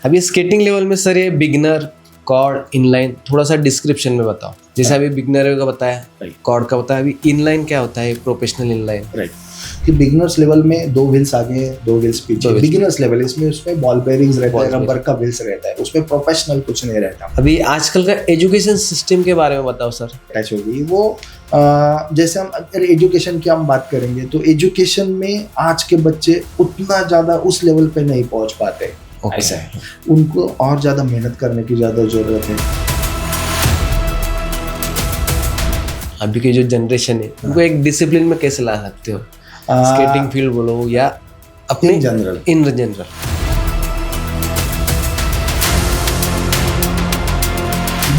अभी skating level में sir ये बिगनर, कॉर्ड, इनलाइन थोड़ा सा डिस्क्रिप्शन में बताओ। जैसे अभी बिगनर का बताया, कॉर्ड का बताया, अभी इनलाइन क्या होता है, प्रोफेशनल इनलाइन। राइट, कि बिगिनर्स लेवल में 2 व्हील्स आगे, 2 व्हील्स पीछे। बिगिनर्स लेवल उसमें बॉल बेयरिंग्स रहता है, रबर का व्हील्स रहता है, उसमें प्रोफेशनल कुछ नहीं रहता। अभी आजकल का एजुकेशन सिस्टम के बारे में बताओ सर। अटैच होगी वो जैसे हम अगर एजुकेशन की हम बात करेंगे तो एजुकेशन में आज के बच्चे उतना ज़्यादा उस लेवल पे नहीं पहुंच पाते। ऐसा है, उनको और ज़्यादा मेहनत करने की ज़्यादा ज़रूरत है। अभी की जो जनरेशन है उनको एक डिसिप्लिन में कैसे ला सकते हो? स्केटिंग फील्ड बोलो या अपने इन जनरल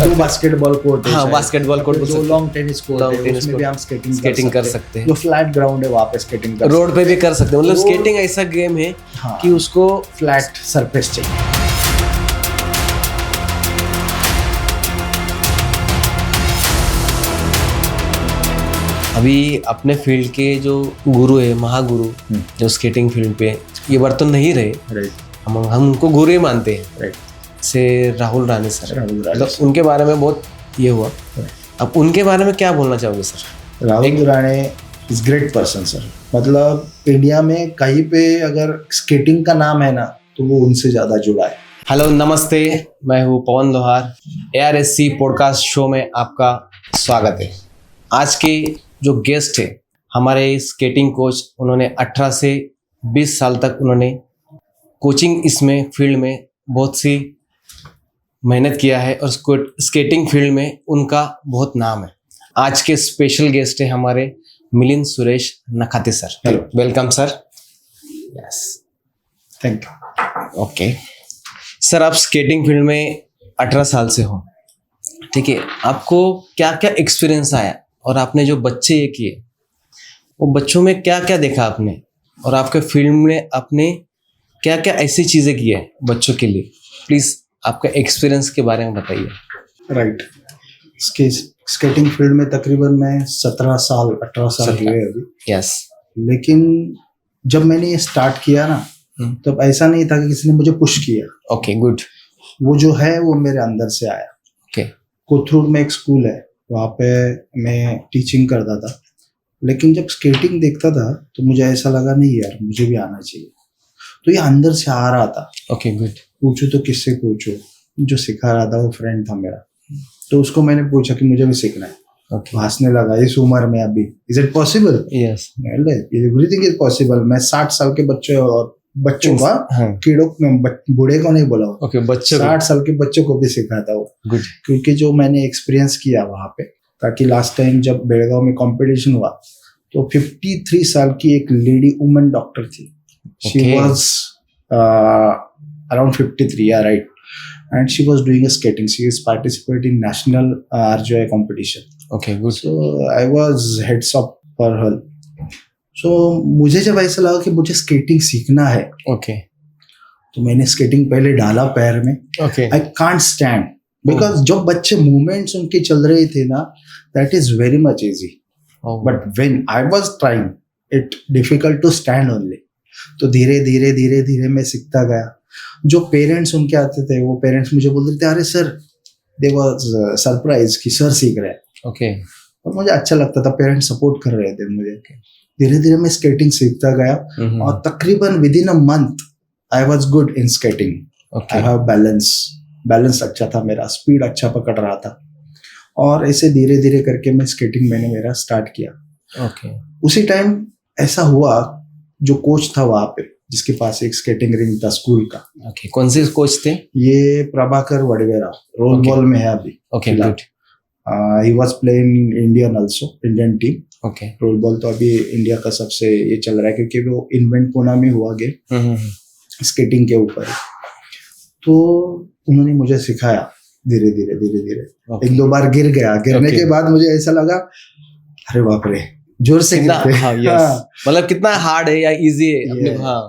जो बास्केटबॉल कोर्ट है, बास्केटबॉल कोर्ट, जो लॉन्ग टेनिस कोर्ट है, उसमें भी हम स्केटिंग कर सकते हैं। जो फ्लैट ग्राउंड है वहाँ पे स्केटिंग कर रोड पे भी कर सकते हैं। मतलब स्केटिंग ऐसा गेम है कि उसको फ्लैट सरफेस चाहिए। अभी अपने फील्ड के जो गुरु है, महागुरु, जो स्केटिंग फील्ड पे ये बार तो नहीं रहे, हम उनको गुरु ही मानते हैं, से राहुल राणे सर। मतलब उनके बारे में बहुत ये हुआ, अब उनके बारे में क्या बोलना चाहोगे sir? Rahul Rane is great person sir. मतलब इंडिया में कहीं पे अगर स्केटिंग का नाम है ना तो वो उनसे ज्यादा जुड़ा है। हेलो नमस्ते, मैं हूँ पवन लोहार। ARSC पॉडकास्ट शो में आपका स्वागत है। आज के जो गेस्ट है हमारे स्केटिंग कोच, उन्होंने 18 से 20 साल तक उन्होंने कोचिंग इसमें फील्ड में बहुत सी मेहनत किया है और स्केटिंग फील्ड में उनका बहुत नाम है। आज के स्पेशल गेस्ट है हमारे Milind Suresh Nakhate sir. Hello, welcome sir. Yes, thank you. Okay sir, आप स्केटिंग फील्ड में 18 साल से हो, ठीक है। आपको क्या क्या एक्सपीरियंस आया और आपने जो बच्चे ये किए वो बच्चों में क्या क्या देखा आपने, और आपके फील्ड में आपने क्या क्या ऐसी चीज़ें की है बच्चों के लिए? प्लीज़ आपका एक्सपीरियंस के बारे में बताइए। राइट, स्केटिंग फील्ड में तकरीबन मैं 17 साल 18 साल हुए अभी। यस, लेकिन जब मैंने ये स्टार्ट किया ना तब ऐसा नहीं था कि किसी ने मुझे पुश किया। Okay, good. वो जो है वो मेरे अंदर से आया। ओके, कोथरूड में एक स्कूल है, वहाँ पे मैं टीचिंग करता था। लेकिन जब स्केटिंग देखता था तो मुझे ऐसा लगा नहीं यार मुझे भी आना चाहिए। तो ये अंदर से आ रहा था। Okay, good. पूछो तो किससे पूछो, जो सिखा रहा था वो फ्रेंड था मेरा, तो उसको मैंने पूछा कि मुझे भी सीखना है। हंसने लगा, इस उम्र में अभी is it possible? Yes, everything is possible. मैं 60 साल के बच्चों का कीड़ों बूढ़े को नहीं बोला, ओके, बच्चों 60 साल के बच्चों को भी सिखाता हूँ। गुड। क्योंकि जो मैंने एक्सपीरियंस किया वहाँ पे, ताकि लास्ट टाइम जब बेलगांव में कंपटीशन हुआ तो 53 साल की एक लेडी वुमन डॉक्टर थी। She was around 53, yeah, right, and she was doing a skating. She is participating in national RJI competition. Okay, good. So I was heads up for her. So मुझे जब ऐसा लगा कि मुझे skating सीखना है, okay, तो मैंने स्केटिंग पहले डाला पैर में। okay, I can't stand because जो बच्चे मूवमेंट्स उनके चल रहे थे ना, that is very much easy. But when I was trying, it difficult to stand only. तो धीरे धीरे धीरे धीरे मैं सीखता गया। जो पेरेंट्स उनके आते थे वो पेरेंट्स मुझे बोलते थे अरे सर, दे वाज सरप्राइज कि सर सीख रहे हैं। ओके, और मुझे अच्छा लगता था, पेरेंट्स सपोर्ट कर रहे थे मुझे। धीरे धीरे मैं स्केटिंग सीखता गया और तकरीबन with in a month I was good in skating. I have balance अच्छा था मेरा, स्पीड अच्छा पकड़ रहा था, और ऐसे धीरे धीरे करके मैं स्केटिंग मैंने मेरा स्टार्ट किया। ओके, उसी टाइम ऐसा हुआ, जो कोच था वहाँ पे जिसके पास एक स्केटिंग रिंग था स्कूल का। ओके, कौन से कोच थे? ये प्रभाकर वडवेरा, रोल बॉल में है अभी। Okay, good. He was playing Indian also, Indian team. Okay, role ball तो अभी इंडिया का सबसे ये चल रहा है क्योंकि वो इन्वेंट पुणे में हुआ गेम स्केटिंग के ऊपर। तो उन्होंने मुझे सिखाया धीरे धीरे धीरे धीरे। एक दो बार गिर गया, गिरने के बाद मुझे ऐसा लगा अरे बाप रे, जोर से मतलब कितना हार्ड है या इजी है?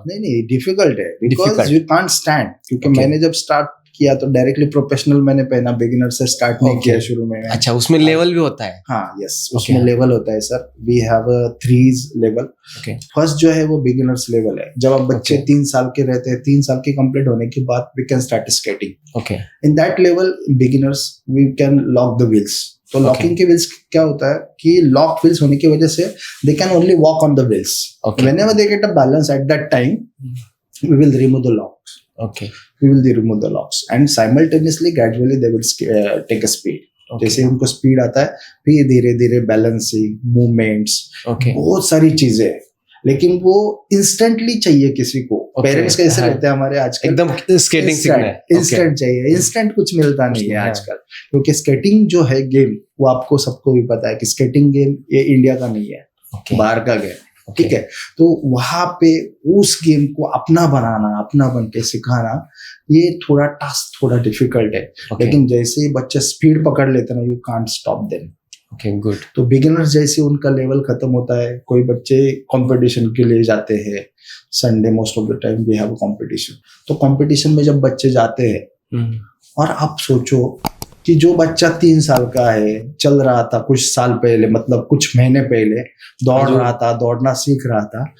नहीं डिफिकल्ट है, बिकॉज यू कांट स्टैंड। क्योंकि मैंने जब स्टार्ट किया तो डायरेक्टली प्रोफेशनल मैंने पहना, बिगिनर से स्टार्ट नहीं Okay. किया शुरू में। अच्छा, उसमें लेवल भी होता है? हाँ, यस, Okay. उसमें लेवल होता है sir. We have 3 level. Okay. First जो है वो बिगिनर्स लेवल है। जब आप बच्चे Okay. 3 साल के रहते हैं, 3 साल के कंप्लीट होने के बाद we can start skating. Okay. In that level beginners we can lock the wheels. तो Okay. लॉकिंग के व्हील्स क्या होता है कि लॉक व्हील्स होने की वजह से they can only walk on the wheels. Okay. Whenever they get a balance at that time, we will remove the locks. Okay. We will remove the locks and simultaneously, gradually they will take a speed. Okay. जैसे उनको speed आता है, फिर धीरे धीरे balancing, movements, Okay. बहुत सारी चीजें हैं। लेकिन वो इंस्टेंटली चाहिए किसी को। Okay. पेरेंट्स कैसे हाँ. रहते हैं हमारे आजकल, एकदम स्केटिंग सीखना है। इंस्टेंट चाहिए, इंस्टेंट कुछ मिलता नहीं है हाँ. आजकल। क्योंकि स्केटिंग जो है गेम, वो आपको सबको भी पता है कि स्केटिंग गेम ये इंडिया का नहीं है, Okay. बाहर का गेम। Okay. ठीक है, तो वहां पे उस गेम को अपना बनाना, अपना बन के सिखाना, ये थोड़ा टास्क थोड़ा डिफिकल्ट है। Okay. लेकिन जैसे ही बच्चे स्पीड पकड़ लेते हैं ना, you can't stop them. Okay, good. तो बिगिनर्स जैसे उनका लेवल खत्म होता है, कोई बच्चे कंपटीशन के लिए जाते हैं। Sunday most of the time we have competition. तो कंपटीशन में जब बच्चे जाते हैं, हम्म. और आप सोचो कि जो बच्चा 3 साल का है, चल रहा था कुछ साल पहले, मतलब कुछ महीने पहले दौड़ रहा था, दौड़ना सीख रहा था,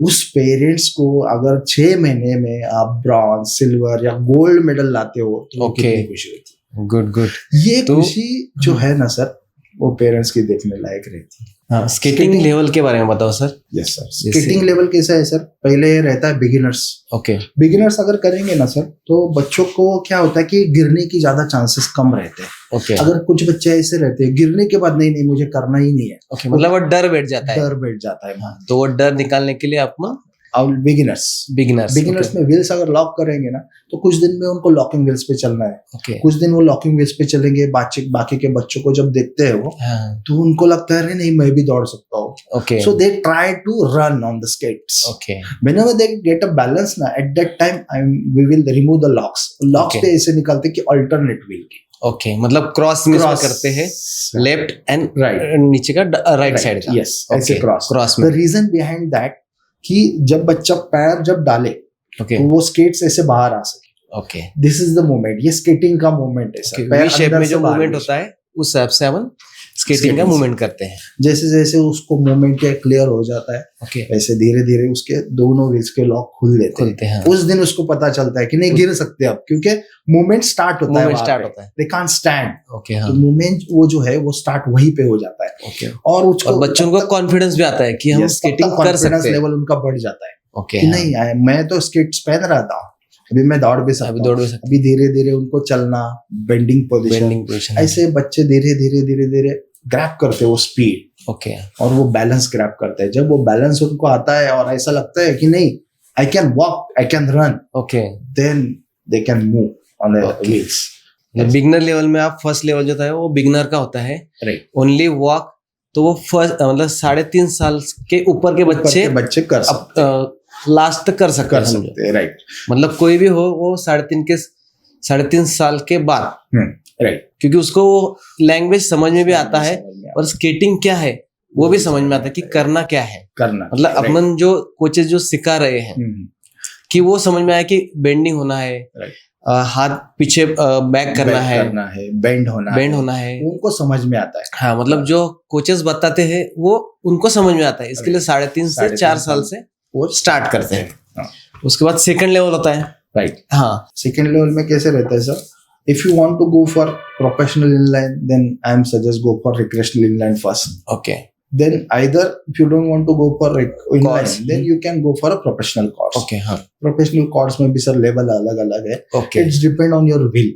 उस पेरेंट्स को अगर 6 महीने में आप ब्रॉन्ज, सिल्वर या गोल्ड मेडल लाते हो तो Okay. कितनी खुशी होती है। Good good. ये तो- खुशी जो है ना सर, वो पेरेंट्स की देखने लायक रहती है। हाँ, स्केटिंग लेवल के बारे में बताओ sir. Yes sir. Skating level कैसा है सर, पहले रहता है बिगिनर्स। ओके. बिगिनर्स अगर करेंगे ना सर, तो बच्चों को क्या होता है कि गिरने की ज्यादा चांसेस कम रहते हैं। ओके. अगर कुछ बच्चे ऐसे रहते हैं, गिरने के बाद नहीं नहीं मुझे करना ही नहीं है, ओके, मतलब वो डर बैठ जाता है. डर बैठ जाता है। हाँ, तो वो डर निकालने के लिए आप और बिगिनर्स बिगिनर्स. में व्हील्स अगर लॉक करेंगे ना, तो कुछ दिन में उनको लॉकिंग व्हील्स पे चलना है। ओके. कुछ दिन वो लॉकिंग व्हील्स पे चलेंगे, बाकी के बच्चों को जब देखते हैं वो, हाँ. तो उनको लगता है अरे नहीं मैं भी दौड़ सकता हूँ। Okay. So they try to run on the skates. Okay. Whenever they get a balance ना, at that time we will remove the locks. Locks Okay. पे ऐसे निकालते कि alternate wheel की। ओके, मतलब क्रॉस में करते हैं, लेफ्ट एंड Right. नीचे का राइट साइड का. Yes, ऐसे क्रॉस। क्रॉस The में. reason behind that कि जब बच्चा पैर जब डाले, ओके. तो वो स्केट्स ऐसे बाहर आ सके। Okay. This is the moment, ये स्केटिंग का मोमेंट है सर। वी शेप अंदर में से जो बाहर मूवमेंट की होता है उस हिसाब से अपन स्केटिंग का Skating से। मूवमेंट करते हैं. जैसे जैसे उसको मोमेंट क्या क्लियर हो जाता है, ओके. वैसे धीरे धीरे उसके दोनों व्हील्स के लॉक खुल लेते हैं। खुलते हैं. उस दिन उसको पता चलता है कि नहीं गिर सकते अब, क्योंकि मूवमेंट स्टार्ट होता है, मूवमेंट स्टार्ट होता है. They can't stand. ओके. हाँ. तो मूवमेंट वो जो है वो स्टार्ट वहीं पे हो जाता है। ओके. और उसको और बच्चों को कॉन्फिडेंस भी आता है कि हम स्केटिंग कर सकते हैं. लेवल उनका बढ़ जाता है ओके. कि नहीं मैं तो स्केट्स पहन रहा था, अभी मैं दौड़ भी सकता अभी हूँ। दौड़ भी सकते अभी धीरे धीरे उनको चलना, बेंडिंग पोजीशन, बेंडिंग पोजीशन. ऐसे बच्चे धीरे धीरे ग्रैब करते हैं वो स्पीड, ओके. और वो बैलेंस ग्रैब करते हैं। जब वो बैलेंस उनको आता है और ऐसा लगता है कि नहीं I can walk, I can run, okay. Then they can move on the Okay. Wheels. Beginner level में आप फर्स्ट लेवल जो था वो बिगनर का होता है. राइट। ओनली वॉक तो वो फर्स्ट मतलब 3.5 साल के ऊपर के बच्चे कर सकते हैं, लास्ट तक कर सकते हैं. राइट। मतलब कोई भी हो वो 3.5 साल के बाद, राइट, क्योंकि उसको वो लैंग्वेज समझ में भी आता है और स्केटिंग क्या है वो भी समझ में आता है कि करना क्या है. करना मतलब अपन जो कोचेस जो सिखा रहे हैं कि वो समझ में आया कि बेंडिंग होना है, हाथ पीछे बैक करना है, बेंड होना है, उनको समझ में आता है। हाँ, मतलब जो कोचेस बताते हैं वो उनको समझ में आता है. इसके लिए 3.5 से 4 साल से वो स्टार्ट करते हैं. हाँ। उसके बाद सेकंड लेवल होता है. राइट। हाँ. सेकंड लेवल में कैसे रहता है sir, if you want to go for professional inline, then I am suggest go for recreational inline first. Okay. Then either if you don't want to go for inline, Course. then you can go for a professional course. Okay. हाँ. Professional course में भी sir level अलग अलग है। Okay. It's depend on your will.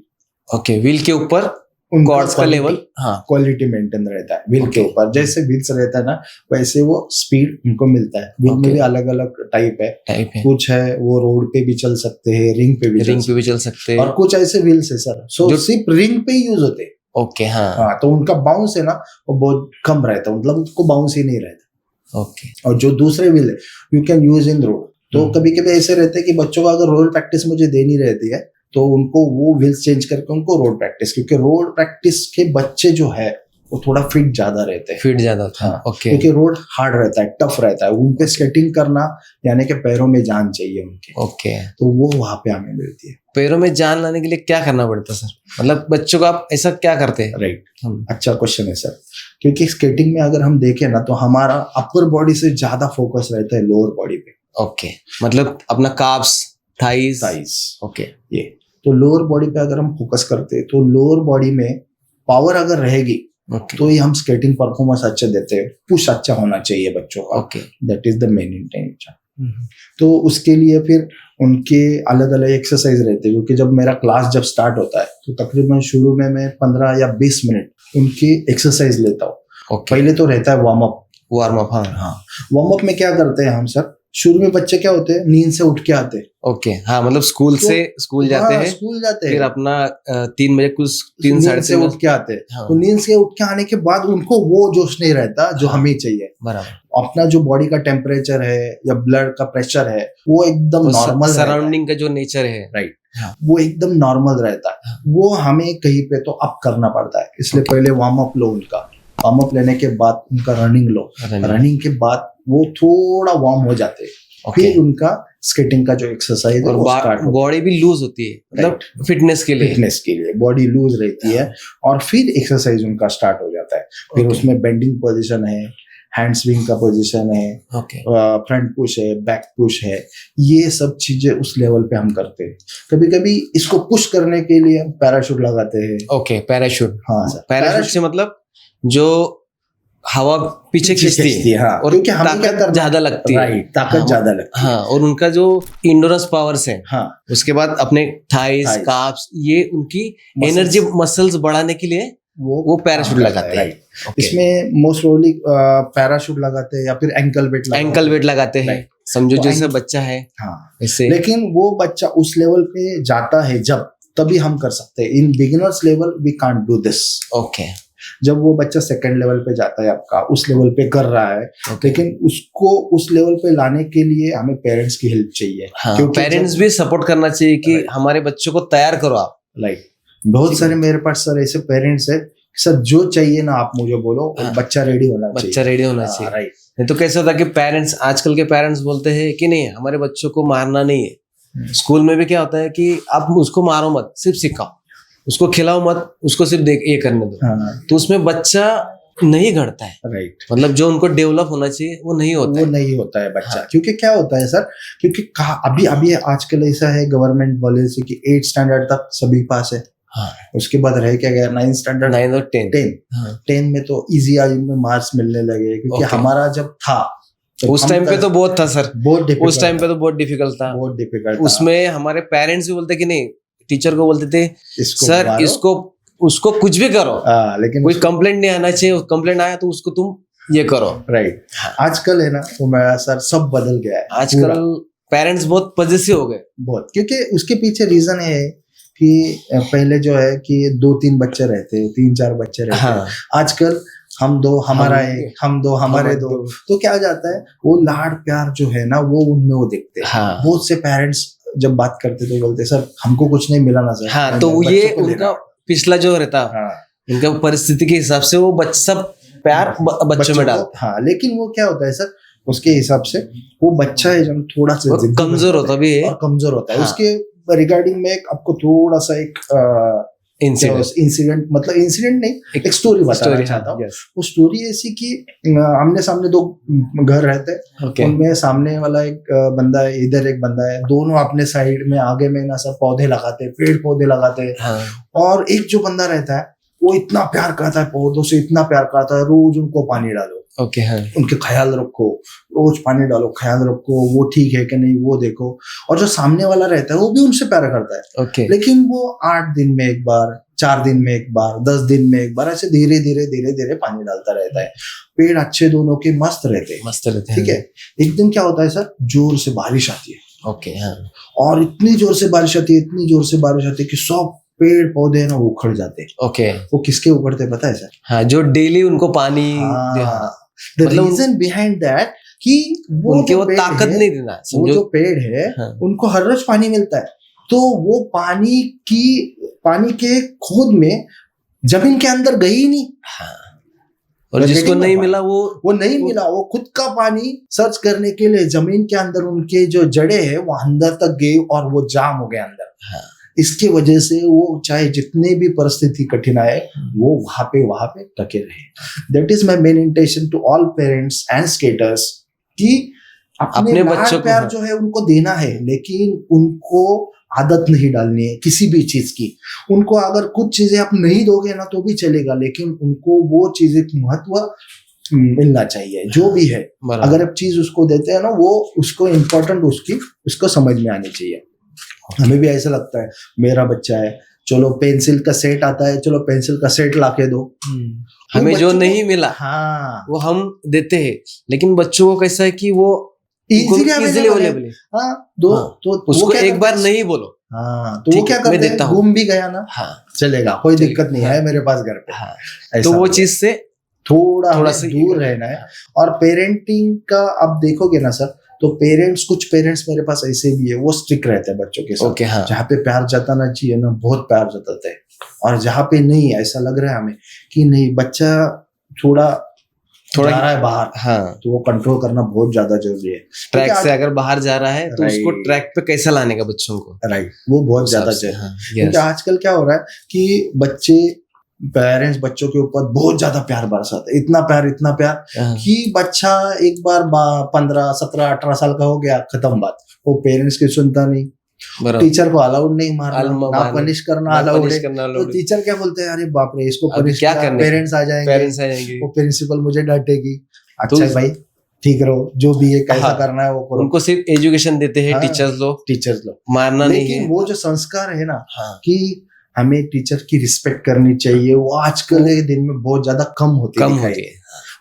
Okay. Wheel के ऊपर chords का level, हाँ, क्वालिटी मेंटेन रहता है व्हील के Okay. ऊपर। जैसे व्हील्स रहता है ना, वैसे वो स्पीड उनको मिलता है। व्हील में Okay. भी अलग अलग टाइप है। टाइप है. कुछ है वो रोड पे भी चल सकते हैं, रिंग पे भी चल रिंग सकते पे भी चल सकते हैं, हैं. और कुछ ऐसे व्हील्स है सर जो जो- सिर्फ रिंग पे ही यूज होते हैं। ओके. हाँ. हाँ, तो उनका बाउंस है ना वो बहुत कम रहता है, मतलब उसको बाउंस ही नहीं रहता। ओके. और जो दूसरे व्हील है you can use in road. तो कभी कभी ऐसे रहते हैं कि बच्चों को अगर रोड प्रैक्टिस मुझे देनी रहती है, तो उनको वो व्हील्स चेंज करके उनको रोड प्रैक्टिस, क्योंकि रोड प्रैक्टिस के बच्चे जो है वो थोड़ा फिट ज्यादा रहते हैं। फिट ज्यादा होता है. हाँ, ओके. क्योंकि रोड हार्ड रहता है, टफ रहता है, उन पे स्केटिंग करना यानी कि पैरों में जान चाहिए उनके, ओके. तो वो वहां पे हमें मिलती है। पैरों में जान लाने के लिए क्या करना पड़ता है सर? मतलब बच्चों को आप ऐसा क्या करते हैं? राइट, अच्छा क्वेश्चन है सर। क्योंकि स्केटिंग में अगर हम देखें ना तो हमारा अपर बॉडी से ज्यादा फोकस रहता है लोअर बॉडी पे। ओके, मतलब अपना काप्स, थाइस। ओके, ये तो लोअर बॉडी पे अगर हम फोकस करते हैं तो लोअर बॉडी में पावर अगर रहेगी तो ही हम स्केटिंग परफॉर्मेंस अच्छा देते हैं। पुश अच्छा होना चाहिए बच्चों का। Okay, that is the main intention. तो उसके लिए फिर उनके अलग अलग एक्सरसाइज रहते हैं, क्योंकि जब मेरा क्लास जब स्टार्ट होता है तो तकरीबन शुरू में मैं 15 या 20 मिनट उनकी एक्सरसाइज लेता हूँ। पहले तो रहता है वार्म अप। हाँ, वार्म अप में क्या करते हैं हम सर, शुरू में बच्चे क्या होते हैं, नींद से उठ के आते हैं। ओके, हाँ, मतलब स्कूल जाते हैं, फिर अपना 3 बजे कुछ 3-3:30 से उठ के आते हैं। हाँ। तो नींद से उठ के आने के बाद उनको वो जोश नहीं रहता जो हमें चाहिए। बराबर। अपना जो बॉडी का टेम्परेचर है या ब्लड का प्रेशर है वो एकदम नॉर्मल, सराउंडिंग का जो नेचर है, राइट, वो एकदम नॉर्मल रहता है। वो हमें कहीं पे तो अप करना पड़ता है, इसलिए पहले वार्म अप लो उनका। वार्म अप लेने के बाद उनका रनिंग लो। रनिंग के बाद वो थोड़ा वार्म हो जाते हैं। फिर उनका स्केटिंग का जो एक्सरसाइज है वो स्टार्ट। बॉडी भी लूज होती है, मतलब फिटनेस के लिए बॉडी लूज रहती है, और फिर एक्सरसाइज उनका स्टार्ट हो जाता है। फिर उसमें बेंडिंग पोजीशन है, हैंड स्विंग का पोजीशन है, फ्रंट पुश है, बैक पुश है, ये सब चीजें उस लेवल पे हम करते हैं। कभी कभी इसको पुश करने के लिए हम पैराशूट लगाते हैं। Okay, parachute. हाँ सर, पैराशूट से मतलब जो हवा पीछे खींचती है, हाँ, और क्योंकि ताकत ज्यादा लगती है। राइट, ताकत ज्यादा लगती है। हाँ, और उनका जो इंडोरेंस पावर्स है, हाँ, उसके बाद अपने थाइस, काप्स, ये उनकी एनर्जी मसल्स बढ़ाने के लिए वो पैराशूट लगाते हैं। इसमें मोस्ट प्रोबेबली पैराशूट लगाते हैं या फिर एंकल वेट लगाते हैं। समझो जैसे बच्चा है, हाँ, इससे लेकिन वो बच्चा उस लेवल पे जाता है जब, तभी हम कर सकते हैं। In beginners level we can't do this. Okay, जब वो बच्चा सेकंड लेवल पे जाता है, आपका उस लेवल पे कर रहा है, लेकिन उसको उस लेवल पे लाने के लिए हमें पेरेंट्स की हेल्प चाहिए। हाँ, क्योंकि पेरेंट्स भी सपोर्ट करना चाहिए कि हमारे बच्चों को तैयार करो आप। लाइक बहुत सारे मेरे पास सर ऐसे पेरेंट्स है, सर जो चाहिए ना आप मुझे बोलो, बच्चा रेडी होना चाहिए। राइट, नहीं तो कैसे होता है कि पेरेंट्स, आजकल के पेरेंट्स बोलते हैं कि नहीं, हमारे बच्चों को मारना नहीं है। स्कूल में भी क्या होता है कि आप उसको मारो मत, सिर्फ सिखाओ, उसको खिलाओ मत, उसको सिर्फ देख ये करने दो। हाँ। तो उसमें बच्चा नहीं घटता है। राइट, मतलब जो उनको डेवलप होना चाहिए वो नहीं होता है बच्चा। हाँ। क्योंकि क्या होता है सर, क्योंकि अभी आजकल ऐसा है, गवर्नमेंट पॉलिसी की 8 स्टैंडर्ड तक सभी पास है। हाँ। उसके बाद रह क्या गया 9 स्टैंडर्ड, 9 और 10। हाँ। 10 में तो इजी में मार्क्स मिलने लगे, क्योंकि हमारा जब था उस टाइम पे तो बहुत था सर, उस टाइम पे तो बहुत डिफिकल्ट था। उसमें हमारे पेरेंट्स भी बोलते कि नहीं, टीचर को बोलते थे सर उसको कुछ भी करो, लेकिन कोई कंप्लेंट नहीं आना चाहिए, कंप्लेंट आया तो उसको तुम ये करो। राइट, आजकल है ना वो मेरा सर सब बदल गया है। आजकल पेरेंट्स बहुत पॉजिटिव हो गए, बहुत, क्योंकि उसके पीछे रीजन है कि पहले जो है कि 2-3 बच्चे रहते, 3-4 बच्चे रहते। हाँ। आजकल हम 2 हमारा एक, हम 2 हमारे 2, तो क्या जाता है वो लाड प्यार जो है ना वो उनमें वो देखते हैं। हाँ। बहुत से पेरेंट्स जब बात करते तो बोलते सर हमको कुछ नहीं मिला ना सर। हाँ, तो ये उनका पिछला जो रहता, हाँ, उनका परिस्थिति के हिसाब से वो सब प्यार बच्चों में डालते। हाँ, लेकिन वो क्या होता है सर, उसके हिसाब से वो बच्चा है जब थोड़ा सा कमजोर होता भी है, कमजोर होता है। हाँ। उसके रिगार्डिंग में आपको थोड़ा सा एक इंसिडेंट, मतलब इंसिडेंट नहीं, एक स्टोरी बताना चाहता हूँ। वो स्टोरी ऐसी कि आमने सामने 2 घर रहते हैं। उनमें सामने वाला एक बंदा है, इधर एक बंदा है, दोनों अपने साइड में आगे में ना सब पौधे लगाते, पेड़ पौधे लगाते हैं। हाँ। और एक जो बंदा रहता है वो इतना प्यार करता है पौधों से, इतना प्यार करता है, रोज उनको पानी डालो। ओके, हाँ। उनके ख्याल रखो, रोज पानी डालो, ख्याल रखो वो ठीक है कि नहीं वो देखो। और जो सामने वाला रहता है वो भी उनसे प्यार करता है। ओके, लेकिन वो 8 दिन में एक बार, 4 दिन में एक बार, 10 दिन में एक बार ऐसे धीरे धीरे पानी डालता रहता है। पेड़ अच्छे दोनों के मस्त रहते हैं। ठीक है, एक दिन क्या होता है सर, जोर से बारिश आती है। ओके, हाँ। और इतनी जोर से बारिश आती है कि सब पेड़ पौधे ना उखड़ जाते। ओके, वो किसके उखड़ते पता है सर? हाँ, जो डेली उनको पानी। The reason behind that कि उनके वो ताकत नहीं देना, वो जो पेड़ है, हाँ, उनको हर रोज पानी मिलता है, तो वो पानी के खोद में जमीन के अंदर गई नहीं। हाँ। और जिसको नहीं मिला वो नहीं मिला, वो खुद का पानी सर्च करने के लिए जमीन के अंदर उनके जो जड़े हैं वो अंदर तक गई और वो जाम हो गए अंदर। हाँ। इसके वजह से वो चाहे जितने भी परिस्थिति कठिन आए वो वहां पे टके रहे। That is my main intention to all parents and skaters कि अपने बच्चों को प्यार जो है उनको देना है, लेकिन उनको आदत नहीं डालनी है किसी भी चीज की। उनको अगर कुछ चीजें आप नहीं दोगे ना तो भी चलेगा, लेकिन उनको वो चीजें महत्व मिलना चाहिए जो भी है। अगर आप चीज उसको देते हैं ना वो उसको इम्पोर्टेंट उसको समझ में आनी चाहिए। हमें भी ऐसा लगता है मेरा बच्चा है, चलो पेंसिल का सेट आता है, चलो पेंसिल का सेट लाके दो। हमें जो नहीं मिला हाँ वो हम देते हैं, लेकिन बच्चों को कैसा है कि वो इजीली अवेलेबल है। हाँ दो हाँ, तो उसको एक बार नहीं बोलो। हाँ तो वो क्या करते हैं, घूम भी गया ना हाँ चलेगा, कोई दिक्कत नहीं है मेरे पास घर पे। हाँ, तो वो चीज से थोड़ा सा दूर रहना है। और पेरेंटिंग का अब देखोगे ना सर, तो कुछ पेरेंट्स मेरे पास ऐसे भी है, वो स्ट्रिक्ट रहते हैं बच्चों के साथ। हाँ। जहाँ पे प्यार जताना चाहिए ना बहुत प्यार जताते हैं, और जहाँ पे नहीं ऐसा लग रहा है हमें कि नहीं बच्चा थोड़ा जा रहा है बाहर, हाँ, तो वो कंट्रोल करना बहुत ज्यादा जरूरी है। ट्रैक से अगर बाहर जा रहा है तो उसको ट्रैक पे कैसा लाने का बच्चों को, राइट, वो बहुत ज्यादा चाहिए। क्योंकि आजकल क्या हो रहा है कि पेरेंट्स बच्चों के ऊपर बहुत ज्यादा प्यार बरसाते, इतना प्यार कि बच्चा एक बार 15, 17, 18 साल का हो गया, खत्म बात। वो पेरेंट्स की सुनता नहीं, टीचर को अलाउड नहीं मारना, ना पनिश करना अलाउड है। तो टीचर क्या बोलते हैं, अरे बाप रे इसको पनिश क्या करना, पेरेंट्स आ जाएंगे, वो प्रिंसिपल मुझे डांटेगी। अच्छा भाई ठीक रहो, जो भी है कैसा करना है वो करो। उनको सिर्फ एजुकेशन देते हैं टीचर्स लोग, मारना नहीं है। लेकिन वो जो संस्कार है ना कि हमें टीचर की रिस्पेक्ट करनी चाहिए, वो आजकल के दिन में बहुत ज्यादा कम होती है,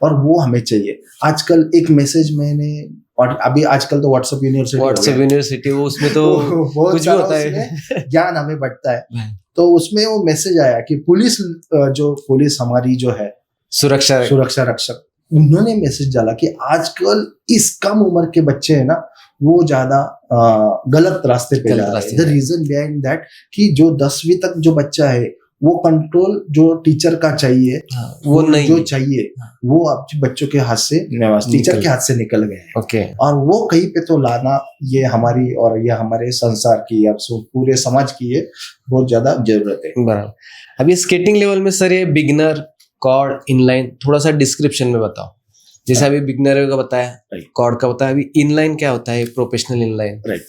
और वो हमें चाहिए। आजकल एक मैसेज मैंने, और अभी आजकल तो व्हाट्सएप यूनिवर्सिटी वो उसमें तो कुछ भी होता है, ज्ञान हमें बढ़ता है। तो उसमें वो मैसेज आया कि पुलिस हमारी जो है सुरक्षा रक्षक, उन्होंने मैसेज डाला कि आजकल इस कम उम्र के बच्चे हैं ना वो ज्यादा गलत रास्ते पे जा रहे हैं। द रीजन बिहाइंड दैट कि जो 10वीं तक जो बच्चा है वो कंट्रोल जो टीचर का चाहिए वो नहीं, जो चाहिए वो अब बच्चों के हाथ से टीचर के हाथ से निकल गए हैं। ओके। और वो कहीं पे तो लाना ये हमारी और ये हमारे संसार की, अब पूरे समाज की ये बहुत ज्यादा जरूरत है। बराबर। अभी स्केटिंग लेवल में सर ये बिगनर, कॉर्ड, इनलाइन थोड़ा सा डिस्क्रिप्शन में बताओ। जैसे अभी बिगनर का बताया, कॉर्ड का बताया, अभी इनलाइन क्या होता है, professional inline? Right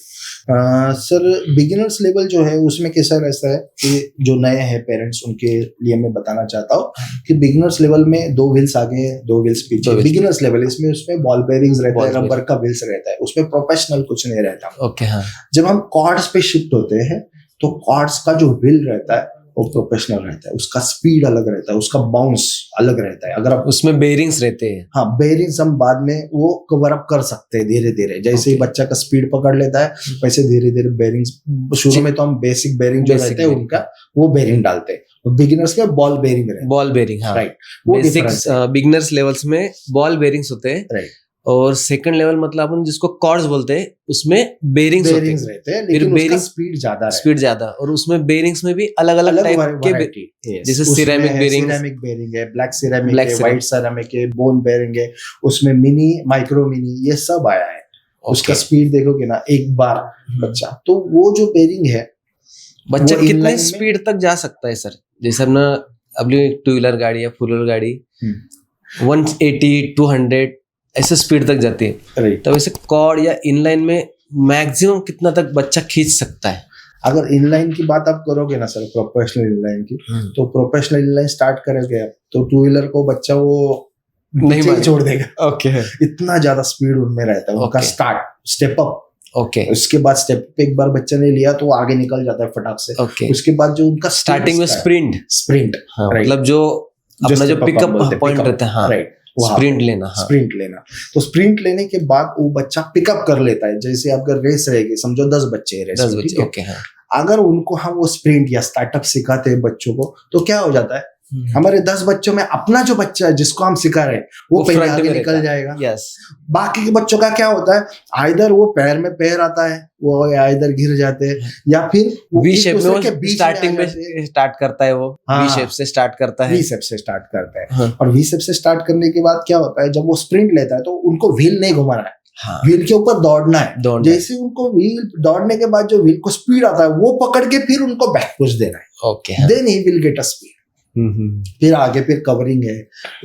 sir, beginners level जो है उसमें कैसा रहता है कि जो नए हैं पेरेंट्स उनके लिए मैं बताना चाहता हूँ कि बिगिनर्स लेवल में 2 व्हील्स आगे 2 व्हील्स पीछे। बिगिनर्स लेवल उसमें बॉल बेरिंग्स रहता है, रबर का व्हील्स रहता है, उसमें प्रोफेशनल कुछ नहीं रहता। ओके हाँ। जब हम कॉर्ड्स पे शिफ्ट होते हैं तो कॉर्ड्स का जो व्हील रहता है वो प्रोफेशनल रहता है, उसका स्पीड अलग रहता है, उसका बाउंस अलग रहता है। अगर आप उसमें बेरिंग्स रहते हैं, हाँ बेरिंग्स हम बाद में वो कवर अप कर सकते हैं धीरे धीरे, जैसे ही बच्चा का स्पीड पकड़ लेता है वैसे धीरे धीरे बेरिंग्स। शुरू में तो हम बेसिक बेरिंग जो रहते हैं उनका वो बेरिंग डालते हैं, बिगिनर्स में बॉल बेरिंग रहते हैं। बॉल बेरिंग हाँ राइट, वो बिगिनर्स लेवल्स में बॉल बेरिंग्स होते हैं। राइट। और सेकंड लेवल मतलब अपन जिसको कॉर्ड्स बोलते हैं उसमें बेरिंग्स रहते हैं, लेकिन उसका स्पीड ज्यादा और उसमें बेरिंग्स में भी अलग अलग टाइप के, जैसे सिरेमिक बेरिंग है, ब्लैक सिरेमिक है, व्हाइट सिरेमिक है, बोन बेरिंग है, उसमें मिनी, माइक्रो मिनी, ये सब आया है। उसका स्पीड देखोगे ना एक बार बच्चा, तो वो जो बेरिंग है बच्चा कितने स्पीड तक जा सकता है सर? जैसे अपना अपनी 2 व्हीलर गाड़ी या 4 व्हीलर गाड़ी 180, 200 ऐसे स्पीड तक जाती है, तो वैसे कॉर्ड या इनलाइन में मैक्सिमम कितना तक बच्चा खींच सकता है? अगर इनलाइन की बात आप करोगे ना सर, प्रोफेशनल इनलाइन की, तो प्रोफेशनल इनलाइन स्टार्ट करोगे तो 2 व्हीलर को बच्चा वो नहीं छोड़ देगा। ओके। इतना ज्यादा स्पीड उनमें रहता है उनका स्टेप अप। ओके। उसके बाद स्टेप पे एक बार बच्चे ने लिया तो वो आगे निकल जाता है फटाक से। ओके। उसके बाद जो उनका स्टार्टिंग में स्प्रिंट मतलब जो अपना जो पिकअप पॉइंट रहता है, हाँ राइट, स्प्रिंट लेना। तो स्प्रिंट लेने के बाद वो बच्चा पिकअप कर लेता है। जैसे अगर रेस रहेगी, समझो 10 बच्चे हैं रेस में, ठीक है? ओके, हाँ। अगर उनको हम वो स्प्रिंट या स्टार्टअप सिखाते हैं बच्चों को, तो क्या हो जाता है, हमारे 10 बच्चों में अपना जो बच्चा है जिसको हम सिखा रहे हैं वो पहले आगे निकल जाएगा। यस। बाकी के बच्चों का क्या होता है, आइदर वो पैर में पैर आता है, वो आइदर गिर जाते हैं, या फिर वी शेप में स्टार्टिंग में स्टार्ट करता है, वो वी शेप से स्टार्ट करता है, और वी शेप से स्टार्ट करने के बाद क्या होता है, जब वो स्प्रिंट लेता है तो उनको व्हील नहीं घुमाना है, हाँ व्हील के ऊपर दौड़ना है। दौड़ना है। जैसे उनको व्हील दौड़ने के बाद जो व्हील को स्पीड आता है वो पकड़ के फिर उनको बैक पुश देना है, okay then he will get a speed. फिर आगे फिर कवरिंग है,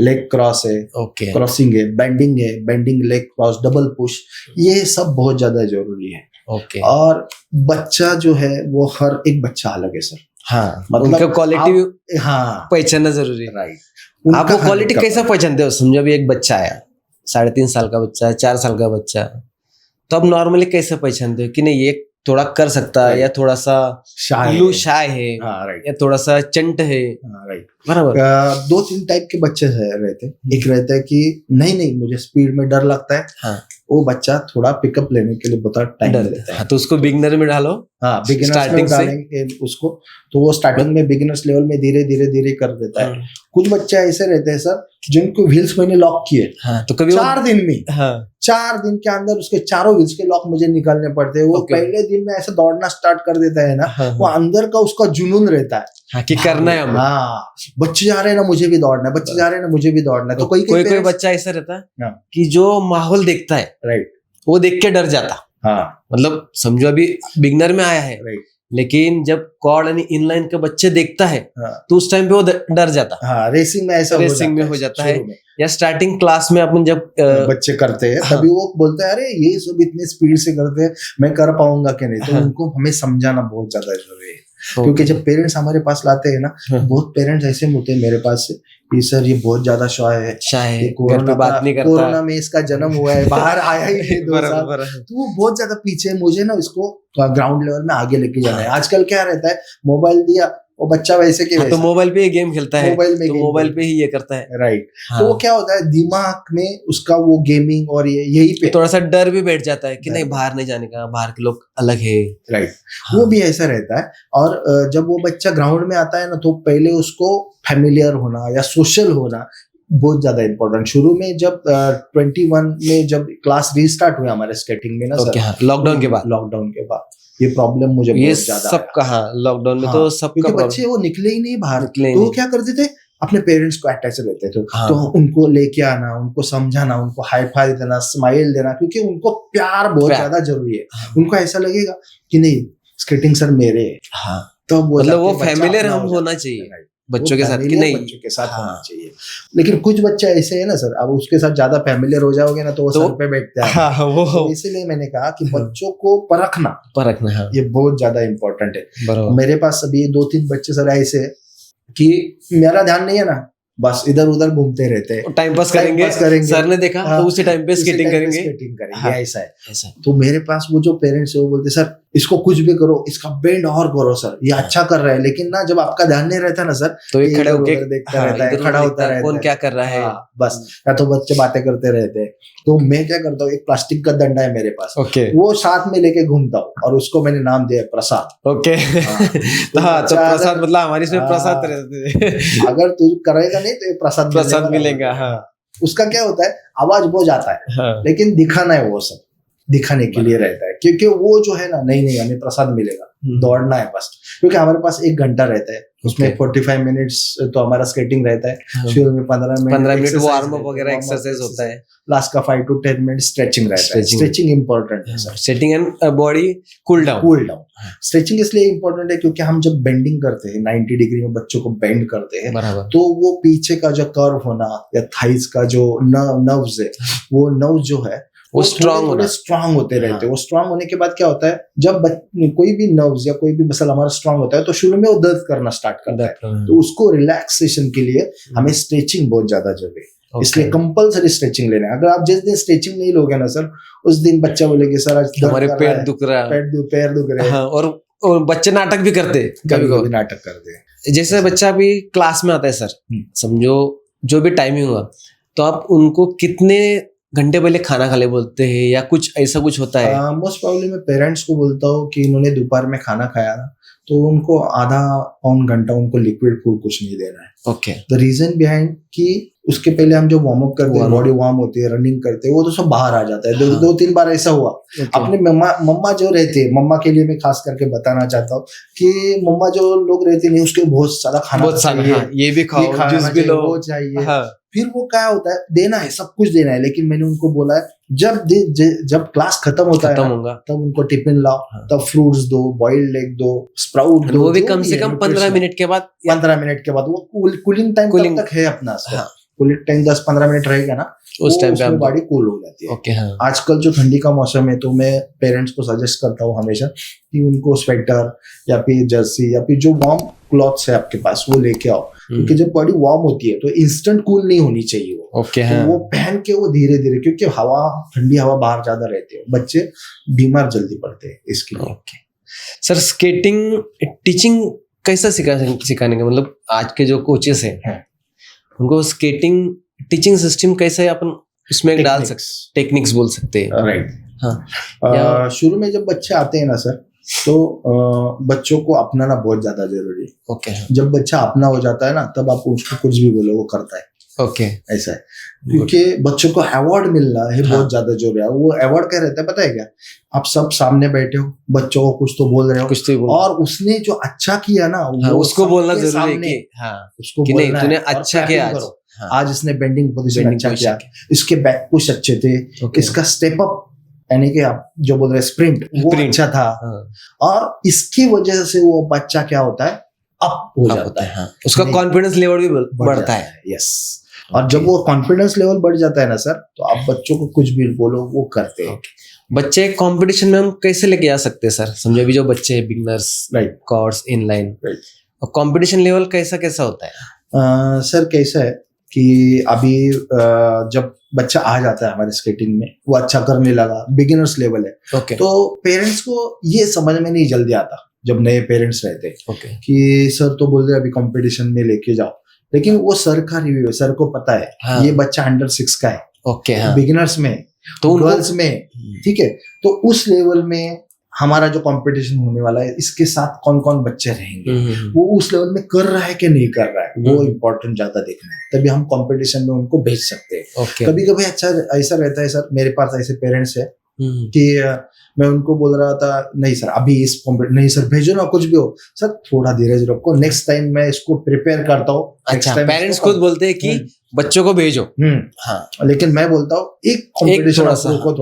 लेग क्रॉस है, ओके क्रॉसिंग है, bending leg cross, double push, ये सब बहुत ज्यादा जरूरी है। ओके और बच्चा जो है वो हर एक बच्चा अलग है सर। हाँ मतलब उनका क्वालिटी हाँ पहचानना जरूरी है। राइट। आप वो क्वालिटी कैसे पहचानते हो? समझो अभी एक बच्चा आया, 3.5 साल का बच्चा है, 4 साल का बच्चा, तो आप नॉर्मली कैसे पहचानते हो कि नहीं ये थोड़ा कर सकता है या थोड़ा सा शाय है या थोड़ा सा चंट है? राइट बराबर। 2-3 टाइप के बच्चे रहते हैं। एक रहता है कि नहीं मुझे स्पीड में डर लगता है, हाँ वो बच्चा थोड़ा पिकअप लेने के लिए बहुत टाइम लेता है। हाँ, तो उसको बिगिनर में डालो। हाँ बिगिनर्स में डालेंगे उसको, तो वो स्टार्टिंग में बिगिनर्स लेवल में धीरे धीरे कर देता है। कुछ बच्चे ऐसे रहते हैं सर जिनको व्हील्स मैंने लॉक किए, हाँ, तो कभी 4 दिन में, हाँ 4 दिन के अंदर उसके चारों व्हील्स के लॉक मुझे निकालने पड़ते हैं। वो पहले दिन में ऐसे दौड़ना स्टार्ट कर देता है ना, वो अंदर का उसका जुनून रहता है, हाँ, कि करना है हमें। हाँ बच्चे जा रहे हैं ना मुझे भी दौड़ना है, बच्चे जा रहे हैं ना मुझे भी दौड़ना है। तो कोई बच्चा ऐसा रहता है कि जो माहौल देखता है, राइट, वो देख के डर जाता। हाँ मतलब समझो अभी बिगनर में आया है, राइट, लेकिन जब कॉर्ड यानी इनलाइन के बच्चे देखता है तो उस टाइम पे वो डर जाता। हाँ रेसिंग में ऐसा हो जाता है या स्टार्टिंग क्लास में अपन जब बच्चे करते हैं तभी वो बोलते हैं अरे ये सब इतने स्पीड से करते हैं, मैं कर पाऊंगा कि नहीं। तो उनको हमें समझाना बहुत ज्यादा जरूरी है, क्योंकि जब पेरेंट्स हमारे पास लाते हैं ना, बहुत पेरेंट्स ऐसे होते हैं मेरे पास से कि सर ये बहुत ज्यादा शाय है, कोरोना में इसका जन्म हुआ है, बाहर आया ही नहीं 2 साल, तो वो बहुत ज्यादा पीछे है, मुझे ना इसको ग्राउंड लेवल में आगे लेके जाना है। आजकल क्या रहता है, मोबाइल दिया वो बच्चा वैसे के वैसा, तो मोबाइल पे ही गेम खेलता है, मोबाइल पे ही ये करता है, राइट। तो वो क्या होता है दिमाग में उसका वो गेमिंग और यही पे थोड़ा सा डर भी बैठ जाता है कि नहीं बाहर नहीं जाने का, बाहर के लोग अलग है, राइट। वो भी ऐसा रहता है। और जब वो बच्चा ग्राउंड में आता है ना, तो पहले उसको फैमिलियर होना या सोशल होना बहुत ज्यादा इम्पोर्टेंट। शुरू में जब 21 में जब क्लास रीस्टार्ट हुआ हमारे स्केटिंग में ना सर, लॉकडाउन के बाद ये प्रॉब्लम मुझे बहुत ज्यादा सब कहा लॉकडाउन में, तो सबका बच्चे वो निकले ही नहीं बाहर, तो वो क्या करते थे अपने पेरेंट्स को अटैच रहते थे। तो उनको लेके आना, उनको समझाना, उनको हाई फाई देना, स्माइल देना, क्योंकि उनको प्यार बहुत ज्यादा जरूरी है। उनको ऐसा लगेगा कि नहीं स्केटिंग सर मेरे, हाँ तो मतलब वो फैमिलियर हम होना चाहिए बच्चों के साथ, कि नहीं बच्चों के साथ होना चाहिए। लेकिन कुछ बच्चे ऐसे है ना सर, अब उसके साथ ज्यादा फैमिलियर हो जाओगे ना तो वो सर पे बैठते हैं। तो इसीलिए मैंने कहा कि बच्चों को परखना ये बहुत ज्यादा इम्पोर्टेंट है। मेरे पास अभी 2-3 बच्चे सर ऐसे कि मेरा ध्यान नहीं है ना, बस इधर उधर घूमते रहते हैं, टाइम पास करेंगे, सर ने देखा तो उसी टाइम पे स्केटिंग करेंगे। ऐसा है। तो मेरे पास वो जो पेरेंट्स है वो बोलते सर इसको कुछ भी करो, इसका बेंड और करो सर, ये अच्छा कर रहा है। लेकिन ना जब आपका ध्यान नहीं रहता ना सर, तो ये खड़े होकर देखता रहता है, खड़ा होता रहता है, कौन क्या कर रहा है, बस। या तो बच्चे बातें करते रहते हैं। तो मैं क्या करता हूँ, एक प्लास्टिक का डंडा है मेरे पास, वो साथ में लेके घूमता हूँ और उसको मैंने नाम दिया प्रसाद। ओके तो प्रसाद मतलब हमारी इसमें प्रसाद रहते हैं। अगर तू करेगा नहीं तो ये प्रसाद मिलेगा। उसका क्या होता है, आवाज बहुत आता है, लेकिन दिखाना है, वो सब दिखाने के लिए रहता है, क्योंकि वो जो है ना नहीं हमें प्रसाद मिलेगा, दौड़ना है बस। क्योंकि हमारे पास 1 घंटा रहता है, उसमें 45 मिनट्स तो हमारा स्केटिंग रहता है। शुरू में 15 मिनट वार्म अप वगैरह एक्सरसाइज होता है, लास्ट का 5 to 10 मिनट स्ट्रेचिंग रहता है। स्ट्रेचिंग इंपॉर्टेंट है sir, stretching and body cool down. Stretching इसलिए इंपॉर्टेंट है क्योंकि हम जब बेंडिंग करते हैं 90 डिग्री में बच्चों को बेंड करते हैं, तो वो पीछे का जो कर्व होना या थाइस का जो नर्व्स है, वो नर्व जो है वो स्ट्रांग होते रहते हैं। वो स्ट्रांग होने के बाद क्या होता है, जब कोई भी नर्व्स या कोई भी मसल हमारा स्ट्रांग होता है तो शुरू में वो दर्द करना स्टार्ट करता है। तो उसको रिलैक्सेशन के लिए हमें स्ट्रेचिंग बहुत ज्यादा जरूरी है। इसलिए कंपलसरी स्ट्रेचिंग लेना है। अगर आप जिस दिन स्ट्रेचिंग नहीं लोगे ना सर, उस दिन बच्चा बोलेगा सर आज हमारे पैर दुख रहा है, पैर दुख रहे हैं। और बच्चे नाटक भी करते हैं, कभी नाटक करते हैं। जैसे बच्चा भी क्लास में आता है सर, समझो जो भी टाइमिंग हुआ, तो आप उनको कितने घंटे पहले खाना खा ले बोलते हैं या कुछ ऐसा कुछ होता है? मोस्ट प्रॉब्ली मैं पेरेंट्स को बोलता हूँ कि इन्होंने दोपहर में खाना खाया ना, तो उनको आधा पौन घंटा उनको लिक्विड फूड कुछ नहीं देना है। ओके। द रीजन बिहाइंड कि उसके पहले हम जो वार्म अप करते हैं, बॉडी वार्म होती है, रनिंग करते हैं, वो तो सब बाहर आ जाता है। दो तीन बार ऐसा हुआ। अपने मम्मा जो रहते हैं, मम्मा के लिए मैं खास करके बताना चाहता हूँ कि मम्मा जो लोग रहते हैं उसके बहुत सारा खाना चाहिए, ये भी खाओ, जूस भी लो, वो चाहिए। फिर वो क्या होता है, देना है, सब कुछ देना है, लेकिन मैंने उनको बोला है जब क्लास खत्म होता है तब उनको टिफिन लाओ, तब फ्रूट्स दो, बॉइल्ड एग दो, स्प्राउट दो, वो भी कम से कम 15 मिनट के बाद। 15 मिनट के बाद वो कूलिंग टाइम तक है अपना। कूलिंग टाइम 10-15 मिनट रहेगा ना, उस टाइम पे बॉडी कूल हो जाती है। ओके, हाँ। आजकल जो ठंडी का मौसम है, तो मैं पेरेंट्स को सजेस्ट करता हूँ हमेशा कि उनको स्वेटर या फिर जर्सी या फिर जो वार्म क्लॉथ्स है आपके पास वो लेके आओ, क्योंकि जब बॉडी वार्म होती है तो इंस्टेंट कूल नहीं होनी चाहिए वो। ओके, तो वो पहन के वो धीरे धीरे, क्योंकि ठंडी हवा बाहर ज्यादा रहती है, बच्चे बीमार जल्दी पड़ते हैं इसके लिए। ओके सर, स्केटिंग टीचिंग कैसा सिखाने का मतलब आज के जो कोचेस हैं उनको स्केटिंग टीचिंग सिस्टम कैसे है अपन उसमें डाल सकते, टेक्निक्स बोल सकते हैं, राइट। हाँ, शुरू में जब बच्चे आते हैं ना सर, तो बच्चों को अपनाना बहुत ज्यादा जरूरी है। ओके, जब बच्चा अपना हो जाता है ना, तब आप उसको कुछ भी बोलो वो करता है। ओके, ऐसा है, क्योंकि बच्चों को अवार्ड मिलना है बहुत ज्यादा जरूरी है। वो अवार्ड क्या रहता है पता है क्या? आप सब सामने बैठे हो, बच्चों को कुछ तो बोल रहे हो, कुछ तो और उसने जो अच्छा किया ना, वो उसको बोलना जरूरी है कि हाँ, उसको कि नहीं तूने अच्छा किया आज इसने बेंडिंग पोजीशन अच्छा किया, इसके बैक पुश अच्छे थे, इसका स्टेप अप यानी कि आप जो बोल रहे हैं स्प्रिंट, वो अच्छा था, और इसकी वजह से वो बच्चा क्या होता है, अप हो जाता है, उसका कॉन्फिडेंस लेवल भी बढ़ता है। यस, और जब वो कॉन्फिडेंस लेवल बढ़ जाता है ना सर, तो आप बच्चों को कुछ भी बोलो वो करते हैं। बच्चे कंपटीशन में हम कैसे लेके आ सकते हैं सर? समझो अभी जो बच्चे हैं बिगनर्स, राइट, कोर्स इनलाइन, और कंपटीशन लेवल कैसा कैसा होता है? सर कैसा है कि अभी जब बच्चा आ जाता है हमारे स्केटिंग में, वो अच्छा करने लगा, बिगिनर्स लेवल है, तो पेरेंट्स को ये समझ में नहीं जल्दी आता जब नए पेरेंट्स रहते हैं कि सर तो बोल रहे अभी कंपटीशन में लेके जाओ, लेकिन वो सर का रिव्यू है, सर को पता है ये बच्चा अंडर 6 का है, बिगिनर्स में, तो गर्ल्स में, ठीक है, तो उस लेवल में हमारा जो कंपटीशन होने वाला है, इसके साथ कौन कौन बच्चे रहेंगे, वो उस लेवल में कर रहा है कि नहीं कर रहा है, वो इम्पोर्टेंट ज्यादा देखना है, तभी हम कंपटीशन में उनको भेज सकते हैं। कभी कभी अच्छा ऐसा रहता है सर, मेरे पास ऐसे पेरेंट्स है कि मैं उनको बोल रहा था नहीं सर अभी नहीं सर भेजो ना, कुछ भी हो सर, थोड़ा धीरज रखो, नेक्स्ट टाइम मैं इसको प्रिपेयर करता हूँ। अच्छा, पेरेंट्स खुद बोलते हैं कि बच्चों को भेजो, हाँ, लेकिन मैं बोलता हूँ एक कंपटीशन को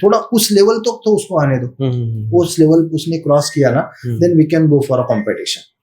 थोड़ा उस लेवल तक तो उसको आने दो, उस लेवल उसने क्रॉस किया ना, then we can go for a competition.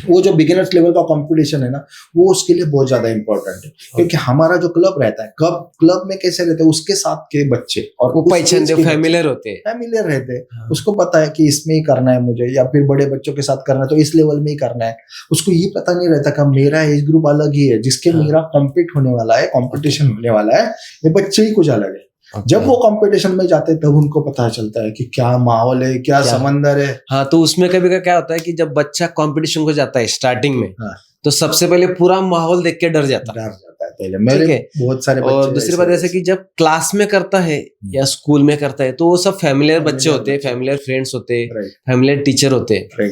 वो जो बिगिनर्स लेवल का कंपटीशन है ना, वो उसके लिए बहुत ज्यादा इंपॉर्टेंट है, क्योंकि हमारा जो क्लब रहता है, क्लब में कैसे रहते हैं, उसके साथ के बच्चे और वो पहचानते, फैमिलियर रहते हैं, उसको पता है कि इसमें ही करना है मुझे, या फिर बड़े बच्चों के साथ करना है तो इस लेवल में ही करना है। उसको ये पता नहीं रहता कि मेरा एज ग्रुप अलग ही है, जिसके मेरा कॉम्पीट होने वाला है, कॉम्पिटिशन होने वाला है, ये बच्चे ही कुछ अलग है। जब वो कंपटीशन में जाते हैं तब उनको पता चलता है कि क्या माहौल है, क्या समंदर है। हाँ, तो उसमें कभी क्या होता है कि जब बच्चा कंपटीशन को जाता है स्टार्टिंग में, तो सबसे पहले पूरा माहौल देख के डर जाता है पहले, मेरे बहुत सारे बच्चे। और दूसरी बात ऐसे कि जब क्लास में करता है या स्कूल में करता है, तो वो सब फैमिलियर बच्चे होते हैं, फैमिलियर फ्रेंड्स होते हैं, फैमिलियर टीचर होते हैं।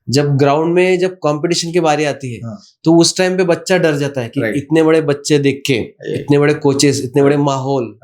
जब ग्राउंड में जब कंपटीशन की बारी आती है, तो उस टाइम पे बच्चा डर जाता है कि इतने बड़े बच्चे देख के, इतने बड़े कोचेस, इतने बड़े माहौल,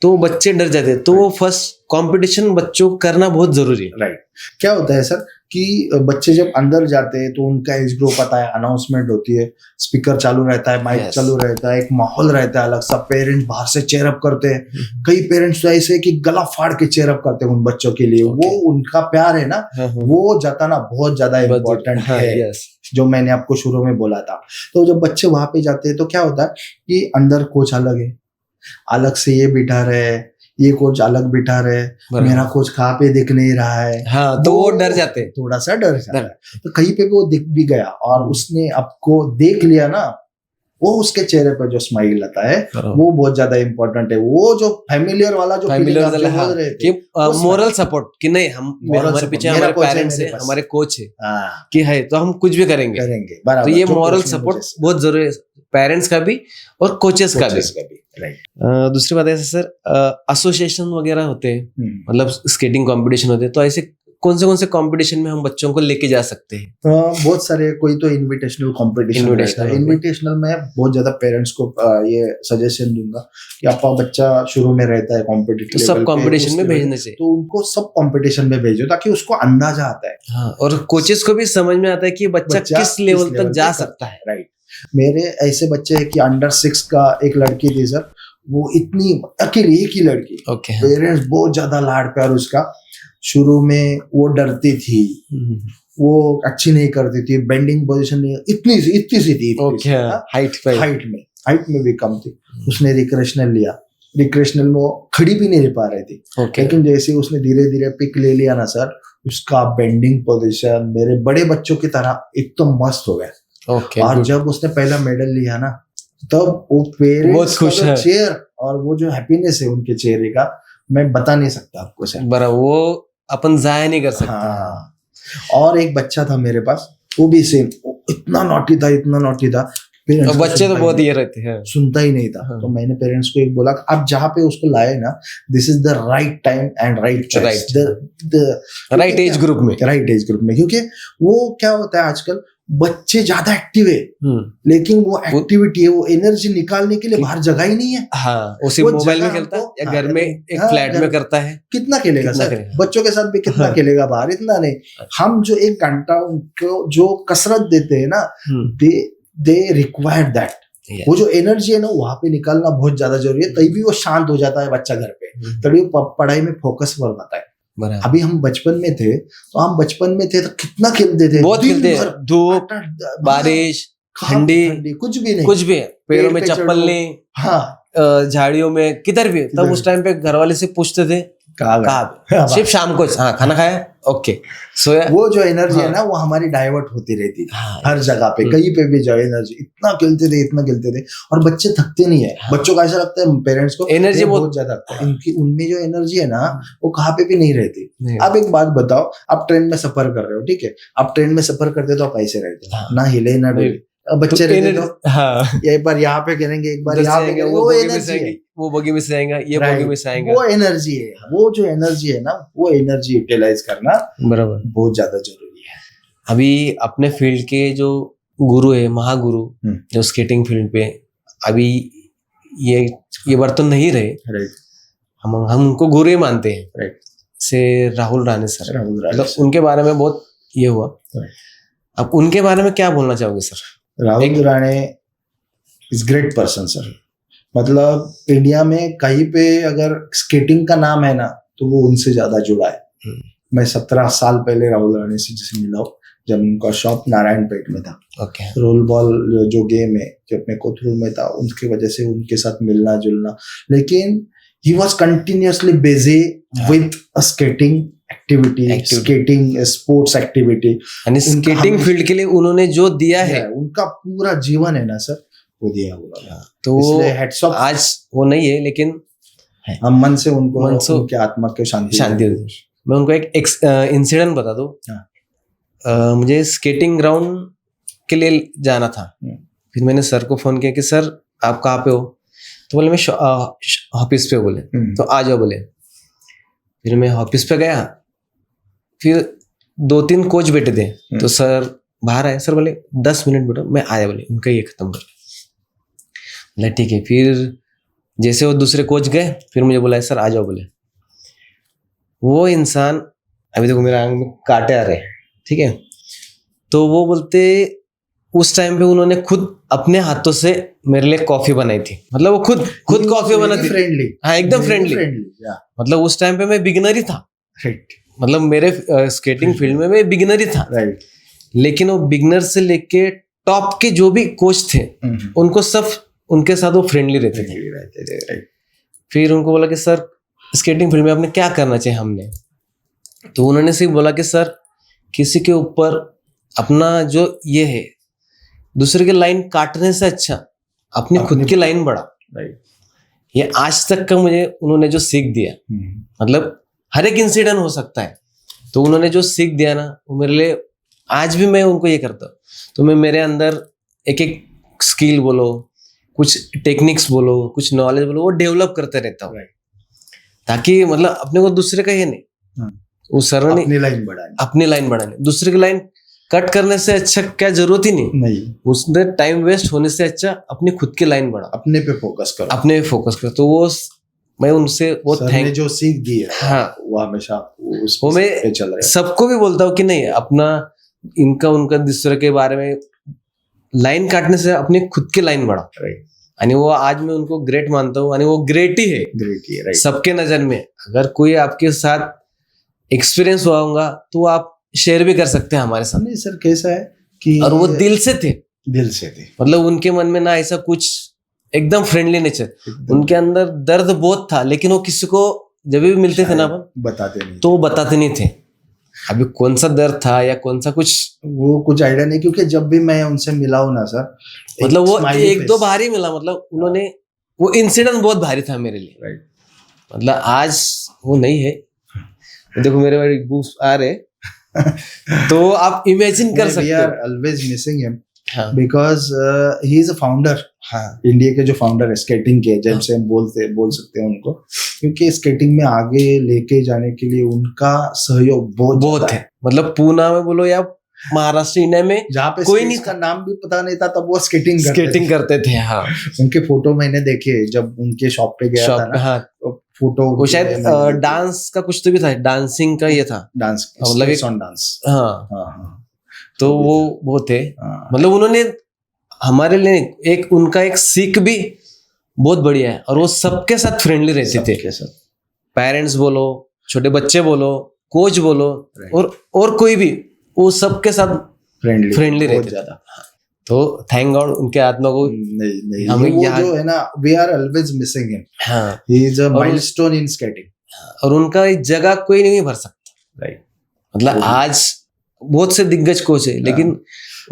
तो बच्चे डर जाते हैं। तो वो फर्स्ट कंपटीशन बच्चों को करना बहुत जरूरी है। राइट। क्या होता है सर कि बच्चे जब अंदर जाते हैं तो उनका एज ग्रुप पता है, अनाउंसमेंट होती है, स्पीकर चालू रहता है, माइक चालू रहता है, एक माहौल रहता है अलग सा, पेरेंट्स बाहर से चेयर अप करते हैं, कई पेरेंट्स तो ऐसे कि गला फाड़ के चेयर अप करते हैं उन बच्चों के लिए। वो उनका प्यार है ना, वो जताना बहुत ज्यादा इम्पोर्टेंट है, जो मैंने आपको शुरू में बोला था। तो जब बच्चे वहां पे जाते हैं तो क्या होता है कि अंदर कोच अलग है, अलग से ये बिठा रहे, ये कोच अलग बिठा रहे, मेरा कोच कहाँ पे दिख नहीं रहा है, हाँ, तो वो डर जाते हैं, थोड़ा सा डर जाता है। तो कहीं पे वो दिख भी गया और उसने आपको देख लिया ना, वो उसके चेहरे पर जो स्माइल आता है वो बहुत ज्यादा इंपॉर्टेंट है। वो जो फैमिलियर वाला जो मोरल सपोर्ट कि नहीं, हम हमारे पीछे हमारे पेरेंट्स है, हमारे कोच है कि है, तो हम कुछ भी करेंगे। तो ये मोरल सपोर्ट बहुत जरूरी है, पेरेंट्स का भी और कोचेस का भी। दूसरी बात ऐसे सर, एसोसिएशन वगैरह होते हैं, मतलब स्केटिंग कंपटीशन होते हैं, तो ऐसे कौन से कंपटीशन में हम बच्चों को लेके जा सकते हैं? बहुत सारे, कोई तो इनविटेशनल कंपटीशन रहता है। इनविटेशनल में बहुत ज्यादा पेरेंट्स को ये सजेशन दूंगा कि आपका बच्चा शुरू में रहता है कॉम्पिटिटिव, तो सब कंपटीशन में भेजने चाहिए, तो उनको सब कंपटीशन में भेजो ताकि उसको अंदाजा आता है। हाँ, और कोचेस को भी समझ में आता है कि बच्चा किस लेवल तक जा सकता है। राइट। मेरे ऐसे बच्चे हैं कि अंडर 6 का एक लड़की थी सर, वो इतनी अकेली, एक ही लड़की, पेरेंट्स बहुत ज्यादा लाड प्यार उसका। शुरू में वो डरती थी, वो अच्छी नहीं करती थी, बेंडिंग पोजीशन नहीं, इतनी सी थी, हाइट में भी कम थी। उसने रिक्रेशनल लिया, रिक्रेशनल में वो खड़ी भी नहीं रह पा रही थी, लेकिन जैसे उसने धीरे धीरे पिक ले लिया ना सर, उसका बेंडिंग पोजीशन मेरे बड़े बच्चों की तरह एकदम मस्त हो गया। और जब उसने पहला मेडल लिया ना, तब वो पेरेंट्स का जो चेयर और वो जो हैप्पीनेस है उनके चेहरे का, मैं बता नहीं सकता आपको सर। बराबर, वो अपन जाया नहीं कर सकता। हाँ। और एक बच्चा था मेरे पास, वो भी सेम, इतना नॉटी था। बच्चे तो बहुत ये रहते हैं, सुनता ही नहीं था। हाँ। तो मैंने पेरेंट्स को एक बोला, आप जहाँ पे उसको लाए ना, this is the right time and right age group में, क्योंकि वो क्या होता है आजकल, बच्चे ज्यादा एक्टिव है, लेकिन वो एक्टिविटी है, वो एनर्जी निकालने के लिए बाहर जगह ही नहीं है। हाँ, उसी मोबाइल में खेलता है या घर में एक फ्लैट में करता है। कितना खेलेगा सर, बच्चों के साथ भी कितना खेलेगा बाहर, इतना नहीं। हम जो 1 घंटा उनको जो कसरत देते हैं ना, दे रिक्वायर दैट। वो जो एनर्जी है ना, वहां पे निकालना बहुत ज्यादा जरूरी है, तभी वो शांत हो जाता है बच्चा घर पे, तभी पढ़ाई में फोकस बढ़ पाता है। अभी हम बचपन में थे तो कितना खेलते थे, बहुत खेलते थे, धूप, बारिश, ठंडी, कुछ भी पैरों में चप्पल नहीं, हाँ, झाड़ियों में, किधर भी। तब उस टाइम पे घर वाले से पूछते थे कहाँ, सिर्फ शाम को, हाँ, खाना खाया, ओके, सोया। वो जो एनर्जी है ना, वो हमारी डाइवर्ट होती रहती थी हर जगह पे, कहीं पे भी जाओ एनर्जी, इतना खेलते थे। और बच्चे थकते नहीं है। बच्चों को ऐसा लगता है, पेरेंट्स को एनर्जी बहुत ज्यादा लगता है, उनमें जो एनर्जी है ना, वो कहाँ पे भी नहीं रहती। अब एक बात बताओ, आप ट्रेन में सफर कर रहे हो, ठीक है, आप ट्रेन में सफर करते तो आप ऐसे रहते हो, ना हिले ना डोले। बच्चे रहते तो हाँ, एक बार यहाँ पे गिरेंगे, एक बार यहाँ पे, वो एनर्जी है, वो बगी में से आएगा, ये बगी में से आएगा, वो एनर्जी है। वो जो एनर्जी है ना, वो एनर्जी यूटिलाइज करना बराबर बहुत ज्यादा जरूरी है। अभी अपने फील्ड के जो गुरु है, महागुरु, जो स्केटिंग फील्ड पे अभी ये बार तो नहीं रहे, हम उनको गुरु ही मानते हैं, से राहुल राणे सर, मतलब उनके बारे में बहुत ये हुआ। अब उनके बारे में क्या बोलना चाहोगे sir? Rahul Rane is great person sir. मतलब इंडिया में कहीं पे अगर स्केटिंग का नाम है ना, तो वो उनसे ज्यादा जुड़ा है। मैं 17 साल पहले राहुल राणे से जैसे मिला हूँ, जब उनका शॉप नारायणपेट में था। रोल बॉल जो गेम है, जो अपने कोथरूड में था, उसकी वजह से उनके साथ मिलना जुलना, लेकिन he was continuously busy with skating activity, skating sports activity. Skating field के लिए उन्होंने जो दिया है, उनका पूरा जीवन है ना सर, वो दिया हुआ। तो हेड्स ऑफ, आज वो नहीं है, लेकिन हम मन से उनको, उनके आत्मा को शांति दे। मैं उनको एक इंसिडेंट बता दूं। मुझे स्केटिंग ग्राउंड के लिए जाना था, फिर मैंने सर को फोन किया कि सर आप कहाँ पे हो? तो बोले मैं ऑफिस पे, बोले तो आ जाओ, बोले। फिर मैं ऑफिस पे गया, फिर 2-3 कोच बैठे थे, तो सर बाहर आए, सर बोले 10 मिनट बैठो, मैं आया, बोले उनका ये खत्म कर। बोला ठीक है। फिर जैसे वो दूसरे कोच गए, फिर मुझे बोला सर आ जाओ, बोले। वो इंसान, अभी देखो मेरे आंख में कांटे आ रहे हैं, ठीक है, तो वो बोलते उस टाइम पे उन्होंने खुद अपने हाथों से मेरे लिए कॉफी बनाई थी। मतलब वो खुद कॉफी बनाती, फ्रेंडली, हाँ एकदम फ्रेंडली। मतलब उस टाइम पे मैं बिगिनर ही था, मतलब मेरे स्केटिंग फील्ड में मैं बिगिनर ही था, लेकिन वो बिगिनर से लेके टॉप के जो भी कोच थे, उनको सब उनके साथ वो फ्रेंडली रहते थे। फिर उनको बोला कि सर स्केटिंग फील्ड में आपने क्या करना चाहिए हमने, तो उन्होंने सिर्फ बोला कि सर किसी के ऊपर अपना जो ये है, दूसरे के लाइन काटने से अच्छा अपनी खुद की लाइन बढ़ा। ये आज तक का मुझे उन्होंने जो सीख दिया, मतलब हर एक इंसिडेंट हो सकता है, तो उन्होंने जो सीख दिया ना, वो मेरे लिए आज भी मैं उनको ये करता हूँ। तो मैं मेरे अंदर एक एक स्किल बोलो, कुछ टेक्निक्स बोलो, कुछ नॉलेज बोलो, वो डेवलप करते रहता हूँ, ताकि मतलब अपने को दूसरे का ये नहीं, उस सर ने अपनी लाइन बढ़ानी अपनी लाइन बढ़ानी, दूसरे की लाइन कट करने से अच्छा क्या जरूरत ही नहीं। नहीं, उसने टाइम वेस्ट होने से अच्छा अपनी खुद की लाइन बढ़ा, अपने पे फोकस करो, अपने पे फोकस कर। तो वो मैं उनसे वो सर ने जो सीख दी है हाँ वो हमेशा उस वो पे मैं चल रहा है। सबको भी बोलता हूँ कि नहीं, अपना इनका उनका दूसरे के बारे में लाइन काटने से अपनी खुद की लाइन बढ़ा। राइट, आणि वो आज मैं उनको ग्रेट मानता हूँ, आणि वो ग्रेट ही है ग्रेट ही है, राइट। सबके नजर में। अगर कोई आपके साथ एक्सपीरियंस हुआ होगा तो आप शेयर भी कर सकते हैं हमारे साथ। नहीं सर, कैसा है कि और वो दिल से थे, दिल से थे, मतलब उनके मन में ना ऐसा कुछ, एकदम फ्रेंडली नेचर, उनके अंदर दर्द बहुत था, लेकिन वो किसी को जब भी मिलते थे ना अपन बताते नहीं, तो वो बताते नहीं थे अभी कौन सा दर्द था या कौन सा कुछ, वो कुछ आइडिया नहीं। क्योंकि जब भी मैं उनसे मिला हूं ना सर, मतलब वो smiley एक दो face, बार ही मिला, मतलब उन्होंने वो इंसिडेंट बहुत भारी था मेरे लिए। राइट। मतलब आज वो नहीं है, देखो मेरे बारे बुक्स आ रहे तो आप इमेजिन कर सकते वी हो। आर ऑलवेज मिसिंग हिम हाँ because he is a founder, हाँ इंडिया के जो फाउंडर है स्केटिंग के, जैसे हम बोल सकते हैं उनको, क्योंकि स्केटिंग में आगे लेके जाने के लिए उनका सहयोग बहुत बहुत है। मतलब पूना में बोलो या महाराष्ट्र इंडिया में जहाँ पे कोई कोई नहीं का नाम भी पता नहीं था, तब वो स्केटिंग करते थे। हाँ उनके फोटो मैंने देखे जब उनके शॉप पे गया था ना, हाँ फोटो वो शायद डांस का कुछ तो भी था, डांसिंग का ये था, डांस, मतलब एक डांस। हाँ हाँ, तो वो वो थे, मतलब उन्होंने हमारे लिए एक उनका एक सीख भी बहुत बढ़िया है। और वो सबके साथ फ्रेंडली रहते थे, पेरेंट्स बोलो, छोटे बच्चे बोलो, कोच बोलो, और कोई भी, वो सबके साथ फ्रेंडली रहते ज्यादा। तो थैंक गॉड उनके आत्मा को नहीं हमें वो जो है ना, we are always missing him. हाँ he is a milestone in skating, और उनका जगह कोई नहीं भर सकता। राइट, मतलब आज बहुत से दिग्गज कोच है, लेकिन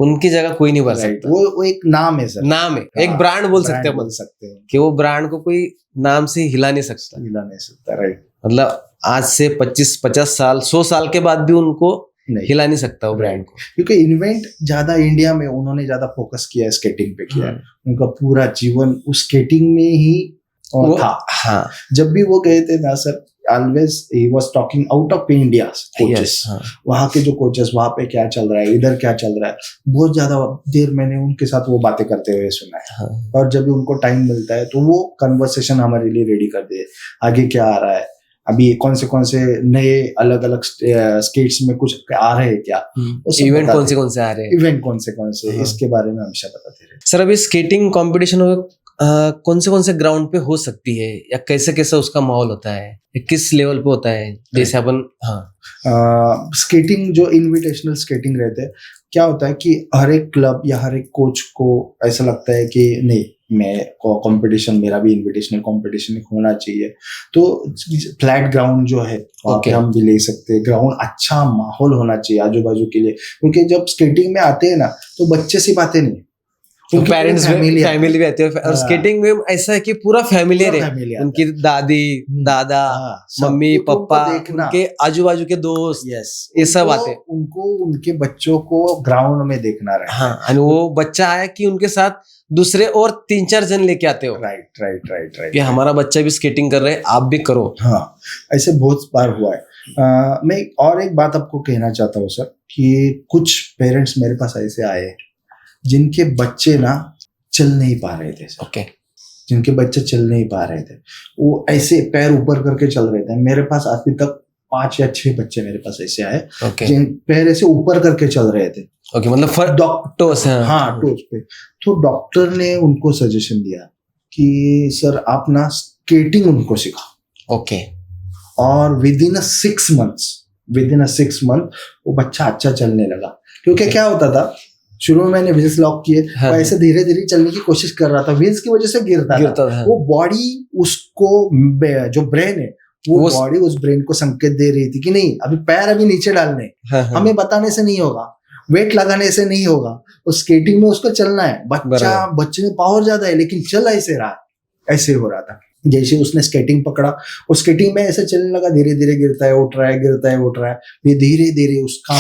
उनकी जगह कोई नहीं भर सकता। वो एक नाम है सर, नाम है, एक ब्रांड बोल सकते हैं कि वो ब्रांड को कोई नाम से हिला नहीं सकता, राइट। मतलब आज से 25-50 साल 100 साल के बाद भी उनको हिला नहीं सकता वो ब्रांड को, क्योंकि इन्वेंट ज्यादा इंडिया में उन्होंने ज्यादा फोकस किया है, स्केटिंग पे किया है। उनका पूरा जीवन उस स्केटिंग में ही था। हाँ जब भी वो गए थे ना sir, always he was talking out of India coaches, वहाँ के जो कोचेस, वहाँ पे क्या चल रहा है, इधर क्या चल रहा है, बहुत ज्यादा देर मैंने उनके साथ वो बातें करते हुए सुना है। और जब भी उनको टाइम मिलता है तो वो कन्वर्सेशन हमारे लिए रेडी कर दे, आगे क्या आ रहा है, अभी कौन से नए अलग अलग स्टेट्स में कुछ आ रहे हैं, क्या इवेंट कौन से आ रहे हैं, इवेंट कौन से इसके बारे में हमेशा बताते रहे। सर अभी स्केटिंग कंपटीशन कौन से ग्राउंड पे हो सकती है, या कैसे कैसे उसका माहौल होता है, किस लेवल पे होता है, जैसे अपन स्केटिंग जो इनविटेशनल स्केटिंग रहते हैं, क्या होता है कि हर एक क्लब या हर एक कोच को ऐसा लगता है कि नहीं, मैं कंपटीशन, मेरा भी इनविटेशनल कंपटीशन होना चाहिए। तो फ्लैट ग्राउंड जो है वहाँ पे हम भी ले सकते हैं, ग्राउंड अच्छा माहौल होना चाहिए आजू बाजू के लिए, क्योंकि जब स्केटिंग में आते हैं ना तो बच्चे से बातें नहीं, तो पेरेंट्स फैमिली भी आती है। और स्केटिंग में ऐसा है कि पूरा फैमिली है, उनकी दादी दादा मम्मी पापा, उनके आजू बाजू के दोस्त, ये सब आते हैं, उनको उनके बच्चों को ग्राउंड में देखना रहता है। हाँ, वो बच्चा आया कि उनके साथ दूसरे और 3-4 जन लेके आते हो, राइट कि हमारा बच्चा भी स्केटिंग कर रहा है, आप भी करो। हाँ, ऐसे बहुत बार हुआ है। मैं और एक बात आपको कहना चाहता हूँ सर, कि कुछ पेरेंट्स मेरे पास ऐसे आए जिनके बच्चे ना चल नहीं पा रहे थे सर, जिनके बच्चे चल नहीं पा रहे थे, वो ऐसे पैर ऊपर करके चल रहे थे। मेरे पास अभी तक 5 या 6 बच्चे मेरे पास ऐसे आए, जिन पैर ऐसे ऊपर करके चल रहे थे। मतलब टोस पे। तो डॉक्टर ने उनको सजेशन दिया कि सर आप ना स्केटिंग उनको सिखाओ। और विद इन 6 मंथ वो बच्चा अच्छा चलने लगा। क्योंकि क्या होता था, शुरू में मैंने व्हील्स लॉक किए, वो ऐसे धीरे धीरे चलने की कोशिश कर रहा था, व्हील्स की वजह से गिरता था। वो बॉडी उसको, जो ब्रेन है वो बॉडी उस ब्रेन को संकेत दे रही थी कि नहीं, अभी पैर अभी नीचे डालने, हमें बताने से नहीं होगा, वेट लगाने से नहीं होगा, उस स्केटिंग में उसको चलना है। बच्चे में पावर ज्यादा है लेकिन चल ऐसे रहा, ऐसे हो रहा था। जैसे उसने स्केटिंग पकड़ा, उस स्केटिंग में ऐसे चलने लगा, धीरे धीरे गिरता है उठ रहा है, फिर धीरे धीरे उसका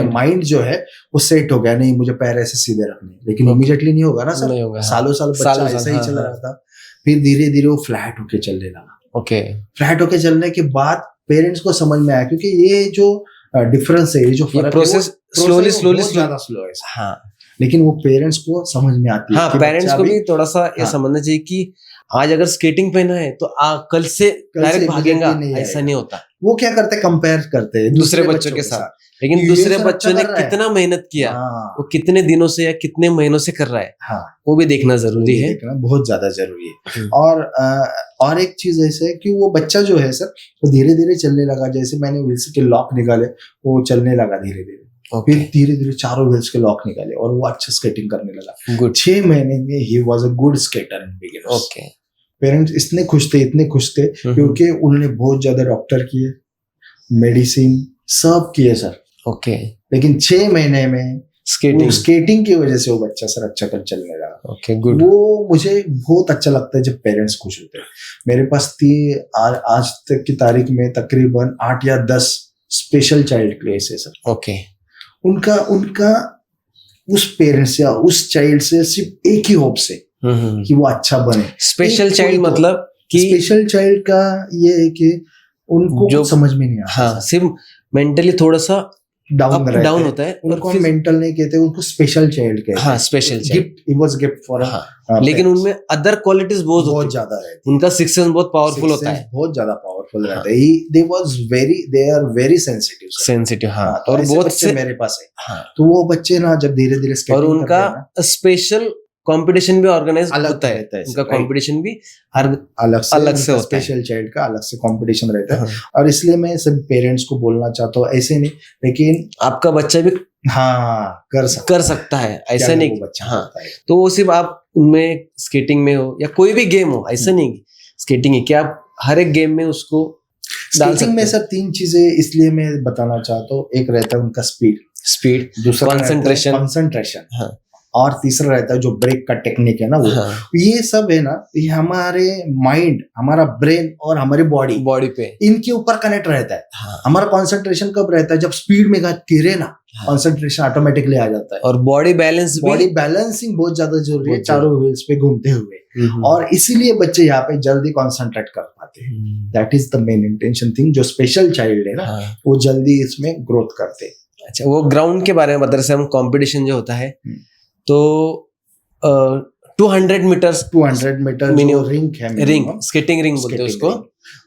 माइंड जो है वो सेट हो गया, नहीं मुझे पैर ऐसे सीधे रखने, लेकिन इमीडिएटली नहीं होगा ना सर, सालों साल बच्चा ऐसे ही चल रहा था। फिर धीरे धीरे वो फ्लैट होके चलने लगा। फ्लैट होके चलने के बाद पेरेंट्स को समझ में आया, क्योंकि ये जो डिफरेंस है, ये जो फर्क है, प्रोसेस स्लोली ज्यादा स्लो है, हाँ लेकिन वो पेरेंट्स को समझ में आती है। हाँ, कि पेरेंट्स बच्चा को भी भी थोड़ा सा ये हाँ। समझना चाहिए कि आज अगर स्केटिंग पहना है तो कल से डायरेक्ट भागेगा, नहीं ऐसा आएगा। नहीं होता। वो क्या करते हैं, कंपेयर करते हैं दूसरे बच्चों के साथ, लेकिन ये दूसरे सर बच्चों अच्छा ने कर रहा है। कितना मेहनत किया, हाँ, वो कितने दिनों से या कितने महीनों से कर रहा है, हाँ, वो भी देखना जरूरी ये है। देखना बहुत ज्यादा जरूरी है। और एक चीज ऐसे है कि वो बच्चा जो है सर, वो धीरे धीरे चलने लगा। जैसे मैंने व्हील्स के लॉक निकाले, वो चलने लगा धीरे धीरे। ओके, फिर धीरे धीरे चारों व्हील्स के लॉक निकाले और वो अच्छा स्केटिंग करने लगा। गुड। 6 महीने में ही was a good skater in beginners. Okay, parents इतने खुश थे क्योंकि उन्होंने बहुत ज्यादा डॉक्टर किए, मेडिसिन सब किए सर, ओके, लेकिन 6 महीने में स्केटिंग स्केटिंग की वजह से वो बच्चा सर अच्छा कर चलने लगा। Okay, good. वो मुझे बहुत अच्छा लगता है जब पेरेंट्स खुश होते हैं। मेरे पास आज तक की तारीख में तकरीबन 8 या 10 स्पेशल चाइल्ड केस है सर। ओके, उनका उस पेरेंट्स या उस चाइल्ड से सिर्फ एक ही होप से कि वो अच्छा बने। स्पेशल चाइल्ड मतलब कि स्पेशल चाइल्ड का ये है कि उनको जो कुछ समझ में नहीं आता, हाँ, सिर्फ मेंटली थोड़ा सा डाउन होता है। उनको मेंटल नहीं कहते, उनको स्पेशल चाइल्ड कहते हैं। हाँ, special child, gift, it was gift for लेकिन उनमें अदर क्वालिटीज बहुत ज्यादा रहती है। उनका सिक्स सेंस बहुत पावरफुल होता है, बहुत ज्यादा पावरफुल रहता है। They are very sensitive. हाँ, तो और बहुत से मेरे पास है। हाँ, तो वो बच्चे ना जब धीरे धीरे और उनका स्पेशल कंपटीशन भी ऑर्गेनाइज होता है, उनका कंपटीशन भी अलग से होता है। स्पेशल चाइल्ड का अलग से कंपटीशन रहता है। हाँ। और इसलिए मैं सब पेरेंट्स को बोलना चाहता हूँ, ऐसे नहीं, लेकिन आपका बच्चा भी हाँ कर सकता है, ऐसा नहीं। बच्चा हाँ, तो वो सिर्फ आप उनमें स्केटिंग में हो या कोई भी गेम हो, ऐसा नहीं स्केटिंग है कि आप हर एक गेम में उसको डाल सकते स्केटिंग में सर 3 चीजें इसलिए मैं बताना चाहता हूँ। एक रहता है उनका स्पीड, दूसरा कंसंट्रेशन, हाँ, और तीसरा रहता है जो ब्रेक का टेक्निक है ना वो। हाँ, ये सब है ना, ये हमारे माइंड, हमारा ब्रेन और हमारी बॉडी पे इनके ऊपर कनेक्ट रहता है। हाँ, हमारा कंसंट्रेशन कब रहता है, जब स्पीड में गिरे ना, कंसंट्रेशन ऑटोमेटिकली आ जाता है। और बॉडी बैलेंसिंग बहुत ज्यादा जरूरी है चारों व्हील्स पे घूमते हुए, और इसीलिए बच्चे यहाँ पे जल्दी कॉन्सेंट्रेट कर पाते हैं। That is the main intention thing. जो स्पेशल चाइल्ड है ना, वो जल्दी इसमें ग्रोथ करते हैं। अच्छा, वो ग्राउंड के बारे में बता रहे थे हम, कंपटीशन जो होता है तो 200 metre minimum ring skating ring बोलते हैं उसको,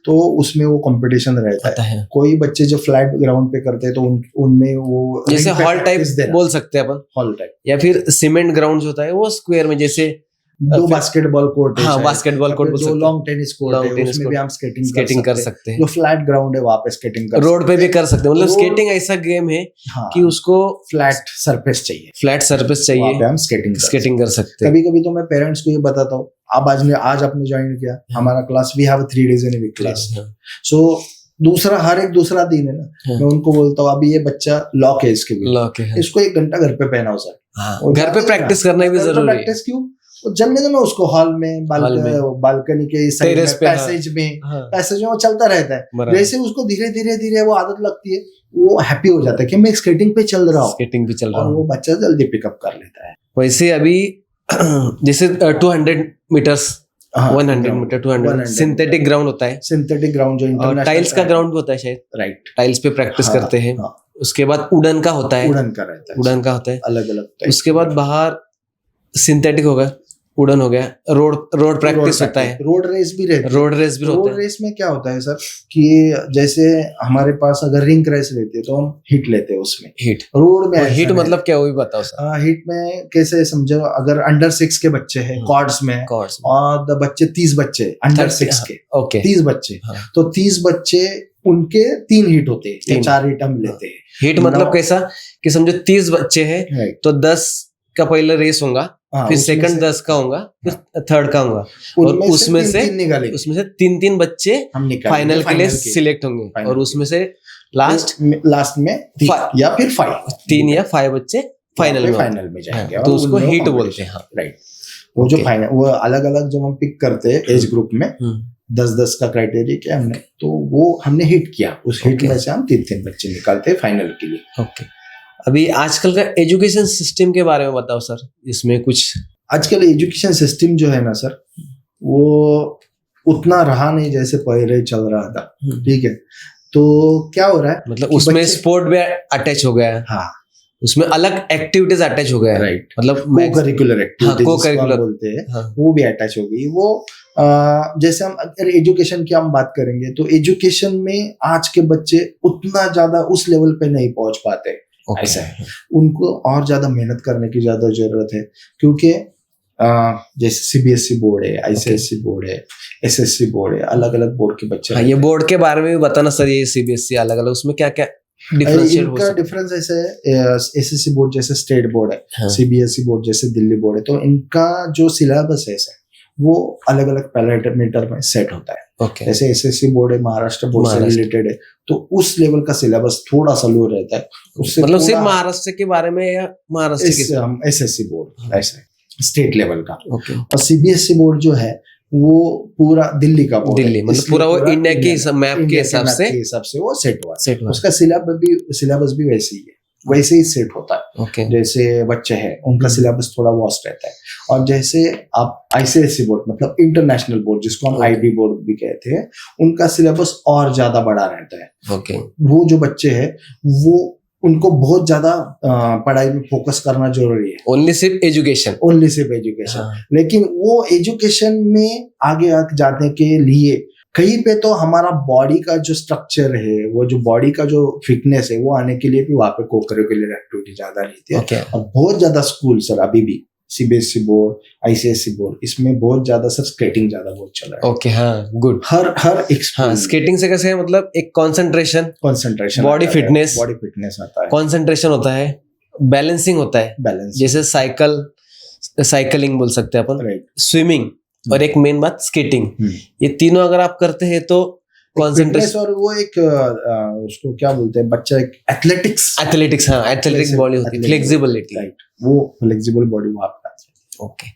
तो उसमें वो कंपटीशन रहता है। कोई बच्चे जो फ्लैट ग्राउंड पे करते हैं तो उनमें वो जैसे हॉल टाइप बोल सकते हैं अपन, हॉल टाइप, या फिर सीमेंट ग्राउंड होता है वो स्क्वायर में, जैसे 2 बास्केटबॉल कोर्ट है, हाँ, बास्केटबॉल कोर्ट बोल सकते हैं, लॉन्ग टेनिस कोर्ट है, उसमें भी हम स्केटिंग कर सकते हैं। जो फ्लैट ग्राउंड है वहाँ पे स्केटिंग कर रोड पे भी कर सकते हैं। मतलब स्केटिंग ऐसा गेम है कि उसको फ्लैट सरफेस चाहिए, वहाँ पे हम स्केटिंग कर सकते हैं। कभी कभी तो मैं पेरेंट्स को ये बताता हूँ, आज आपने ज्वाइन किया हमारा class, we have 3 days in a week class, so हर एक दूसरा दिन है ना, मैं उनको बोलता हूँ अभी ये बच्चा लॉक है, इसको 1 घंटा घर पे पहनाओ सर। घर पे प्रैक्टिस करना भी जरूरी है। प्रैक्टिस क्यों, जलने दो ना उसको हॉल में, बालकनी के साइड में, पैसेज में वो चलता रहता है। जैसे उसको धीरे धीरे वो आदत लगती है, वो हैप्पी हो जाता है कि मैं स्केटिंग पे चल रहा हूँ, और वो बच्चा जल्दी पिकअप कर लेता है। वैसे अभी जैसे 200 मीटर्स 100 मीटर 200 सिंथेटिक ग्राउंड होता है, सिंथेटिक ग्राउंड जो इंटरनेशनल टाइल्स का ग्राउंड भी होता है शायद, राइट, टाइल्स पे प्रैक्टिस करते हैं। उसके बाद वुडन का होता है, वुडन का होता है अलग अलग। उसके बाद बाहर सिंथेटिक होगा, वुडन हो गया, रोड प्रैक्टिस होता है, रोड रेस भी रहती है। रोड रेस में क्या होता है सर कि जैसे हमारे पास अगर रिंग रेस रहती है तो हम हिट लेते हैं उसमें, रोड में हिट मतलब क्या, वो भी बताओ सर। हिट में कैसे समझो, अगर अंडर 6 के बच्चे हैं कॉर्ड्स में, और बच्चे 30 बच्चे अंडर 6 के, ओके 30 बच्चे, तो 30 बच्चे उनके 3 हिट होते हैं, 4 हिट हम लेते हैं। हिट मतलब कैसा कि समझो 30 बच्चे हैं तो 10 का पहले रेस होगा, फिर सेकंड 10 का होगा, फिर थर्ड का होगा, और उसमें से 3 बच्चे फाइनल के लिए सिलेक्ट होंगे, और उसमें से लास्ट में 3 या फिर 5 बच्चे फाइनल में जाएंगे, तो उसको हिट बोलते हैं। राइट, वो जो फाइनल, वो अलग अलग जब हम पिक करते हैं एज ग्रुप में, 10-10 का क्राइटेरिया किया हमने, तो वो हमने हिट किया, उस हिट में से हम 3 बच्चे निकालते हैं फाइनल के लिए। ओके, अभी आजकल का एजुकेशन सिस्टम के बारे में बताओ सर, इसमें कुछ। आजकल एजुकेशन सिस्टम जो है ना सर, वो उतना रहा नहीं जैसे पहले चल रहा था, ठीक है। तो क्या हो रहा है, मतलब कि उसमें बच्चे- स्पोर्ट भी अटैच हो गया है, हाँ उसमें अलग एक्टिविटीज अटैच हो गया है, राइट, मतलब को करिकुलर एक्टिविटीज co-curricular, बोलते हैं, हाँ, वो भी अटैच हो गई। वो जैसे हम अगर एजुकेशन की हम बात करेंगे तो एजुकेशन में आज के बच्चे उतना ज्यादा उस लेवल पे नहीं पहुंच पाते, okay, ऐसा है। उनको और ज्यादा मेहनत करने की ज्यादा जरूरत है, क्योंकि जैसे सीबीएसई बोर्ड है, आईसीएसई बोर्ड है, एसएससी बोर्ड है, अलग अलग बोर्ड के बच्चे हाँ, ये बोर्ड के बारे में भी बताना सर, ये सीबीएसई अलग अलग उसमें क्या क्या डिफरेंशिएट हो इनका सकता डिफरेंस ऐसे है, एसएससी बोर्ड जैसे स्टेट बोर्ड है, है? सीबीएसई बोर्ड जैसे दिल्ली बोर्ड है, तो इनका जो सिलेबस है ऐसा वो अलग अलग पैरामीटर में सेट होता है। ओके, जैसे एसएससी बोर्ड है, महाराष्ट्र बोर्ड से महाराष्ट्र। रिलेटेड है, तो उस लेवल का सिलेबस थोड़ा सा लो रहता है, उससे मतलब सिर्फ थोड़ा- महाराष्ट्र के बारे में या महाराष्ट्र के? एसएससी बोर्ड ऐसा है, स्टेट लेवल का। ओके, और सीबीएसई बोर्ड जो है वो पूरा दिल्ली का बोर्ड है, दिल्ली मतलब इसलिए पूरा वो इंडिया के इंडिया मैप के इंडिया हिसाब मैप से के हिसाब से वो सेट हुआ है। सेट हुआ। उसका सिलेबस भी वैसे ही है, वैसे ही सेट होता है। ओके, जैसे बच्चे हैं उनका सिलेबस थोड़ा वास्ट रहता है, और जैसे आप आईसीएसई बोर्ड मतलब इंटरनेशनल बोर्ड जिसको हम Okay. आईबी बोर्ड भी कहते हैं, उनका सिलेबस और ज्यादा बड़ा रहता है। ओके, वो जो बच्चे हैं वो उनको बहुत ज्यादा पढ़ाई में फोकस करना जरूरी है, ओनली सिर्फ एजुकेशन। ओनली सिर्फ एजुकेशन। हाँ, लेकिन वो एजुकेशन में आगे जाने के लिए कहीं पे तो हमारा बॉडी का जो स्ट्रक्चर है, वो जो बॉडी का जो फिटनेस है, वो आने के लिए भी वहाँ पे को-करिकुलर एक्टिविटी ज्यादा रहती है। ओके, और बहुत ज्यादा स्कूल सर अभी भी सीबीएसई बोर्ड, आईसीएसई बोर्ड, इसमें बहुत ज्यादा सर स्केटिंग ज्यादा बहुत चल रहा है। ओके, हाँ, गुड। हर एक हाँ, स्केटिंग से कैसे है, मतलब एक concentration, concentration, body fitness, body fitness आता है, कंसंट्रेशन होता है, बैलेंसिंग होता है, बैलेंस, जैसे साइकिलिंग बोल सकते हैं अपन, राइट, स्विमिंग, और एक मेन बात स्केटिंग। ये तीनों अगर आप करते हैं तो कंसंट्रेशन। और वो एक उसको क्या बोलते हैं, बच्चा एक एथलेटिक्स, एथलेटिक्स, हाँ, एथलेटिक बॉडी होती है, फ्लेक्सिबिलिटी, राइट, वो फ्लेक्सिबल बॉडी वहाँ पे आती है। ओके।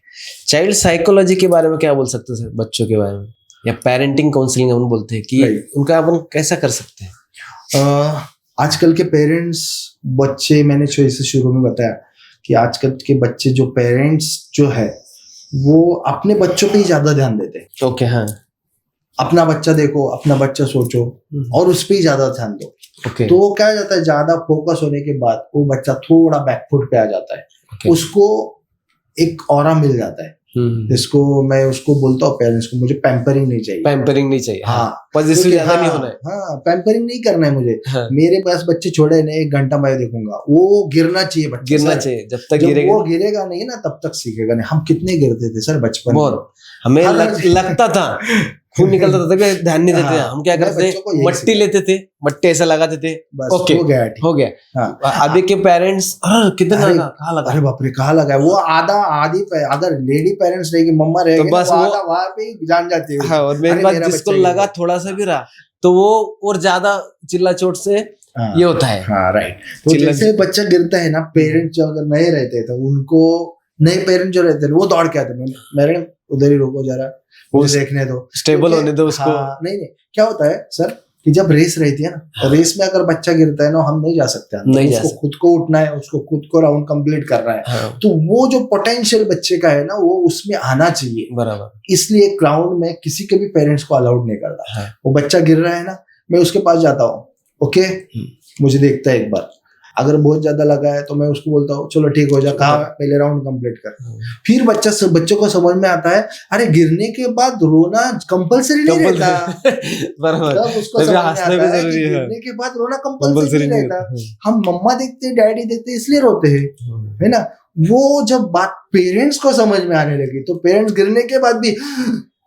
चाइल्ड साइकोलॉजी के बारे में क्या बोल सकते हैं सर, बच्चों के बारे में, या पेरेंटिंग काउंसलिंग हम बोलते हैं कि Right. उनका अपन कैसा कर सकते हैं? आजकल के पेरेंट्स बच्चे, मैंने जैसे शुरू में बताया कि आजकल के बच्चे जो पेरेंट्स जो है वो अपने बच्चों पे ही ज्यादा ध्यान देते हैं। ओके, हाँ, अपना बच्चा देखो, अपना बच्चा सोचो और उस पे ही ज्यादा ध्यान दो। ओके, तो वो क्या हो जाता है, ज्यादा फोकस होने के बाद वो बच्चा थोड़ा बैकफुट पे आ जाता है, Okay. उसको एक ऑरा मिल जाता है, जिसको मैं उसको बोलता हूँ पेरेंट्स को, मुझे पैम्परिंग नहीं चाहिए, पैम्परिंग नहीं चाहिए, हाँ, पॉजिटिव ज्यादा हाँ, नहीं होना है, हाँ, पैम्परिंग नहीं करना है मुझे। हाँ, मेरे पास बच्चे छोड़े नहीं, 1 घंटा मैं देखूंगा, वो गिरना चाहिए बच्चा, गिरना सर। चाहिए, जब तक जब गिरेगा वो गिरेगा नहीं ना तब तक सीखेगा नहीं। हम कितने गिरते थे सर बचपन में, बहुत, हमें लगता था, खून निकलता था, तभी ध्यान नहीं देते, हाँ, हम क्या मैं करते, बच्चों को यही मट्टी सिखाता लेते थे, मट्टी ऐसा लगाते थे, बस ओके, हो गया, ठीक। हो गया। हाँ। अभी के पेरेंट्स कितना अरे, लगा, कहाँ लगा, अरे बाप रे, कहाँ लगा है? वो आधी अगर लेडी पेरेंट्स रहेगी, मम्मा रहेगी, तो बस वो वो- आधा वहां पे ही जान जाती है। हाँ, और मेन अरे, बात मेरा जिसको बच्चा लगा गिर थोड़ा सा भी रहा तो वो और ज्यादा चिल्ला चोट से हाँ, ये होता है। हाँ, राइट। तो चिल्ला- जैसे बच्चा गिरता है ना, पेरेंट्स जो अगर नए रहते तो उनको, नए पेरेंट्स जो रहते हैं वो दौड़ के आते हैं, मैडम उधर ही रुको जरा, मुझे देखने दो, स्टेबल क्योंकि- होने दो उसको। हाँ, नहीं, क्या होता है सर कि जब रेस रहती है ना, रेस में अगर बच्चा गिरता है ना, हम नहीं जा सकते, नहीं जा उसको खुद को उठना है, उसको खुद को राउंड कंप्लीट करना है। हाँ, तो वो जो पोटेंशियल बच्चे का है ना, वो उसमें आना चाहिए, बराबर, इसलिए ग्राउंड में किसी के भी पेरेंट्स को अलाउड नहीं करता। हाँ, वो बच्चा गिर रहा है ना, मैं उसके पास जाता हूँ, ओके, मुझे देखता है एक बार, अगर बहुत ज्यादा लगा है तो मैं उसको बोलता हूँ चलो ठीक हो जा, कहा पहले राउंड कंप्लीट कर। फिर बच्चों को समझ में आता है, अरे गिरने के बाद रोना कंपलसरी नहीं रहता, बराबर, तब उसको तभी समझ में हंसना आता भी है जरूरी कि है। गिरने के बाद रोना कंपलसरी कंपल्सरी नहीं नहीं रहता। हम मम्मा देखते, डैडी देखते इसलिए रोते हैं, है ना। वो जब बात पेरेंट्स को समझ में आने लगी तो पेरेंट्स गिरने के बाद भी,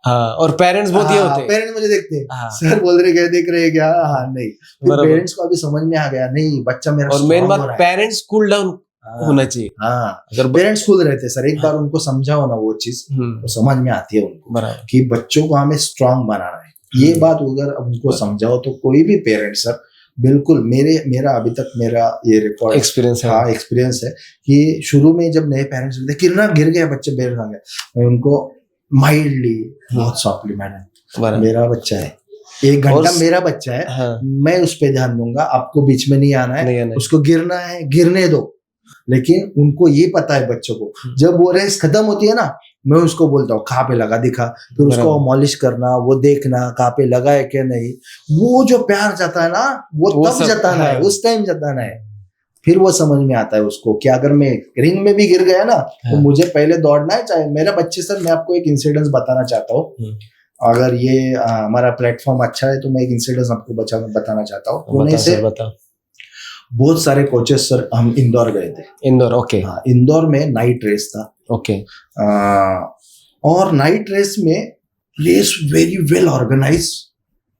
हाँ, और पेरेंट्स बहुत ये होते हैं, पेरेंट्स मुझे देखते हैं, हाँ। सर बोल रहे क्या, देख रहे हैं क्या, हाँ नहीं, बराबर। पेरेंट्स को अभी समझ में आ गया, नहीं बच्चा मेरा और मेन strong बात हो रहा है। पेरेंट्स कूल डाउन हाँ, होना चाहिए। हाँ, अगर पेरेंट्स खुद रहते हैं सर, एक बार उनको समझाओ ना वो चीज, तो समझ में आती है उनको बराबर, कि बच्चों को हमें स्ट्रांग बनाना है। ये बात अगर उनको समझाओ तो कोई भी पेरेंट्स सर, बिल्कुल, मेरा अभी तक मेरा ये रिकॉर्ड एक्सपीरियंस है, हाँ एक्सपीरियंस है कि शुरू में जब नए पेरेंट्स गिर गया बच्चे, बेर आ गया, मैं उनको माइल्डली, बहुत सॉफ्टली, मैडम बराबर, मेरा बच्चा है, 1 घंटा मेरा बच्चा है, हाँ, मैं उस पर ध्यान दूंगा, आपको बीच में नहीं आना है, नहीं आना है। उसको गिरना है गिरने दो। लेकिन उनको ये पता है बच्चों को, जब वो रेस खत्म होती है ना, मैं उसको बोलता हूँ कहाँ पे लगा दिखा, फिर उसको मॉलिश करना, वो देखना कहाँ पे लगा है क्या नहीं, वो जो प्यार जाता है ना वो तब जताना है, उस टाइम जताना है, फिर वो समझ में आता है उसको कि अगर मैं रिंग में भी गिर गया ना तो मुझे पहले दौड़ना है, चाहे मेरा बच्चे। सर मैं आपको एक इंसिडेंस बताना चाहता हूँ, अगर ये हमारा प्लेटफॉर्म अच्छा है तो मैं एक इंसिडेंस आपको बताना चाहता हूँ। पुणे से बहुत सारे कोचेस सर हम इंदौर गए थे। इंदौर, ओके। हाँ, इंदौर में नाइट रेस था, ओके। और नाइट रेस में रेस वेरी वेल ऑर्गेनाइज,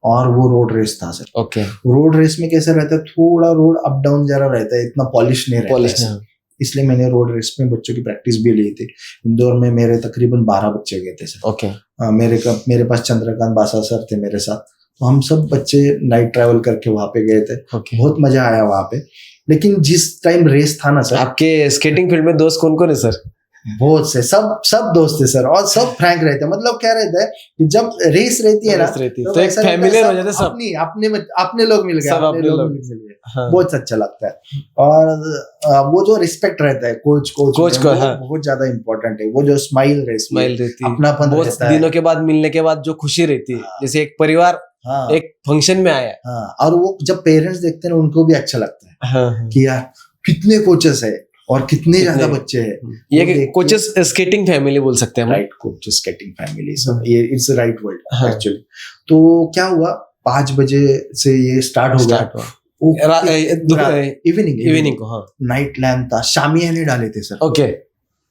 और वो रोड रेस था सर। ओके। रोड रेस में कैसे रहता है, थोड़ा रोड अप डाउन जरा रहता है, इतना पॉलिश नहीं रहता है, इसलिए मैंने रोड रेस में बच्चों की प्रैक्टिस भी ली थी। इंदौर में मेरे तकरीबन 12 बच्चे गए थे सर। ओके। मेरे पास चंद्रकांत बासा सर थे मेरे साथ, तो हम सब बच्चे नाइट ट्रैवल करके वहां पे गए थे। बहुत मजा आया वहां पे। लेकिन जिस टाइम रेस था ना सर, आपके स्केटिंग फील्ड में दोस्त कौन कौन है सर? बहुत से, सब दोस्त थे सर, और सब फ्रैंक रहते हैं। मतलब क्या रहता है कि जब रेस रहती है ना तो एक फैमिलियर हो जाते हैं सब, अपने लोग मिल गए, बहुत अच्छा लगता है। और वो जो रिस्पेक्ट रहता है कोच को बहुत ज्यादा इम्पोर्टेंट है। वो जो स्माइल रहती है, अपनापन रहता है, दिनों के बाद मिलने के बाद जो खुशी रहती है, जैसे एक परिवार एक फंक्शन में आया। और वो जब पेरेंट्स देखते हैं उनको भी अच्छा लगता है कि यार कितने कोचेस है और कितने ज्यादा बच्चे हैं। ये कोचेस स्केटिंग फैमिली बोल सकते हैं, राइट, कोचेस स्केटिंग फैमिली, ये इट्स राइट वर्ड एक्चुअली। तो क्या हुआ, 5 बजे से ये स्टार्ट हो गया, इवनिंग को नाइट लैम्प था, शामियाने डाले थे सर। ओके।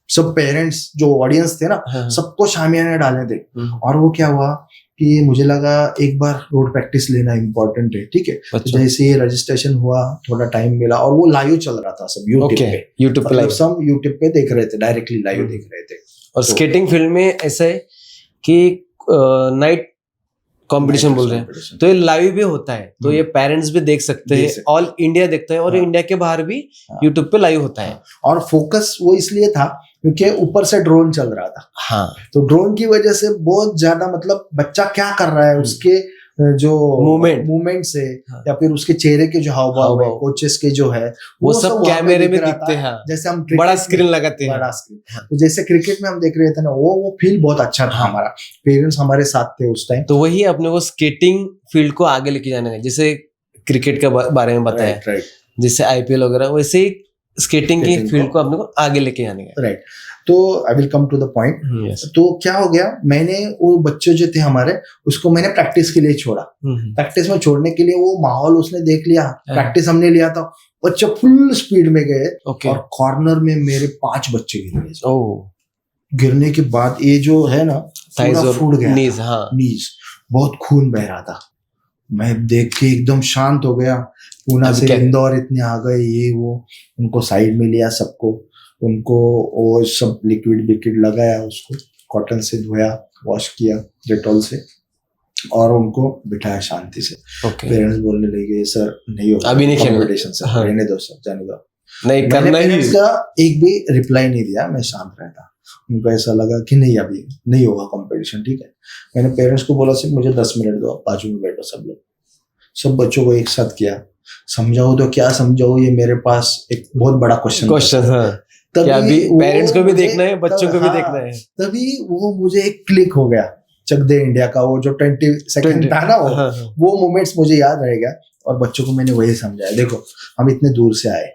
सब पेरेंट्स जो ऑडियंस थे ना सबको शामियाने डाले थे। और वो क्या हुआ कि मुझे लगा एक बार रोड प्रैक्टिस लेना इम्पोर्टेंट है, ठीक है। तो जैसे ये रजिस्ट्रेशन हुआ, थोड़ा टाइम मिला, और वो लाइव चल रहा था सब यूट्यूब पे, सब यूट्यूब पे देख रहे थे, डायरेक्टली लाइव देख रहे थे। और स्केटिंग फील्ड में ऐसा है कि नाइट कंपटीशन बोल रहे हैं तो ये लाइव भी होता है, तो ये पेरेंट्स भी देख सकते हैं, ऑल इंडिया देखता है, और इंडिया के बाहर भी यूट्यूब पे लाइव होता है। और फोकस वो इसलिए था क्योंकि ऊपर से ड्रोन चल रहा था। हाँ, तो ड्रोन की वजह से बहुत ज्यादा, मतलब बच्चा क्या कर रहा है उसके जो मूवमेंट से, या फिर उसके चेहरे के जो हाव भाव है, कोचेस के जो है वो सब कैमरे में दिखते हैं। जैसे हम बड़ा स्क्रीन लगाते हैं, बड़ा स्क्रीन, तो जैसे क्रिकेट में हम देख रहे थे ना, वो फील बहुत अच्छा था। हमारा पेरेंट्स हमारे साथ थे उस टाइम। तो वही अपने को स्केटिंग फील्ड को आगे लेके जाने है, जैसे क्रिकेट के बारे में बताया, जैसे IPL वगैरह, वैसे ही स्केटिंग की फील्ड को अपने को आगे लेके जाने का। राइट। तो I will come to the point. तो क्या हो गया, मैंने वो बच्चे जो थे हमारे, उसको मैंने प्रैक्टिस के लिए छोड़ा। प्रैक्टिस में छोड़ने के लिए वो माहौल उसने देख लिया, प्रैक्टिस हमने लिया था, बच्चे फुल स्पीड में गए, और कॉर्नर में मेरे 5 बच्चे गिर गए। गिरने के बाद ये जो है ना पूरा फूट गया, नीज बहुत खून बह रहा था। मैं देख के एकदम शांत हो गया। पुणे से इंदौर इतने आ गए, ये वो, उनको साइड में लिया सबको, उनको वो सब लिक्विड लगाया, उसको कॉटन से धोया, वॉश किया डेटॉल से, और उनको बिठाया शांति से। पेरेंट्स बोलने लगे सर नहीं होगा अभी, नहीं कॉम्पिटिशन सर, रहने दो सर, जाने दो, नहीं करना ही। पेरेंट्स का एक भी रिप्लाई नहीं दिया, मैं शांत रहता। उनको ऐसा लगा कि नहीं अभी नहीं होगा कंपटीशन, ठीक है। मैंने पेरेंट्स को बोला सिर्फ मुझे 10 मिनट दो, बाजू में बैठो सब लोग। सब बच्चों को एक साथ किया, समझाओ तो क्या समझाओ, ये मेरे पास एक बहुत बड़ा क्वेश्चन है। तभी पेरेंट्स को भी देखना है, बच्चों को भी देखना है। तभी वो मुझे एक क्लिक हो गया, चक दे इंडिया का वो जो 20 सेकंड था ना, वो मोमेंट्स मुझे याद रहेगा। और बच्चों को मैंने वही समझाया, देखो हम इतने दूर से आए,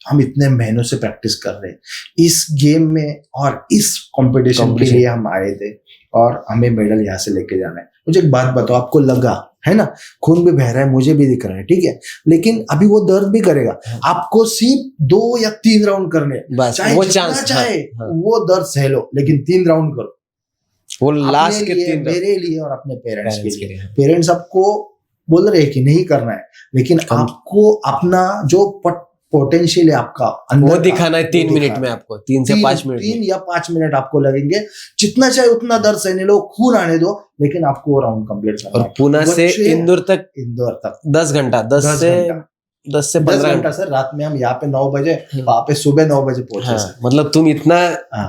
हम इतने महीनों से प्रैक्टिस कर रहे हैं इस गेम में, और इस कंपटीशन के लिए हम आए थे, और हमें मेडल यहाँ से लेके जाना है। मुझे एक बात बताओ, आपको लगा है ना, खून भी बह रहा है, मुझे भी दिख रहा है, ठीक है, लेकिन अभी वो दर्द भी करेगा। आपको सिर्फ 2 या 3 राउंड करने, चाहे वो चाहे वो दर्द सह लो, लेकिन 3 राउंड करो। वो लास्ट के 3 मेरे लिए और अपने पेरेंट्स के लिए। पेरेंट्स आपको बोल रहे हैं कि नहीं करना है, लेकिन आपको अपना जो पोटेंशियल है आपका अंदर, वो दिखाना है 3 मिनट में आपको, 3 से 5 मिनट, 3 या 5 मिनट आपको लगेंगे। जितना चाहे उतना दर्द सहने लो, खून आने दो, लेकिन आपको वो राउंड कंप्लीट करना है। और पुणे से इंदौर तक 10 घंटा, 10 से 15 घंटा सर। रात में हम यहाँ पे 9 बजे, वहाँ पे सुबह 9 बजे पहुंचे। मतलब तुम इतना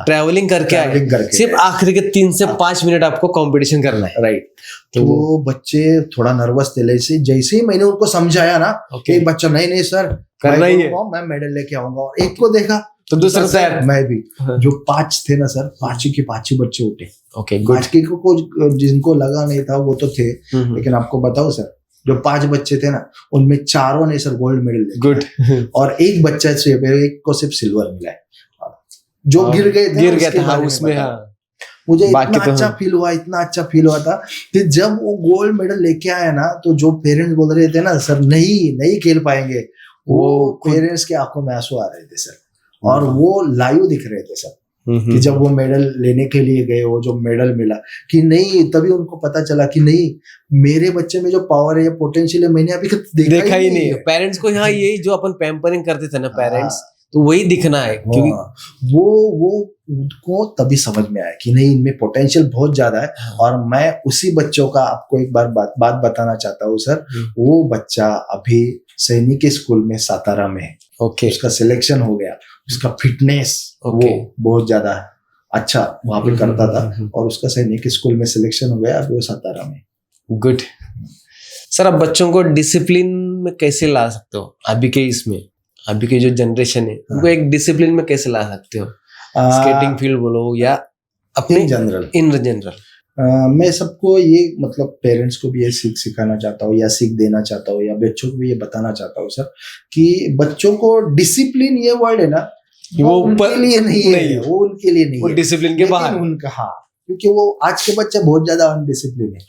ट्रैवलिंग करके आए, सिर्फ आखिरी के 3 से 5 मिनट आपको कंपटीशन करना है, राइट। तो बच्चे थोड़ा नर्वस थे, जैसे ही मैंने उनको समझाया ना, एक बच्चा नहीं सर करना ही है, मैं मेडल लेके आऊंगा, और एक को देखा तो दूसरा सर मैं भी जो 5 थे ना सर, 5 के 5 बच्चे उठे। Okay good. 5 के को जिनको लगा नहीं था वो तो थे, लेकिन आपको बताओ सर, जो 5 बच्चे थे ना उनमें 4 ने सर गोल्ड मेडल ले गुड। और एक बच्चा सिर्फ, एक को सिर्फ सिल्वर मिला है। जो गिर गए थे उसके बारे में उसमें। बताओ। हाँ मुझे इतना बाकी तो अच्छा फील हुआ, इतना अच्छा फील हुआ था कि जब वो गोल्ड मेडल लेके आया ना, तो जो पेरेंट्स बोल रहे थे ना सर नहीं खेल पाएंगे, वो पेरेंट्स के आंखों में आंसू आ रहे थे सर, और वो लाइव दिख रहे थे सर कि जब वो मेडल लेने के लिए गए, वो जो मेडल मिला कि नहीं, तभी उनको पता चला कि नहीं, मेरे बच्चे में जो पावर है या पोटेंशियल है, मैंने अभी देखा ही नहीं है। पेरेंट्स को यहाँ यही जो अपन पैम्परिंग करते थे ना पेरेंट्स, तो वही दिखना है, क्योंकि वो उनको तभी समझ में आया कि नहीं, इनमें पोटेंशियल बहुत ज्यादा है। और मैं उसी बच्चों का आपको एक बार बात बताना चाहता हूँ सर। वो बच्चा अभी सैनिक स्कूल में सातारा में है। ओके। उसका सिलेक्शन हो गया, उसका फिटनेस वो बहुत ज्यादा अच्छा वहां पे करता था, और उसका सैनिक स्कूल में सिलेक्शन हो गया, अभी वो सातारा में। Good sir. अब बच्चों को डिसिप्लिन में कैसे ला सकते हो? अभी के इसमें, अभी के जो जनरेशन है उनको एक डिसिप्लिन में कैसे ला सकते हो? स्केटिंग फील्ड बोलो या अपने इन जनरल। मैं सबको ये मतलब पेरेंट्स को भी ये सिखाना चाहता हूँ, या सीख देना चाहता हूँ, या बच्चों को भी ये बताना चाहता हूँ सर कि बच्चों को डिसिप्लिन, ये वर्ड है ना, वो उनके लिए नहीं है, वो उनके लिए नहीं है, डिसिप्लिन के बाहर उनका। हाँ, क्योंकि वो आज के बच्चे बहुत ज्यादा अनडिसिप्लिन है,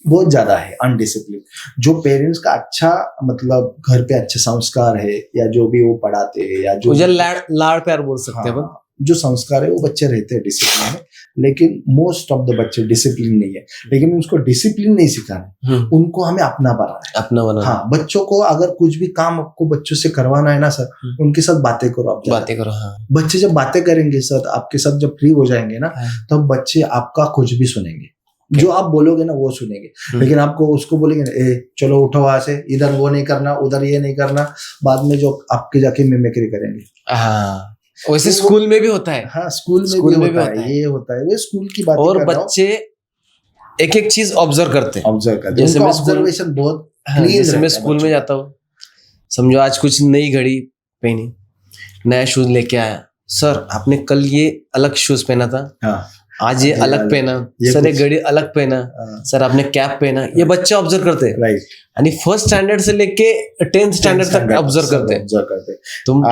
बहुत ज्यादा है अनडिसिप्लिन। जो पेरेंट्स का अच्छा मतलब घर पे अच्छे संस्कार है, या जो भी वो पढ़ाते हैं, या जो लाड़ प्यार बोल सकते हैं, जो संस्कार है, वो बच्चे रहते हैं डिसिप्लिन में। लेकिन मोस्ट ऑफ द बच्चे डिसिप्लिन नहीं है, लेकिन उसको डिसिप्लिन नहीं सिखाना, उनको हमें अपना बनाना है। हाँ, बच्चों को अगर कुछ भी काम आपको बच्चों से करवाना है ना सर, उनके साथ बातें करो, आप बातें करो। हाँ। बच्चे जब बातें करेंगे सर, आपके साथ जब फ्री हो जाएंगे ना, तब बच्चे आपका कुछ भी सुनेंगे, जो आप बोलोगे ना वो सुनेंगे। लेकिन आपको उसको बोलेंगे ना, चलो उठो वहां से, इधर वो नहीं करना, उधर ये नहीं करना, बाद में जो आपके जाके मिमिक्री करेंगे। हाँ, वैसे स्कूल में भी होता है। हाँ, स्कूल में भी होता है, ये होता है, वो स्कूल की बात। और बच्चे एक एक चीज ऑब्जर्व करते हैं। जैसे मैं ऑब्जर्वेशन बहुत, जैसे मैं स्कूल में जाता हूँ, समझो आज कुछ नई घड़ी पहनी, नया शूज लेके आया, सर आपने कल ये अलग शूज पहना था, आज ये अलग पहना, सर ये घड़ी अलग पहना, सर आपने कैप पहना, ये बच्चे ऑब्जर्व करते हैं। राइट। यानी फर्स्ट स्टैंडर्ड से लेके 10th स्टैंडर्ड तक ऑब्जर्व करते हैं। तुम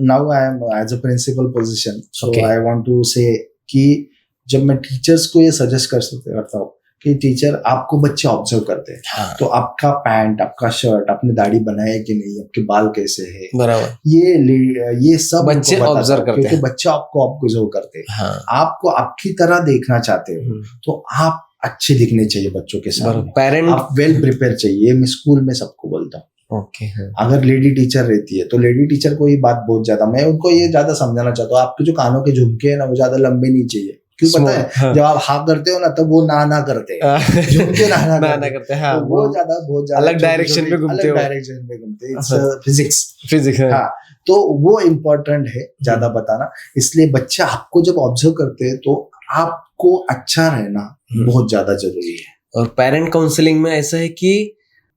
now I am as a principal position, so I want to say कि जब मैं टीचर्स को ये सजेस्ट करता हूँ कि टीचर, आपको बच्चे ऑब्जर्व करते हैं। हाँ। तो आपका पैंट, आपका शर्ट, आपने दाढ़ी बनाया कि नहीं, आपके बाल कैसे है, बराबर, ये सब बच्चे ऑब्जर्व करते हैं, क्योंकि बच्चे आपको ऑब्जर्व करते हैं। हाँ। आपको आपकी तरह देखना चाहते हो, तो आप अच्छे दिखने चाहिए बच्चों के सामने, पेरेंट आप वेल प्रिपेयर चाहिए। मैं स्कूल में सबको बोलता हूँ। ओके। अगर लेडी टीचर रहती है तो लेडी टीचर को ये बात बहुत ज्यादा, मैं उनको ये ज्यादा समझाना चाहता हूँ, आपके जो कानों के झुमके है ना, वो ज्यादा लंबे नहीं चाहिए। क्यों पता है? हाँ। जब आप हाँ करते हो ना, तब वो ना करते हैं, झुमके ना करते हैं। हाँ, तो बहुत ज्यादा अलग डायरेक्शन में घूमते हो, फिजिक्स। हाँ, तो वो इम्पोर्टेंट है ज्यादा बताना। इसलिए बच्चे आपको जब ऑब्जर्व करते हैं, तो आपको अच्छा रहना बहुत ज्यादा जरूरी है। और पेरेंट काउंसलिंग में ऐसा है कि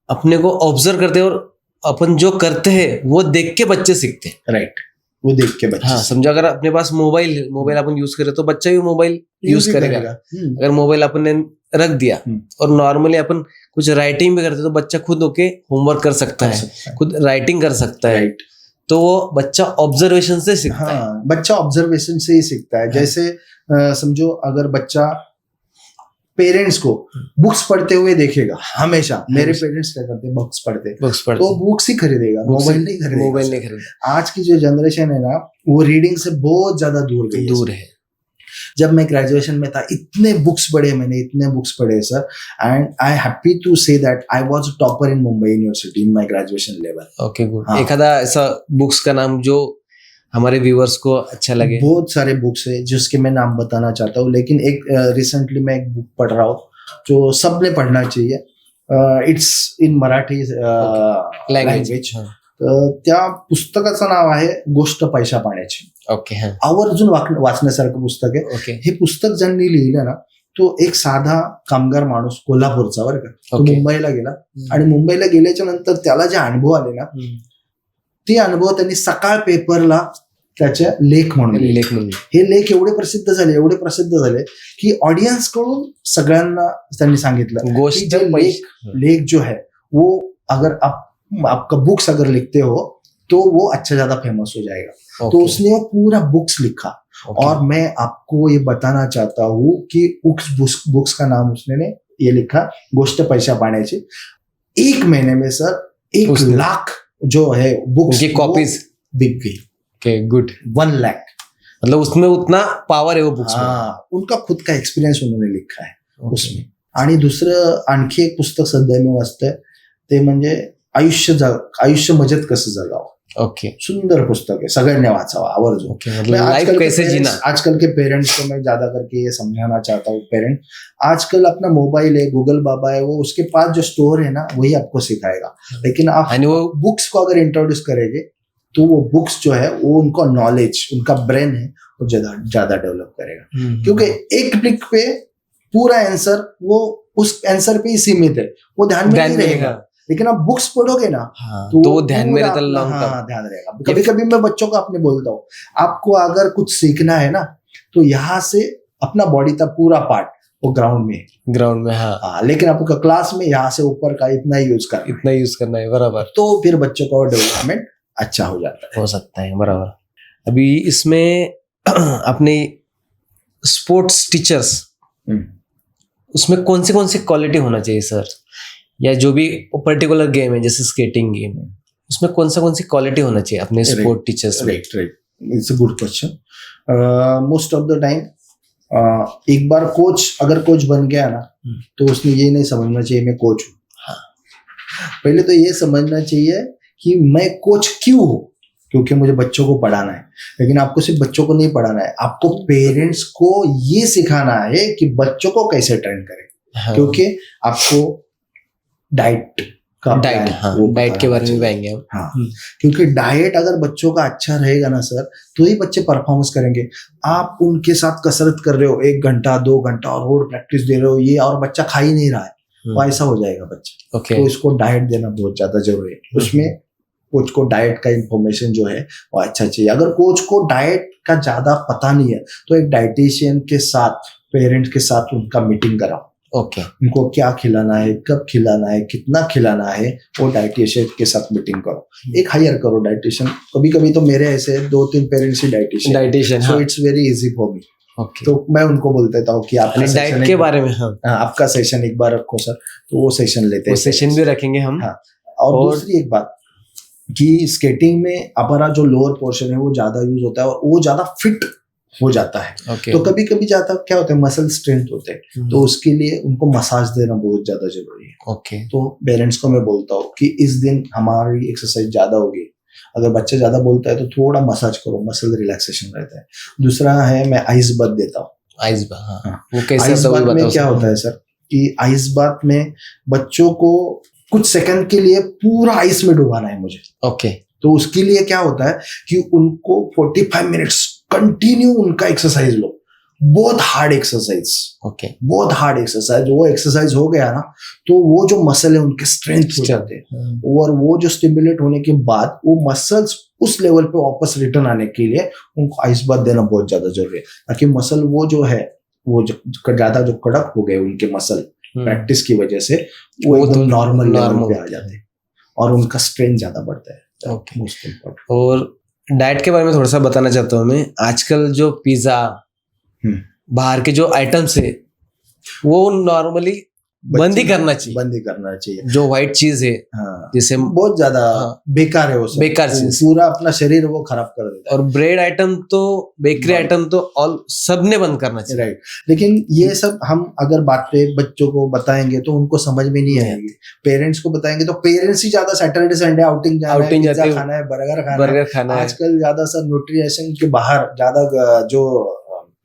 अपने को ऑब्जर्व करते हैं, और अपन जो करते हैं वो देख के बच्चे सीखते हैं। राइट, वो देख के बच्चे। हाँ, समझो अगर अपने पास मोबाइल अपन यूज करें, तो बच्चा भी मोबाइल यूज करेगा। अगर मोबाइल अपन ने रख दिया और नॉर्मली अपन कुछ राइटिंग भी करते, तो बच्चा खुद होके होमवर्क कर सकता है, खुद राइटिंग कर सकता है। तो वो बच्चा ऑब्जर्वेशन से सीखता है। बच्चा ऑब्जर्वेशन से ही सीखता है। जैसे समझो अगर बच्चा पेरेंट्स को बुक्स पढ़ते हुए देखेगा, हमेशा मेरे पेरेंट्स क्या करते हैं, बुक्स पढ़ते, तो बुक्स ही खरीदेगा, मोबाइल नहीं खरीदेगा। आज की जो जनरेशन है ना, वो रीडिंग से बहुत ज्यादा दूर है। जब मैं ग्रेजुएशन में था, इतने बुक्स पढ़े sir, and I happy to say that I was topper in Mumbai university in my graduation level. Okay, good. एखादा ऐसा बुक्स का नाम जो हमारे व्यूअर्स को अच्छा लगे? बहुत सारे बुक्स है जिसके मैं नाम बताना चाहता हूँ, लेकिन एक रिसेंटली मैं एक बुक पढ़ रहा हूँ जो सबने पढ़ना चाहिए। It's in Marathi language. त्या पुस्तकाचं नाव आहे गोष्ट पैसा पाण्याची. ओके. आवर्जून वाचण्यासारखं पुस्तक आहे. हे पुस्तक ज्यांनी लिहिलं ना, तो एक साधा कामगार माणूस, कोल्हापूरचा बरं का, तो मुंबईला गेला आणि मुंबईला गेल्याच्या नंतर त्याला जे अनुभव आले ना, ते अनुभव त्यांनी सकाळ पेपरला त्याचे लेख म्हणून लेख म्हणून हे लेख एवढे प्रसिद्ध झाले की ऑडियन्स कडून सगळ्यांना त्यांनी सांगितलं गोष्ट कि जे लेख जो है वो अगर आपका बुक्स अगर लिखते हो तो वो अच्छा ज्यादा फेमस हो जाएगा। तो उसने वो पूरा बुक्स लिखा। और मैं आपको ये बताना चाहता हूँ कि बुक्स का नाम उसने ये लिखा गोष्ट पैसा पाण्याची। 1 महीने में सर 1 लाख जो है बुक्स की कॉपीज बिक गई। Okay good. 1 लाख मतलब उसमें उतना पावर है वो बुक्स में। उनका खुद का एक्सपिरियन्स उन्होंने लिखा है उसमें। आणि दुसरं आणखी एक पुस्तक सध्या मी वाचतोय ते म्हणजे आयुष्य मजेत कसं जगावं। ओके सुंदर पुस्तक है, सगळ्यांनी वाचावा आवर्जून। आजकल के पेरेंट्स को मैं ज्यादा करके ये समझाना चाहता हूँ, पेरेंट आजकल अपना मोबाइल है, गूगल बाबा है, वो उसके पास जो स्टोर है ना वही आपको सिखाएगा। लेकिन आप वो बुक्स को अगर इंट्रोड्यूस करेंगे तो वो बुक्स जो है वो उनको नॉलेज, उनका ब्रेन है वो ज्यादा डेवलप करेगा। क्योंकि एक क्लिक पे पूरा आंसर वो उस आंसर पे ही सीमित है, वो ध्यान में नहीं रहेगा। लेकिन आप बुक्स पढ़ोगे ना तो वो ध्यान में रहता लॉन्ग टर्म ध्यान रहेगा। कभी कभी मैं बच्चों को अपने बोलता हूँ आपको अगर कुछ सीखना है ना तो यहाँ से अपना बॉडी का पूरा पार्ट वो ग्राउंड में हाँ लेकिन आपको क्लास में यहाँ से ऊपर का इतना ही यूज करना है बराबर। तो फिर बच्चों का डेवलपमेंट अच्छा हो जाता है, हो सकता है बराबर। अभी इसमें अपने स्पोर्ट्स टीचर्स उसमें कौन सी क्वालिटी होना चाहिए सर, या जो भी पर्टिकुलर गेम है जैसे स्केटिंग गेम है उसमें कौन सी क्वालिटी होना चाहिए अपने स्पोर्ट टीचर्स में? Right it's a good question. Most of the time एक बार अगर कोच बन गया ना तो उसने ये नहीं समझना चाहिए मैं कोच हूँ। पहले तो ये समझना चाहिए कि मैं कोच क्यों हूँ, क्योंकि मुझे बच्चों को पढ़ाना है। लेकिन आपको सिर्फ बच्चों को नहीं पढ़ाना है, आपको पेरेंट्स को ये सिखाना है कि बच्चों को कैसे ट्रेन करें। क्योंकि आपको डाइट के बारे में बताएंगे हम। हाँ क्योंकि डाइट अगर बच्चों का अच्छा रहेगा ना सर तो ही बच्चे परफॉर्मेंस करेंगे। आप उनके साथ कसरत कर रहे हो 1 घंटा 2 घंटा और रोड प्रैक्टिस दे रहे हो ये और बच्चा खा ही नहीं रहा है तो ऐसा हो जाएगा बच्चा। तो इसको डाइट देना बहुत ज्यादा जरूरी है। उसमें कोच को डाइट का इंफॉर्मेशन जो है वो अच्छा चाहिए। अगर कोच को डाइट का ज्यादा पता नहीं है तो एक डाइटिशियन के साथ पेरेंट्स के साथ उनका मीटिंग कराओ। उनको क्या खिलाना है, कब खिलाना है, कितना खिलाना है, वो डाइटिशियन के साथ मीटिंग करो। एक हायर करो डाइटिशियन। कभी तो मेरे ऐसे 2-3 parents he dietitian so it's very easy for me. तो मैं उनको बोल देता हूँ कि आपका डाइट के बारे में आपका सेशन एक बार रखो सर, तो वो सेशन लेते हैं, सेशन भी रखेंगे हम। और दूसरी एक बात कि स्केटिंग में हमारा जो लोअर पोर्शन है वो ज्यादा यूज होता है और वो ज्यादा फिट हो जाता है। तो कभी ज्यादा क्या होता है मसल स्ट्रेंथ होते हैं, तो उसके लिए उनको मसाज देना बहुत ज्यादा जरूरी है। तो पेरेंट्स को मैं बोलता हूँ कि इस दिन हमारी एक्सरसाइज ज्यादा होगी, अगर बच्चा ज्यादा बोलता है तो थोड़ा मसाज करो, मसल रिलैक्सेशन रहता है। दूसरा है मैं आइस बाथ देता हूँ। आइस बाथ में क्या होता है सर कि आइस बाथ में बच्चों को कुछ सेकंड के लिए पूरा आइस में डुबाना है मुझे। तो उसके लिए क्या होता है कि उनको 45 मिनट्स कंटिन्यू उनका एक्सरसाइज लो, बहुत हार्ड एक्सरसाइज। बहुत हार्ड एक्सरसाइज। वो एक्सरसाइज हो गया ना तो वो जो मसल है उनके स्ट्रेंथ हो जाते हैं और वो जो स्टिमुलेट होने के बाद वो मसल्स उस लेवल पे वापस रिटर्न आने के लिए उनको आइस बाथ देना बहुत ज्यादा जरूरी है, ताकि मसल वो जो है वो ज्यादा जो कड़क हो गए उनके मसल प्रैक्टिस की वजह से वो एकदम नॉर्मल लेवल पे आ जाते हैं और उनका स्ट्रेंथ ज्यादा बढ़ता है। Most important. और डाइट के बारे में थोड़ा सा बताना चाहता हूँ मैं। आजकल जो पिज्जा बाहर के जो आइटम्स है वो नॉर्मली बंद ही करना चाहिए। जो व्हाइट चीज है जिसे बहुत ज्यादा बेकार है, वो बेकार चीज, पूरा अपना शरीर वो खराब कर देता है। और ब्रेड आइटम तो बेकरी आइटम तो ऑल सबने बंद करना चाहिए। राइट। लेकिन ये सब हम अगर बातें बच्चों को बताएंगे तो उनको समझ में नहीं आएगी। पेरेंट्स को बताएंगे तो पेरेंट्स ही ज्यादा सैटरडे संडे आउटिंग खाना है, बर्गर खाना है। आजकल ज्यादा सर न्यूट्रिशन के बाहर ज्यादा जो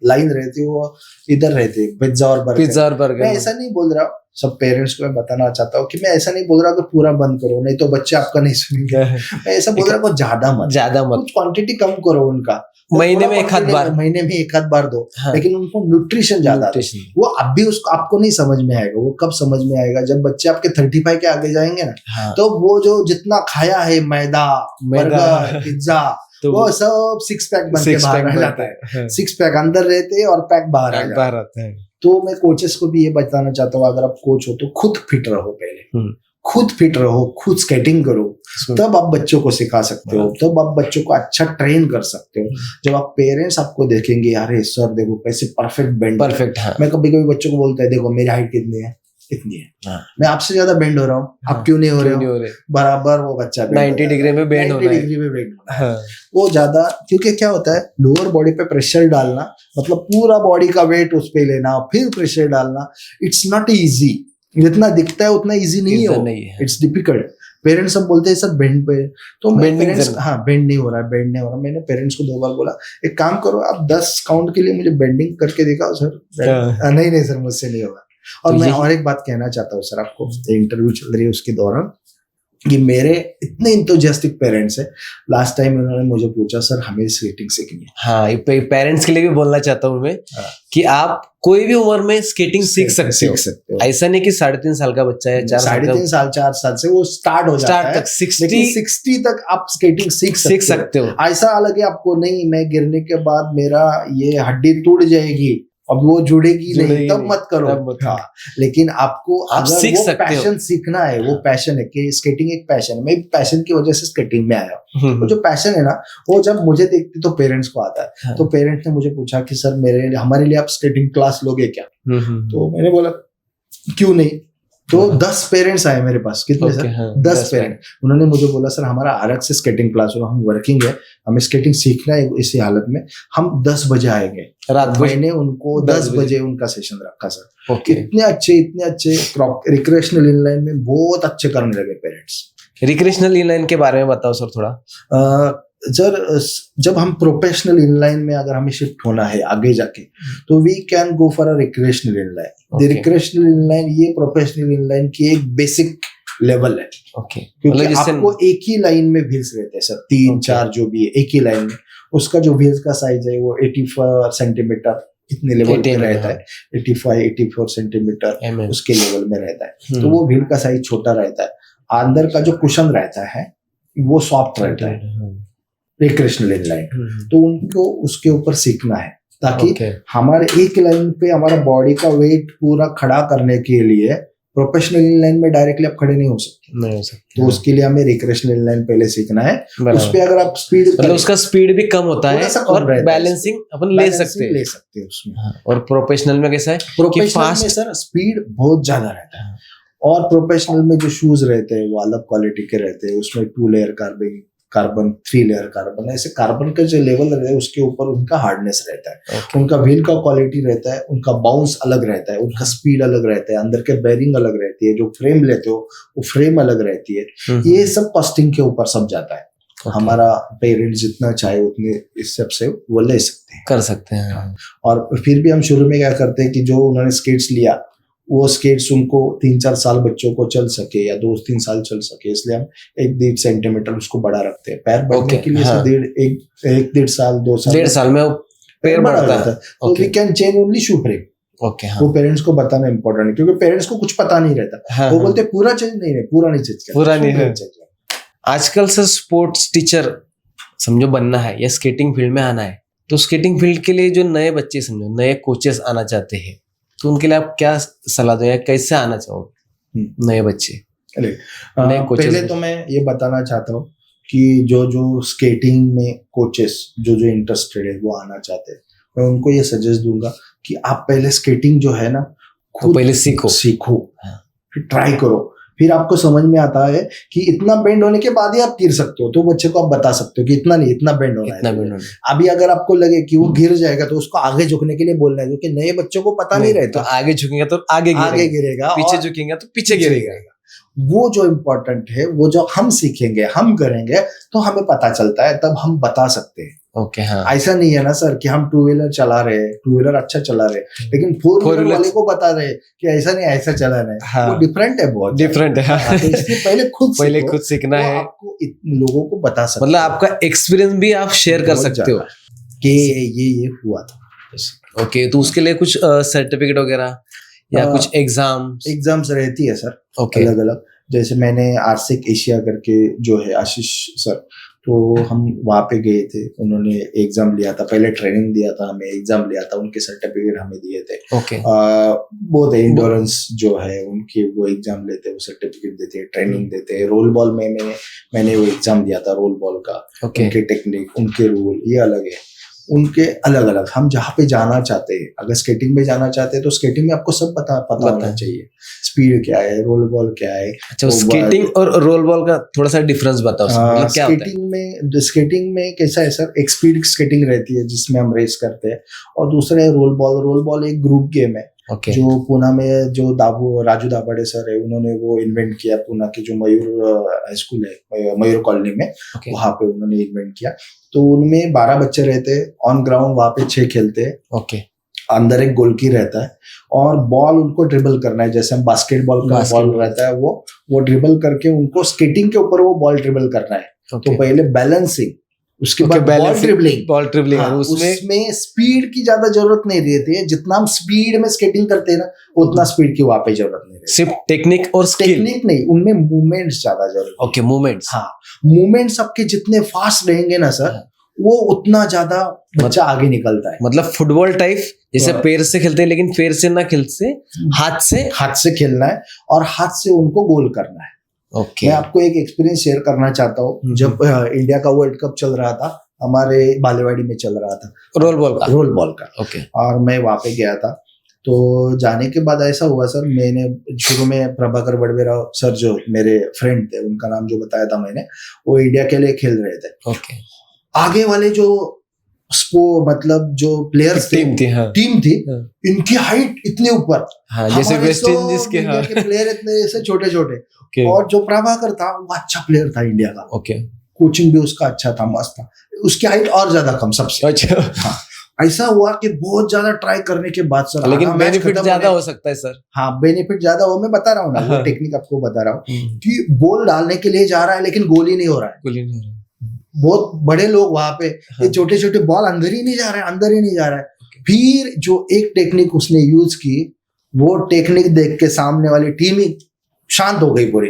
लाइन रहती है वो इधर रहती है पिज्जा और बर्गर। मैं ऐसा नहीं बोल रहा, सब पेरेंट्स को मैं बताना चाहता हूँ कि मैं ऐसा नहीं बोल रहा कि पूरा बंद करो, नहीं तो बच्चे आपका नहीं सुनेंगे। मैं ऐसा बोल रहा हूँ ज्यादा मत, कुछ क्वांटिटी कम करो उनका, महीने में एक आध बार दो। लेकिन उनको न्यूट्रिशन ज्यादा, वो अब भी उसको आपको नहीं समझ में आएगा। वो कब समझ में आएगा? जब बच्चे आपके 35 के आगे जाएंगे ना तो वो जो जितना खाया है मैदा, बर्गर, पिज्जा, तो वो सब सिक्स पैक बन के six बाहर pack आ बनता जाता है। है। सिक्स पैक अंदर रहते हैं और पैक बाहर आ जाता है। बाहर आता है। तो मैं कोचेस को भी ये बताना चाहता हूँ, अगर आप कोच हो तो खुद फिट रहो पहले, खुद फिट रहो, खुद स्केटिंग करो, तब आप बच्चों को सिखा सकते हो, तब आप बच्चों को अच्छा ट्रेन कर सकते हो। जब आप पेरेंट्स आपको देखेंगे, अरे सर देखो कैसे परफेक्ट बेंड, परफेक्ट। हाँ। मैं कभी कभी बच्चों को बोलता है, देखो मेरी हाइट कितनी है, इतनी है, हाँ। मैं आपसे ज्यादा बेंड हो रहा हूँ, आप क्यों नहीं हो रहे हो? बराबर वो बच्चा 90 डिग्री में बेंड होना है। 90 डिग्री में बेंड होना है। वो ज्यादा, क्योंकि क्या होता है, लोअर बॉडी पे प्रेशर डालना मतलब पूरा बॉडी का वेट उस पे लेना फिर प्रेशर डालना, इट्स नॉट इजी। जितना दिखता है उतना इजी नहीं है, इट्स डिफिकल्ट। पेरेंट्स सब बोलते हैं सर बेंड पे, तो मैं पेरेंट्स, हाँ बेंड नहीं हो रहा है, बेंड नहीं हो रहा। मैंने पेरेंट्स को 2 बार बोला, एक काम करो आप 10 काउंट के लिए मुझे बेंडिंग करके दिखाओ सर। नहीं सर मुझसे नहीं होगा। और मैं और एक बात कहना चाहता हूँ सर आपको, इंटरव्यू चल रही है उसके दौरान, कि मेरे इतने इंथुजियास्टिक पेरेंट्स हैं, लास्ट टाइम उन्होंने मुझे पूछा सर हमें स्केटिंग सीखनी है। हाँ, पेरेंट्स के लिए भी बोलना चाहता हूँ मैं कि आप कोई भी उम्र में स्केटिंग सीख सकते हो। ऐसा नहीं कि 3.5 साल का बच्चा है, 3.5 साल 4 साल से वो स्टार्ट हो जाता है, 60 तक आप स्केटिंग सीख सकते हो। ऐसा अलग है आपको नहीं, मैं गिरने के बाद मेरा ये हड्डी टूट जाएगी, अब वो जुड़ेगी नहीं, तब मत करो। हाँ, लेकिन आपको अगर सीख वो सकते पैशन सीखना है, वो पैशन है कि स्केटिंग एक पैशन है, मैं पैशन की वजह से स्केटिंग में आया हूँ। वो जो पैशन है ना, वो जब मुझे देखते तो पेरेंट्स को आता है। तो पेरेंट्स ने मुझे पूछा कि सर हमारे लिए आप स्केटिंग क्लास लोगे क्या? तो मैंने बोला क्यों नहीं। तो 10 पेरेंट्स आए मेरे पास। कितने सर? 10 पेरेंट। उन्होंने मुझे बोला सर हमारा अलग से स्केटिंग क्लास हो, हम वर्किंग है, हमें स्केटिंग सीखना है इसी हालत में, हम 10 बजे आएंगे रात। मैंने उनको 10 बजे उनका सेशन रखा सर। इतने अच्छे रिक्रिएशनल इनलाइन में बहुत अच्छे करने लगे पेरेंट्स। रिक्रिएशनल इनलाइन के बारे में बताओ सर थोड़ा। सर जब हम प्रोफेशनल इनलाइन में अगर हमें शिफ्ट होना है आगे जाके, तो we can go for a recreational inline. The recreational inline ये प्रोफेशनल इनलाइन की एक बेसिक लेवल है। क्योंकि आपको एक ही लाइन में व्हील्स रहते हैं सर, 3-4 जो भी है एक ही लाइन में। उसका जो व्हील्स का साइज है वो 84 सेंटीमीटर इतने लेवल पे रहता है, 85-84 सेंटीमीटर उसके लेवल में रहता है। तो वो व्हील का साइज छोटा रहता है। अंदर का जो कुशन रहता है वो सॉफ्ट रहता है रिक्रिएशनल इनलाइन। तो उनको उसके ऊपर सीखना है, ताकि हमारे एक लाइन पे हमारा बॉडी का वेट पूरा खड़ा करने के लिए प्रोफेशनल इनलाइन में डायरेक्टली आप खड़े नहीं हो सकते। तो उसके लिए हमें रिक्रिएशनल इनलाइन पहले सीखना है। उस पे अगर आप स्पीड, मतलब उसका स्पीड भी कम होता है और बैलेंसिंग अपन ले सकते हैं उसमें। और प्रोफेशनल में कैसा है? प्रोफेशनल में सर स्पीड बहुत ज्यादा रहता है, और प्रोफेशनल में जो शूज रहते हैं वो अलग क्वालिटी के रहते हैं। उसमें 2 लेयर कार्बन 3 लेयर कार्बन, ऐसे कार्बन का जो लेवल रहता है उसके ऊपर उनका हार्डनेस रहता है। उनका व्हील का क्वालिटी रहता है, उनका बाउंस अलग रहता है, उनका स्पीड अलग रहता है, अंदर के बेरिंग अलग रहती है, जो फ्रेम लेते हो वो फ्रेम अलग रहती है। ये सब कॉस्टिंग के ऊपर सब जाता है। हमारा पेरेंट जितना चाहे उतने इस सब से वो ले सकते हैं, कर सकते हैं। और फिर भी हम शुरू में क्या करते हैं कि जो उन्होंने स्केट्स लिया, वो स्केट्स उनको 3-4 साल बच्चों को चल सके या 2-3 साल चल सके, इसलिए हम 1-1.5 सेंटीमीटर उसको बड़ा रखते हैं। पैर बढ़ने के लिए 1-1.5 साल 2 साल 1.5 साल में पैर बढ़ता है। तो we can change only shoe frame. वो पेरेंट्स को बताना इंपॉर्टेंट है, क्योंकि पेरेंट्स को कुछ पता नहीं रहता। वो बोलते पूरा चेंज नहीं, पूरा नहीं चेंज, पूरा नहीं। आजकल सर स्पोर्ट्स टीचर समझो बनना है या स्केटिंग फील्ड में आना है, तो स्केटिंग फील्ड के लिए जो नए बच्चे समझो नए कोचेस आना चाहते हैं, तो उनके लिए आप क्या सलाह दो या कैसे आना चाहोगे नए बच्चे? पहले तो मैं ये बताना चाहता हूँ कि जो स्केटिंग में कोचेस जो इंटरेस्टेड है वो आना चाहते हैं, मैं उनको ये सजेस्ट दूंगा कि आप पहले स्केटिंग जो है ना खुद पहले सीखो, फिर ट्राई करो। फिर आपको समझ में आता है कि इतना बेंड होने के बाद ही आप गिर सकते हो, तो बच्चे को आप बता सकते हो कि इतना नहीं, इतना बेंड होना है। अभी अगर आपको लगे कि वो गिर जाएगा तो उसको आगे झुकने के लिए बोलना है, क्योंकि नए बच्चों को पता नहीं रहता। तो आगे झुकेंगे तो आगे गिरेगा, पीछे झुकेंगे तो पीछे गिरेगा। वो जो इम्पोर्टेंट है, वो जो हम सीखेंगे, हम करेंगे, तो हमें पता चलता है, तब हम बता सकते हैं। ऐसा नहीं है ना सर कि हम 2 व्हीलर चला रहे हैं, 2 व्हीलर अच्छा चला रहे, लेकिन 4 व्हीलर वाले को बता रहे कि ऐसा नहीं, ऐसा चला रहे। वो डिफरेंट है, बहुत डिफरेंट है। तो इसलिए पहले खुद सीखना है, आपको लोगों को बता सकते, मतलब आपका एक्सपीरियंस भी आप शेयर कर सकते हो कि ये हुआ था। तो उसके लिए कुछ सर्टिफिकेट वगैरह या कुछ एग्जाम्स रहती है सर, अलग अलग। जैसे मैंने आरसिक एशिया करके जो है आशीष सर, तो हम वहाँ पे गए थे, उन्होंने एग्जाम लिया था, पहले ट्रेनिंग दिया था हमें, एग्जाम लिया था, उनके सर्टिफिकेट हमें दिए थे। ओके बहुत इंडोरेंस जो है उनकी, वो एग्जाम लेते हैं, वो सर्टिफिकेट देते हैं, ट्रेनिंग देते हैं। रोल बॉल में मैंने वो एग्जाम दिया था, रोल बॉल का। ओके उनके टेक्निक, उनके रूल ये अलग है, उनके अलग अलग। हम जहाँ पे जाना चाहते हैं, अगर स्केटिंग में जाना चाहते हैं तो स्केटिंग में आपको सब पता होना चाहिए, स्पीड क्या है, रोल बॉल क्या है। अच्छा, स्केटिंग और रोल बॉल का थोड़ा सा डिफरेंस बताओ, मतलब क्या होता है? स्केटिंग में कैसा है सर, एक स्पीड स्केटिंग रहती है जिसमें हम रेस करते हैं, और दूसरा है रोल बॉल। रोल बॉल एक ग्रुप गेम है। Okay. जो पुणे में जो राजू दाभाडे सर है, उन्होंने वो इन्वेंट किया। पुणे के जो मयूर हाई स्कूल है, मयूर कॉलोनी में, okay. वहां पे उन्होंने इन्वेंट किया। तो उनमें 12 बच्चे रहते हैं ऑन ग्राउंड, वहां पे 6 खेलते हैं। okay. अंदर एक गोलकी रहता है और बॉल उनको ड्रिबल करना है, जैसे हम बास्केटबॉल का बॉल रहता है, वो ड्रिबल करके उनको स्केटिंग के ऊपर वो बॉल ड्रिबल करना है। okay. तो पहले बैलेंसिंग, उसके बाद बॉल ड्रिबलिंग। हाँ, उसमें स्पीड की ज्यादा जरूरत नहीं रहती है, जितना हम स्पीड में स्केटिंग करते हैं ना, उतना स्पीड की वहां पे जरूरत नहीं रहती। सिर्फ टेक्निक और स्किल? टेक्निक नहीं, उनमें मूवमेंट्स ज्यादा जरूरत है। Okay, movements. हाँ, मूवमेंट्स आपके जितने फास्ट रहेंगे ना सर, वो उतना ज्यादा बच्चा आगे निकलता है। मतलब फुटबॉल टाइप, जैसे पैर से खेलते हैं, लेकिन पैर से ना खेलते, हाथ से खेलना है, और हाथ से उनको गोल करना है। Okay. मैं आपको एक एक्सपीरियंस शेयर करना चाहता हूँ। जब इंडिया का वर्ल्ड कप चल रहा था, हमारे बालेवाड़ी में चल रहा था, रोल बॉल का। okay. और मैं वहां पे गया था। तो जाने के बाद ऐसा हुआ सर, मैंने शुरू में प्रभाकर बड़वेराव सर जो मेरे फ्रेंड थे, उनका नाम जो बताया था मैंने, वो इंडिया के लिए खेल रहे थे। okay. आगे वाले जो मतलब जो प्लेयर्स टीम थी, इनकी हाइट इतने ऊपर, जैसे वेस्ट इंडीज के प्लेयर इतने से छोटे, और जो प्रभाकर था वो अच्छा प्लेयर था इंडिया का। कोचिंग भी उसका अच्छा था, मस्त था। उसकी हाइट और ज्यादा कम सबसे। अच्छा। हाँ, ऐसा हुआ कि बहुत ज्यादा ट्राई करने के बाद सर, लेकिन बेनिफिट ज्यादा हो सकता है सर। हाँ, बेनिफिट ज्यादा हो, मैं बता रहा हूँ ना, वो टेक्निक आपको बता रहा हूँ कि बॉल डालने के लिए जा रहा है, लेकिन गोल ही नहीं हो रहा है। बहुत बड़े लोग वहां पे, ये छोटे बॉल अंदर ही नहीं जा रहा है। फिर जो एक टेक्निक उसने यूज की, वो टेक्निक देख के सामने वाली टीम ही शांत हो गई पूरी।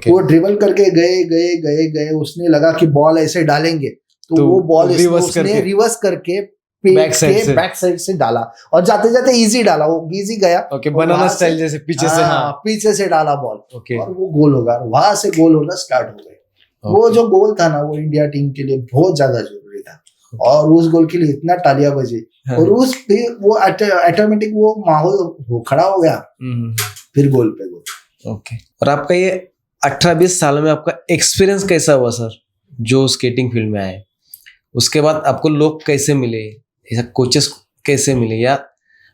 वो ड्रिबल करके गए, उसने लगा कि बॉल ऐसे डालेंगे, तो वो बॉल उसने रिवर्स करके बैक साइड से डाला, और जाते जाते इजी डाला, वो इजी गया। बनाना स्टाइल जैसे पीछे से डाला बॉल, और वो गोल होगा। वहां से गोल होना स्टार्ट हो गए। वो जो गोल था ना, वो इंडिया टीम के लिए बहुत ज्यादा जरूरी था, और उस गोल के लिए इतना तालियां बजी, और उस पे वो ऑटोमेटिक वो माहौल खड़ा हो गया, फिर गोल पे गोल। ओके। और आपका ये 18-20 साल में आपका एक्सपीरियंस कैसा हुआ सर, जो स्केटिंग फील्ड में आए? उसके बाद आपको लोग कैसे मिले, ऐसा कोचेस कैसे मिले, या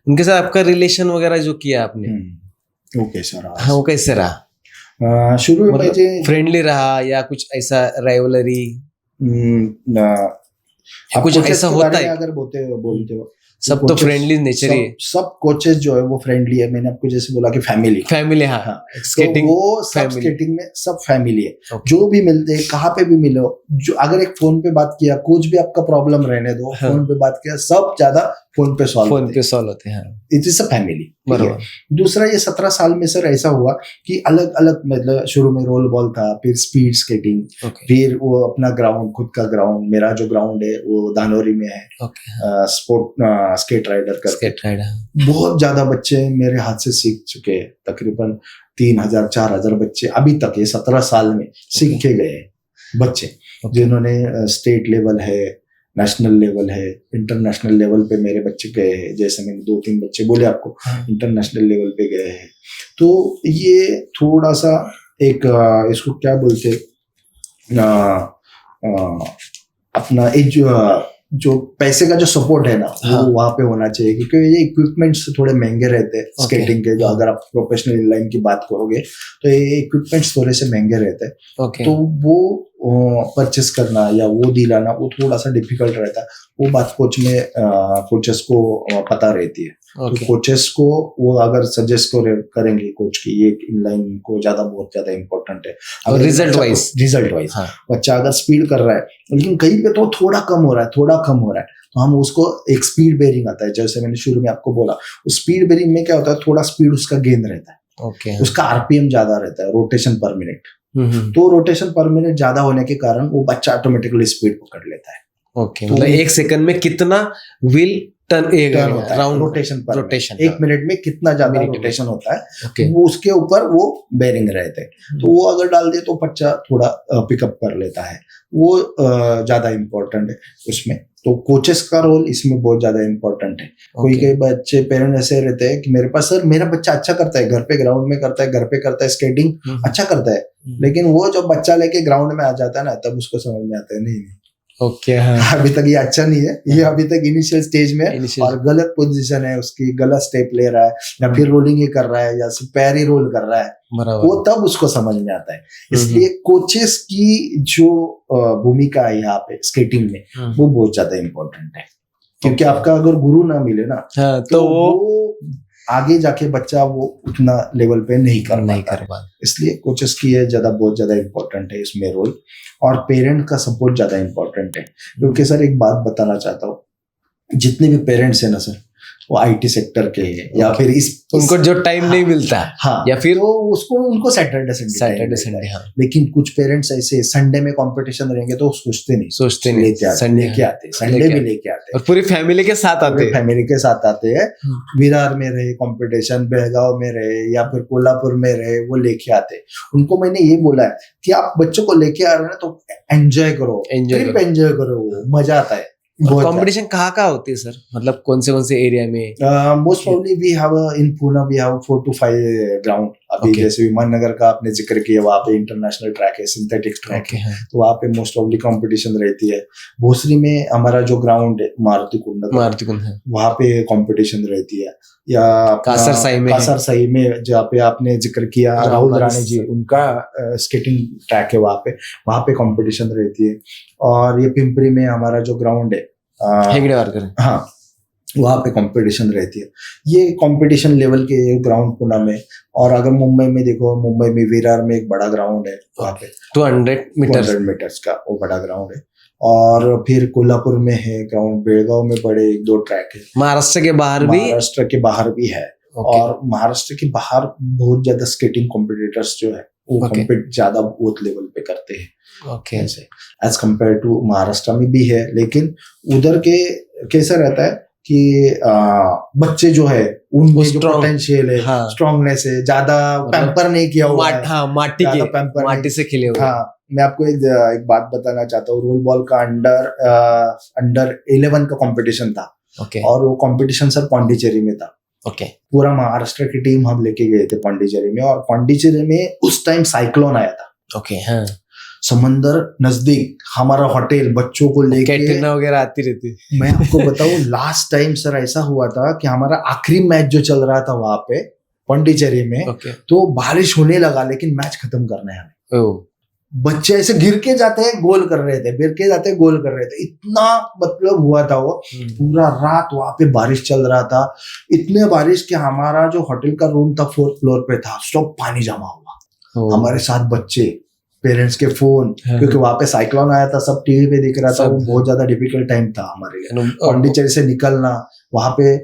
उनके साथ आपका रिलेशन वगैरह जो किया आपने, वो कैसा रहा? हाँ, वो कैसे रहा? शुरू में मतलब फ्रेंडली रहा या कुछ ऐसा राइवलरी, कुछ ऐसा होता है? अगर बोलते हो सब तो फ्रेंडली नेचर ही, सब कोचेस जो है वो फ्रेंडली है। मैंने आपको जैसे बोला कि फैमिली। हाँ, स्केटिंग तो वो सब स्केटिंग में सब फैमिली है। जो भी मिलते हैं, कहाँ पे भी मिलो, जो अगर एक फोन पे बात किया, कुछ भी आपका प्रॉब्लम रहने दो, फोन पे बात किया, सब ज्यादा फोन पे सॉल्व होते हैं। It is a family. दूसरा, ये 17 साल में सर ऐसा हुआ कि अलग अलग, मतलब शुरू में रोल बॉल था, फिर स्पीड स्केटिंग, फिर वो अपना ग्राउंड, खुद का ग्राउंड, मेरा जो ग्राउंड है वो धानोरी में है, स्पोर्ट स्केट राइडर। बहुत ज्यादा बच्चे मेरे हाथ से सीख चुके हैं, तकरीबन 3000-4000 बच्चे अभी तक ये 17 साल में सीख के गए बच्चे, जिन्होंने स्टेट लेवल है, नेशनल लेवल है, इंटरनेशनल लेवल पे मेरे बच्चे गए हैं। जैसे मैंने 2-3 बच्चे बोले आपको, इंटरनेशनल लेवल पे गए हैं। तो ये थोड़ा सा एक इसको क्या बोलते, अपना एक जो पैसे का जो सपोर्ट है ना, वो वहाँ पे होना चाहिए, क्योंकि ये इक्विपमेंट्स थोड़े महंगे रहते हैं स्केटिंग के। जो अगर आप प्रोफेशनल लाइन की बात करोगे तो ये इक्विपमेंट्स थोड़े से महंगे रहते हैं, तो वो परचेस करना या वो दिलाना वो थोड़ा सा डिफिकल्ट रहता है। वो बात कोचेस को पता रहती है। तो कोचेस को वो अगर सजेस्ट करेंगे कोच की, ये इनलाइन को बहुत ज्यादा इंपॉर्टेंट है रिजल्ट वाइज। बच्चा अगर स्पीड कर रहा है, लेकिन कहीं पे तो थोड़ा कम हो रहा है, तो हम उसको एक स्पीड बेरिंग आता है, जैसे मैंने शुरू में आपको बोला। उस स्पीड बेरिंग में क्या होता है, थोड़ा स्पीड उसका गेन रहता है, उसका आरपीएम ज्यादा रहता है, रोटेशन पर मिनट। तो रोटेशन पर मिनट ज्यादा होने के कारण वो बच्चा ऑटोमेटिकली स्पीड पकड़ लेता है। ओके, मतलब 1 सेकंड में कितना व्हील टर्न होता है राउंड रोटेशन पर रोटेशन, 1 मिनट में कितना ज्यादा मिनट रोटेशन होता है, ओके, वो उसके ऊपर वो बेरिंग रहते हैं। तो वो अगर डाल दे तो बच्चा थोड़ा पिकअप कर लेता है, वो ज्यादा इम्पोर्टेंट है उसमें। तो कोचेस का रोल इसमें बहुत ज्यादा इम्पोर्टेंट है। कोई कई बच्चे पेरेंट ऐसे रहते हैं कि मेरे पास सर मेरा बच्चा अच्छा करता है, घर पे ग्राउंड में करता है, घर पे करता है, स्केटिंग अच्छा करता है, लेकिन वो जब बच्चा लेके ग्राउंड में आ जाता है ना, तब उसको समझ में आता है नहीं ओके, हाँ, अभी तक ये अच्छा नहीं है, ये अभी तक इनिशियल स्टेज में है और गलत पोजीशन है उसकी, गलत स्टेप ले रहा है या फिर रोलिंग ही कर रहा है या सिर्फ पैर ही रोल कर रहा है, वो तब उसको समझ में आता है। इसलिए कोचेस की जो भूमिका है यहाँ पे स्केटिंग में वो बहुत ज्यादा इम्पोर्टेंट है, क्योंकि आपका अगर गुरु ना मिले ना तो वो आगे जाके बच्चा वो उतना लेवल पे नहीं कर पाता। इसलिए कोचेस की है ज्यादा बहुत ज्यादा इम्पोर्टेंट है इसमें रोल, और पेरेंट का सपोर्ट ज्यादा इम्पोर्टेंट है। क्योंकि सर एक बात बताना चाहता हूँ, जितने भी पेरेंट्स है ना सर, वो आईटी सेक्टर के हैं या फिर उनको जो टाइम नहीं मिलता है, हाँ, या फिर तो उसको उनको सैटरडे संडे, हाँ। लेकिन कुछ पेरेंट्स ऐसे संडे में कंपटीशन रहेंगे तो सोचते नहीं लेके आते संडे भी लेके आते और पूरी फैमिली के साथ आते हैं। विरार में रहे कंपटीशन, बेलगांव में रहे या फिर कोल्हापुर में रहे, वो लेके आते। उनको मैंने ये बोला है कि आप बच्चों को लेके आ रहे हैं ना तो एंजॉय करो, मजा आता है। कंपटीशन कहाँ होती है सर, मतलब कौन से एरिया में? Most probably we have in Pune we have 4 to 5 ground. अभी जैसे विमान नगर का आपने जिक्र किया, वहाँ पे इंटरनेशनल ट्रैक है, सिंथेटिक ट्रैक है, तो वहाँ पे मोस्ट प्रोबब्ली कंपटीशन रहती है। भोसरी में हमारा जो ग्राउंड है मारुति कुंड है, वहाँ पे कंपटीशन रहती है। या कासर साई में जहाँ पे आपने जिक्र किया राहुल राणे जी, उनका स्केटिंग ट्रैक है, वहाँ पे कंपटीशन रहती है। और ये पिंपरी में हमारा जो ग्राउंड है हेगड़ेवारकर, हाँ, वहाँ पे कंपटीशन रहती है। ये कंपटीशन लेवल के ग्राउंड पुणे में। और अगर मुंबई में देखो, मुंबई में विरार में एक बड़ा ग्राउंड है, वहाँ पे 200 मीटर्स का वो बड़ा ग्राउंड है। और फिर कोल्हापुर में है ग्राउंड, बेलगांव में बड़े 1-2 ट्रैक है। महाराष्ट्र के बाहर भी है। और महाराष्ट्र के बाहर बहुत ज्यादा स्केटिंग कॉम्पिटिटर्स जो है वो कॉम्पिट ज्यादा बहुत लेवल पे करते हैं एज कम्पेयर टू महाराष्ट्र में भी है। लेकिन उधर के कैसा रहता है कि बच्चे जो है उनमें जो पोटेंशियल है, स्ट्रॉन्गनेस है, ज्यादा पैम्पर नहीं किया हुआ है, माटी से खेले हुए। हाँ, मैं आपको एक बात बताना चाहता हूँ। रोल बॉल का अंडर 11 का कंपटीशन था, और वो कंपटीशन सर पांडिचेरी में था। पूरा महाराष्ट्र की टीम हम लेके गए थे पांडिचेरी में, और पांडिचेरी में उस टाइम साइक्लोन आया था। समंदर नजदीक, हमारा होटल बच्चों को लेके कैटरीना वगैरह आती रहती। मैं आपको बताऊं, लास्ट टाइम सर ऐसा हुआ था कि हमारा आखिरी मैच जो चल रहा था वहां पे पांडिचेरी में, तो बारिश होने लगा, लेकिन मैच खत्म करना है हमें। बच्चे ऐसे गिर के जाते हैं गोल कर रहे थे, इतना मतलब हुआ था वो। पूरा रात वहां पे बारिश चल रहा था, इतने बारिश कि हमारा जो होटल का रूम था 4th फ्लोर पे था, सब पानी जमा हुआ। हमारे साथ बच्चे, पेरेंट्स के फोन, क्योंकि वहां पे साइक्लोन आया था, सब टीवी पे दिख रहा था। वो बहुत ज्यादा डिफिकल्ट टाइम था हमारे लिए, पांडिचेरी से निकलना। वहां पे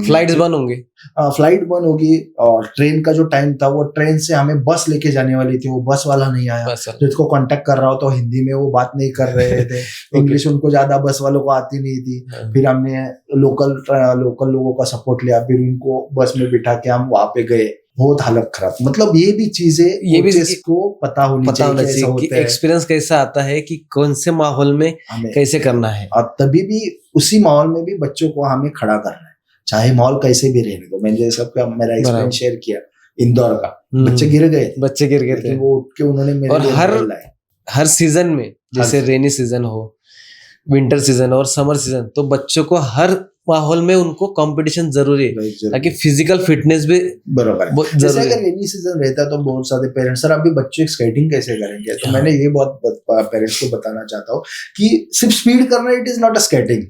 फ्लाइट बंद होगी, और ट्रेन का जो टाइम था, वो ट्रेन से हमें बस लेके जाने वाली थी, वो बस वाला नहीं आया। जिसको कांटेक्ट कर रहा हो तो हिंदी में वो बात नहीं कर रहे थे। इंग्लिश उनको ज्यादा बस वालों को आती नहीं थी। फिर हमने लोकल लोगों का सपोर्ट लिया, फिर उनको बस में बिठा के हम वहां पे गए। बहुत हालत खराब। मतलब ये भी चीजें इसको पता होनी चाहिए कि एक्सपीरियंस कैसा आता है कि कौन से माहौल में कैसे करना है, और तभी भी उसी माहौल में भी बच्चों को हमें खड़ा करना है, चाहे माहौल कैसे भी रहने दो। मैंने सबका मेरा एक्सपीरियंस शेयर किया इंदौर का, बच्चे गिर गए थे, वो उठ के उन्होंने मेरे और हर सीजन में, जैसे रेनी सीजन हो, विंटर सीजन और समर सीजन, तो बच्चों को हर माहौल में उनको कंपटीशन जरूरी है, ताकि फिजिकल फिटनेस भी बराबर है। जैसे अगर रेनी सीजन रहता है तो बहुत सारे पेरेंट्स, सर अभी बच्चे स्केटिंग कैसे करेंगे, तो मैंने ये बहुत पेरेंट्स को बताना चाहता हूँ कि सिर्फ स्पीड करना it is not a skating,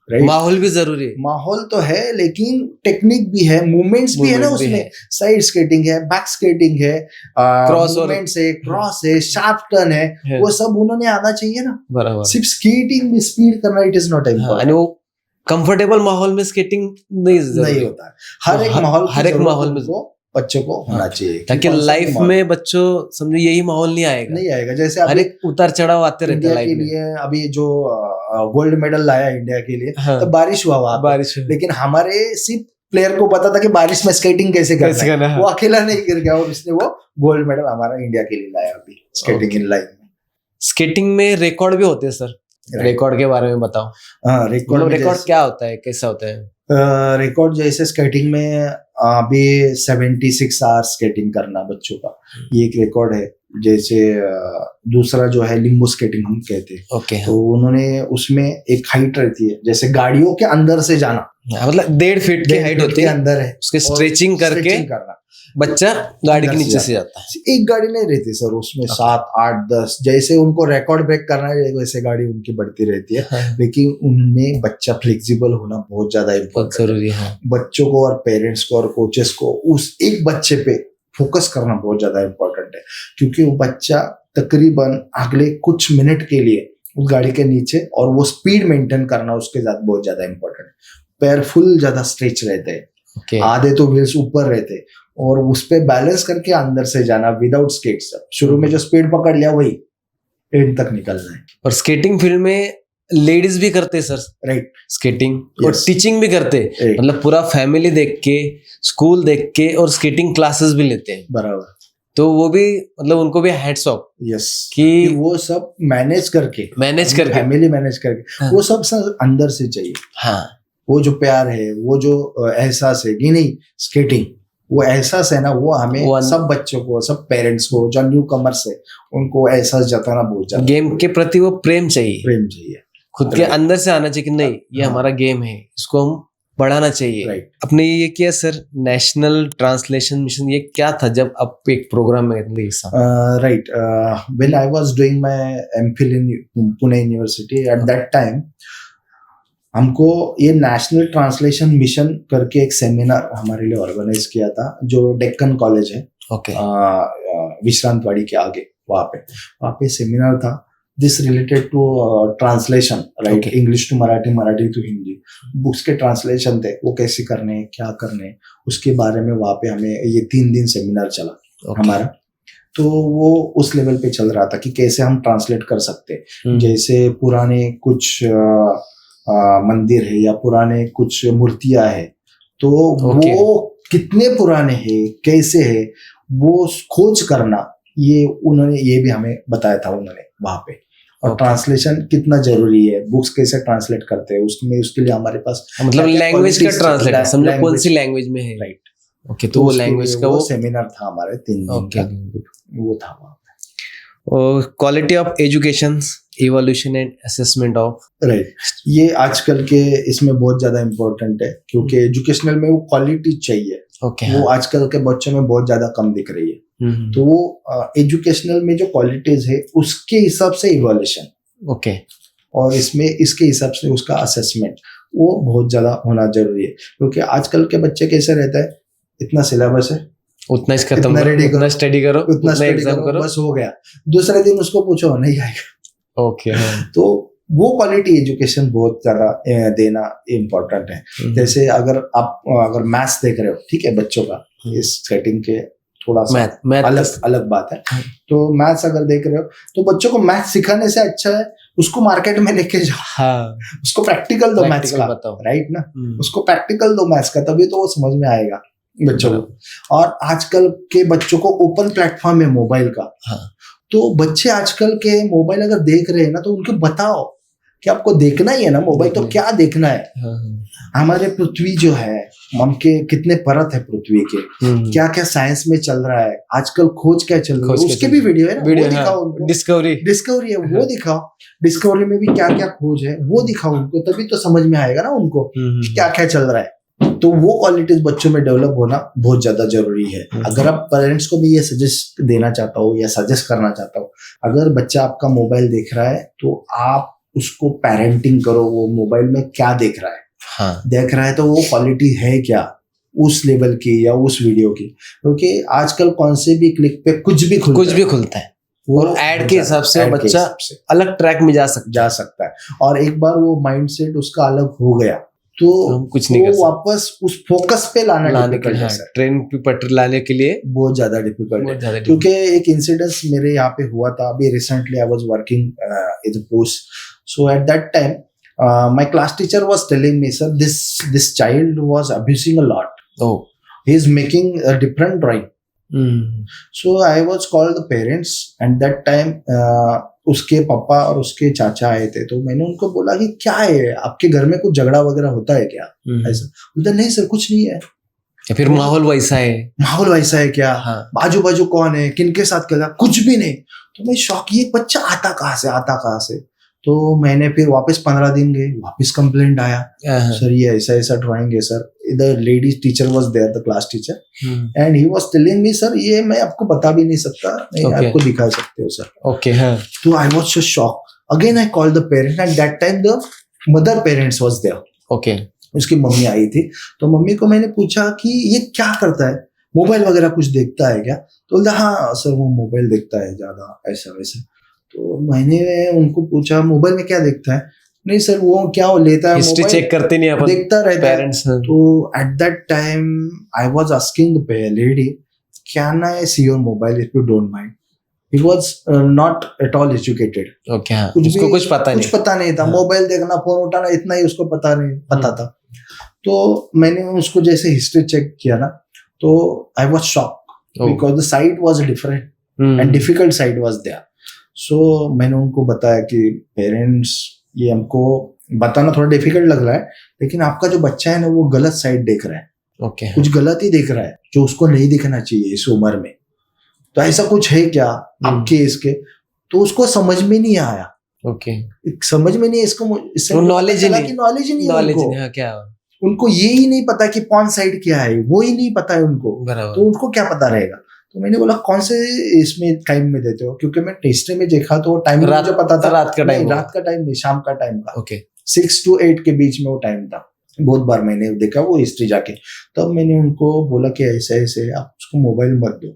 right? माहौल भी जरूरी है। माहौल तो है, लेकिन टेक्निक भी है, मूवमेंट्स भी है ना उसमें। साइड स्केटिंग है, बैक स्केटिंग है, मूवमेंट्स है, क्रॉस है, शार्प टर्न है, वो सब उन्होंने आना चाहिए ना। बराबर। सिर्फ स्केटिंग में स्पीड करना it is not important. Comfortable माहौल में स्केटिंग नहीं होता है। हर एक माहौल में बच्चों को होना चाहिए, ताकि लाइफ में बच्चों समझो यही माहौल नहीं आएगा। जैसे हर एक उतार चढ़ाव आते रहते हैं इंडिया के लिए अभी जो गोल्ड मेडल लाया इंडिया के लिए, तो बारिश हुआ वहां बारिश, लेकिन हमारे सिर्फ प्लेयर को पता था कि बारिश में स्केटिंग कैसे करना है। वो अकेला नहीं गिर गया और उसने वो गोल्ड मेडल हमारा इंडिया के लिए लाया अभी स्केटिंग इन लाइन में। स्केटिंग में रिकॉर्ड भी होते हैं सर, रिकॉर्ड के बारे में बताओ। हाँ, रिकॉर्ड क्या होता है, कैसा होता है? रिकॉर्ड जैसे स्केटिंग में अभी 76 आवर्स स्केटिंग करना बच्चों का, ये एक रिकॉर्ड है। जैसे दूसरा जो है लिम्बो स्केटिंग हम कहते हैं। तो उन्होंने उसमें एक हाइट रहती है, जैसे गाड़ियों के अंदर से जाना, मतलब 1.5 फीट की हाइट होती है, अंदर है उसके स्ट्रेचिंग करके करना, बच्चा गाड़ी के नीचे से जाता है। एक गाड़ी नहीं रहती सर उसमें, 7, 8, 10 जैसे उनको रिकॉर्ड ब्रेक करना है वैसे गाड़ी उनकी बढ़ती रहती है। लेकिन उनमें बच्चा फ्लेक्सिबल होना बहुत ज्यादा इम्पोर्टेंट जरूरी है। बच्चों को और पेरेंट्स को और कोचेस को उस एक बच्चे पे फोकस करना बहुत ज्यादा इम्पोर्टेंट है, क्योंकि वो बच्चा तकरीबन अगले कुछ मिनट के लिए उस गाड़ी के नीचे, और वो स्पीड मेंटेन करना उसके साथ बहुत ज्यादा इम्पोर्टेंट है। पैर फुल ज्यादा स्ट्रेच रहते हैं, आधे तो व्हील्स ऊपर रहते हैं, और उस पे बैलेंस करके अंदर से जाना विदाउट स्केट्स। शुरू में जो स्पीड पकड़ लिया वही एंड तक निकलना है। और स्केटिंग फील्ड में लेडीज भी करते सर, राइट, स्केटिंग और टीचिंग भी करते, मतलब पूरा फैमिली देख के, स्कूल देख के, और स्केटिंग क्लासेस भी लेते हैं। बराबर, तो वो भी मतलब उनको भी हैट्स ऑफ कि वो सब मैनेज करके फैमिली मैनेज करके, वो सब अंदर से चाहिए। हाँ, वो जो प्यार है, वो जो एहसास है कि नहीं स्केटिंग, वो एहसास है ना, वो हमें सब बच्चों को, सब पेरेंट्स को, जो न्यू कमर्स है, उनको एहसास जताना बहुत ज्यादा। गेम के प्रति वो प्रेम चाहिए, खुद के अंदर से आना चाहिए कि नहीं ये हमारा गेम है, इसको हम बढ़ाना चाहिए। अपने ये किया सर नेशनल ट्रांसलेशन मिशन, ये क्या था जब आप एक प्रोग्राम में right, when I was doing my MPhil in Pune university, at that time हमको ये नेशनल ट्रांसलेशन मिशन करके एक सेमिनार हमारे लिए ऑर्गेनाइज किया था, जो डेक्कन कॉलेज है, विश्रांतवाड़ी के आगे, वहाँ पे सेमिनार था। This related to translation, right, English to Marathi, Marathi to Hindi, books के ट्रांसलेशन थे, वो कैसे करने, क्या करने, उसके बारे में वहाँ पे हमें ये 3 दिन सेमिनार चला हमारा। तो वो उस लेवल पे चल रहा था कि कैसे हम ट्रांसलेट कर सकते, जैसे पुराने कुछ मंदिर है या पुराने कुछ मूर्तियां है, तो वो कितने पुराने हैं, कैसे है, वो खोज करना, ये उन्होंने ये भी हमें बताया था उन्होंने वहां पे। और ट्रांसलेशन कितना जरूरी है, बुक्स कैसे ट्रांसलेट करते हैं, उसमें उसके लिए हमारे पास मतलब लैंग्वेज का ट्रांसलेट, समझो कौन सी लैंग्वेज में है, राइट। ओके, तो वो लैंग्वेज का वो सेमिनार था हमारे 3 दिन का, वो था वहाँ पे। और quality of education, evolution and assessment of, right, ये आजकल के इसमें बहुत ज्यादा इम्पोर्टेंट है, क्योंकि एजुकेशनल में वो क्वालिटी चाहिए, वो आजकल के बच्चों में बहुत ज्यादा कम दिख रही है। तो वो एजुकेशनल में जो क्वालिटीज है उसके हिसाब से इवोल्यूशन, और इसमें इसके हिसाब से उसका असेसमेंट, वो बहुत ज्यादा होना जरूरी है। क्योंकि आजकल के बच्चे कैसे रहता है, इतना सिलेबस है, उतना खत्म करो, उतना स्टडी करो, उतना एग्जाम करो, बस हो गया, दूसरे दिन उसको पूछो नहीं आएगा। तो वो क्वालिटी एजुकेशन बहुत ज्यादा देना इम्पोर्टेंट है। जैसे अगर मैथ्स देख रहे हो, ठीक है, बच्चों का इस सेटिंग के थोड़ा सा अलग बात है, तो मैथ्स अगर देख रहे हो तो बच्चों को मैथ्स सिखाने से अच्छा है उसको मार्केट में लेके जाओ, उसको प्रैक्टिकल दो मैथ्स का, राइट ना, उसको प्रैक्टिकल दो मैथ्स का, तभी तो वो समझ में आएगा बच्चों को। और आजकल के बच्चों को ओपन प्लेटफॉर्म है मोबाइल का, तो बच्चे आजकल के मोबाइल अगर देख रहे हैं ना, तो उनको बताओ कि आपको देखना ही है ना मोबाइल, तो क्या देखना है। हमारे पृथ्वी जो है, हम के कितने परत है पृथ्वी के, क्या क्या साइंस में चल रहा है आजकल, खोज क्या चल रहा है, उसके भी वीडियो है ना, वो दिखाओ उनको। डिस्कवरी है, वो दिखाओ, डिस्कवरी में भी क्या क्या खोज है वो दिखाओ उनको, तभी तो समझ में आएगा ना उनको क्या क्या चल रहा है। तो वो क्वालिटीज बच्चों में डेवलप होना बहुत ज्यादा जरूरी है। अगर आप पेरेंट्स को भी ये सजेस्ट देना चाहता हूँ या सजेस्ट करना चाहता हूँ, अगर बच्चा आपका मोबाइल देख रहा है तो आप उसको पेरेंटिंग करो, वो मोबाइल में क्या देख रहा है, देख रहा है तो वो क्वालिटी है क्या उस लेवल की या उस वीडियो की, क्योंकि आजकल कौन से भी क्लिक पे कुछ भी खुलता है, और एड के हिसाब से बच्चा अलग ट्रैक में जा सकता है। और एक बार वो माइंडसेट उसका अलग हो गया तो हम कुछ नहीं कर सकते। वापस उस फोकस पे लाना डिफिकल्ट है सर, ट्रेन पे पटरी लाने के लिए बहुत ज्यादा डिफिकल्ट बहुत है। ज्यादा क्योंकि एक इंसिडेंस मेरे यहाँ पे हुआ था अभी recently, I was working in the post, so at that time my class teacher was telling me, sir this child was abusing a lot, oh he is making a different drawing. So I was called the parents and that time उसके पापा और उसके चाचा आए थे, तो मैंने उनको बोला कि क्या है आपके घर में कुछ झगड़ा वगैरह होता है क्या, ऐसा बोलते नहीं सर कुछ नहीं है। या फिर माहौल वैसा है, माहौल वैसा है क्या, हाँ बाजू बाजू कौन है, किनके साथ खेला, कुछ भी नहीं। तो मैं शॉक, ये बच्चा आता कहाँ से। तो मैंने फिर वापस 15 दिन गए, वापस कंप्लेंट आया, सर ये ऐसा ड्राइंग है sir. The lady teacher was there, the class teacher, and he was telling me, sir ये मैं आपको बता भी नहीं सकता, नहीं आपको दिखा सकते हो सर। ओके हाँ। तो I was so shock, again I called the parents and that time the mother parents was there. Okay, उसकी मम्मी आई थी, तो मम्मी को मैंने पूछा कि ये क्या करता है, मोबाइल वगैरह कुछ देखता है क्या? तो बोलता हाँ सर वो मोबाइल देखता है ज्यादा, ऐसा वैसा। तो मैंने उनको पूछा मोबाइल में क्या देखता है? नहीं सर वो क्या वो लेता है, हिस्ट्री चेक करते नहीं अपन, देखता रहता है पेरेंट्स। तो at that time I was asking the lady, can I see your mobile if you don't mind? He was not at all educated. Okay हाँ, उसको कुछ पता नहीं था, मोबाइल देखना फोन उठाना इतना ही उसको पता था। तो मैंने उसको जैसे हिस्ट्री चेक किया ना, तो I was shocked because the site was different and difficult site was there. So मैंने उनको बताया कि पेरेंट्स ये हमको बताना थोड़ा डिफिकल्ट लग रहा है, लेकिन आपका जो बच्चा है ना वो गलत साइड देख रहा है, ओके कुछ गलत ही देख रहा है जो उसको नहीं दिखना चाहिए इस उम्र में। तो ऐसा कुछ है क्या आपके इसके? तो उसको समझ में नहीं आया, ओके समझ में नहीं इसको नॉलेज ही नहीं हाँ, क्या उनको ये ही नहीं पता कि कौन साइड क्या है, वो ही नहीं पता है उनको, तो उनको क्या पता रहेगा। तो मैंने बोला कौन से इसमें टाइम में देते हो, क्योंकि मैं टेस्टे में देखा तो टाइम मुझे पता था, रात का टाइम नहीं शाम का टाइम था, ओके 6 to 8 के बीच में वो टाइम था। बहुत बार मैंने देखा वो हिस्ट्री जाके, तब मैंने उनको बोला कि ऐसे ऐसे आप उसको मोबाइल मत दो,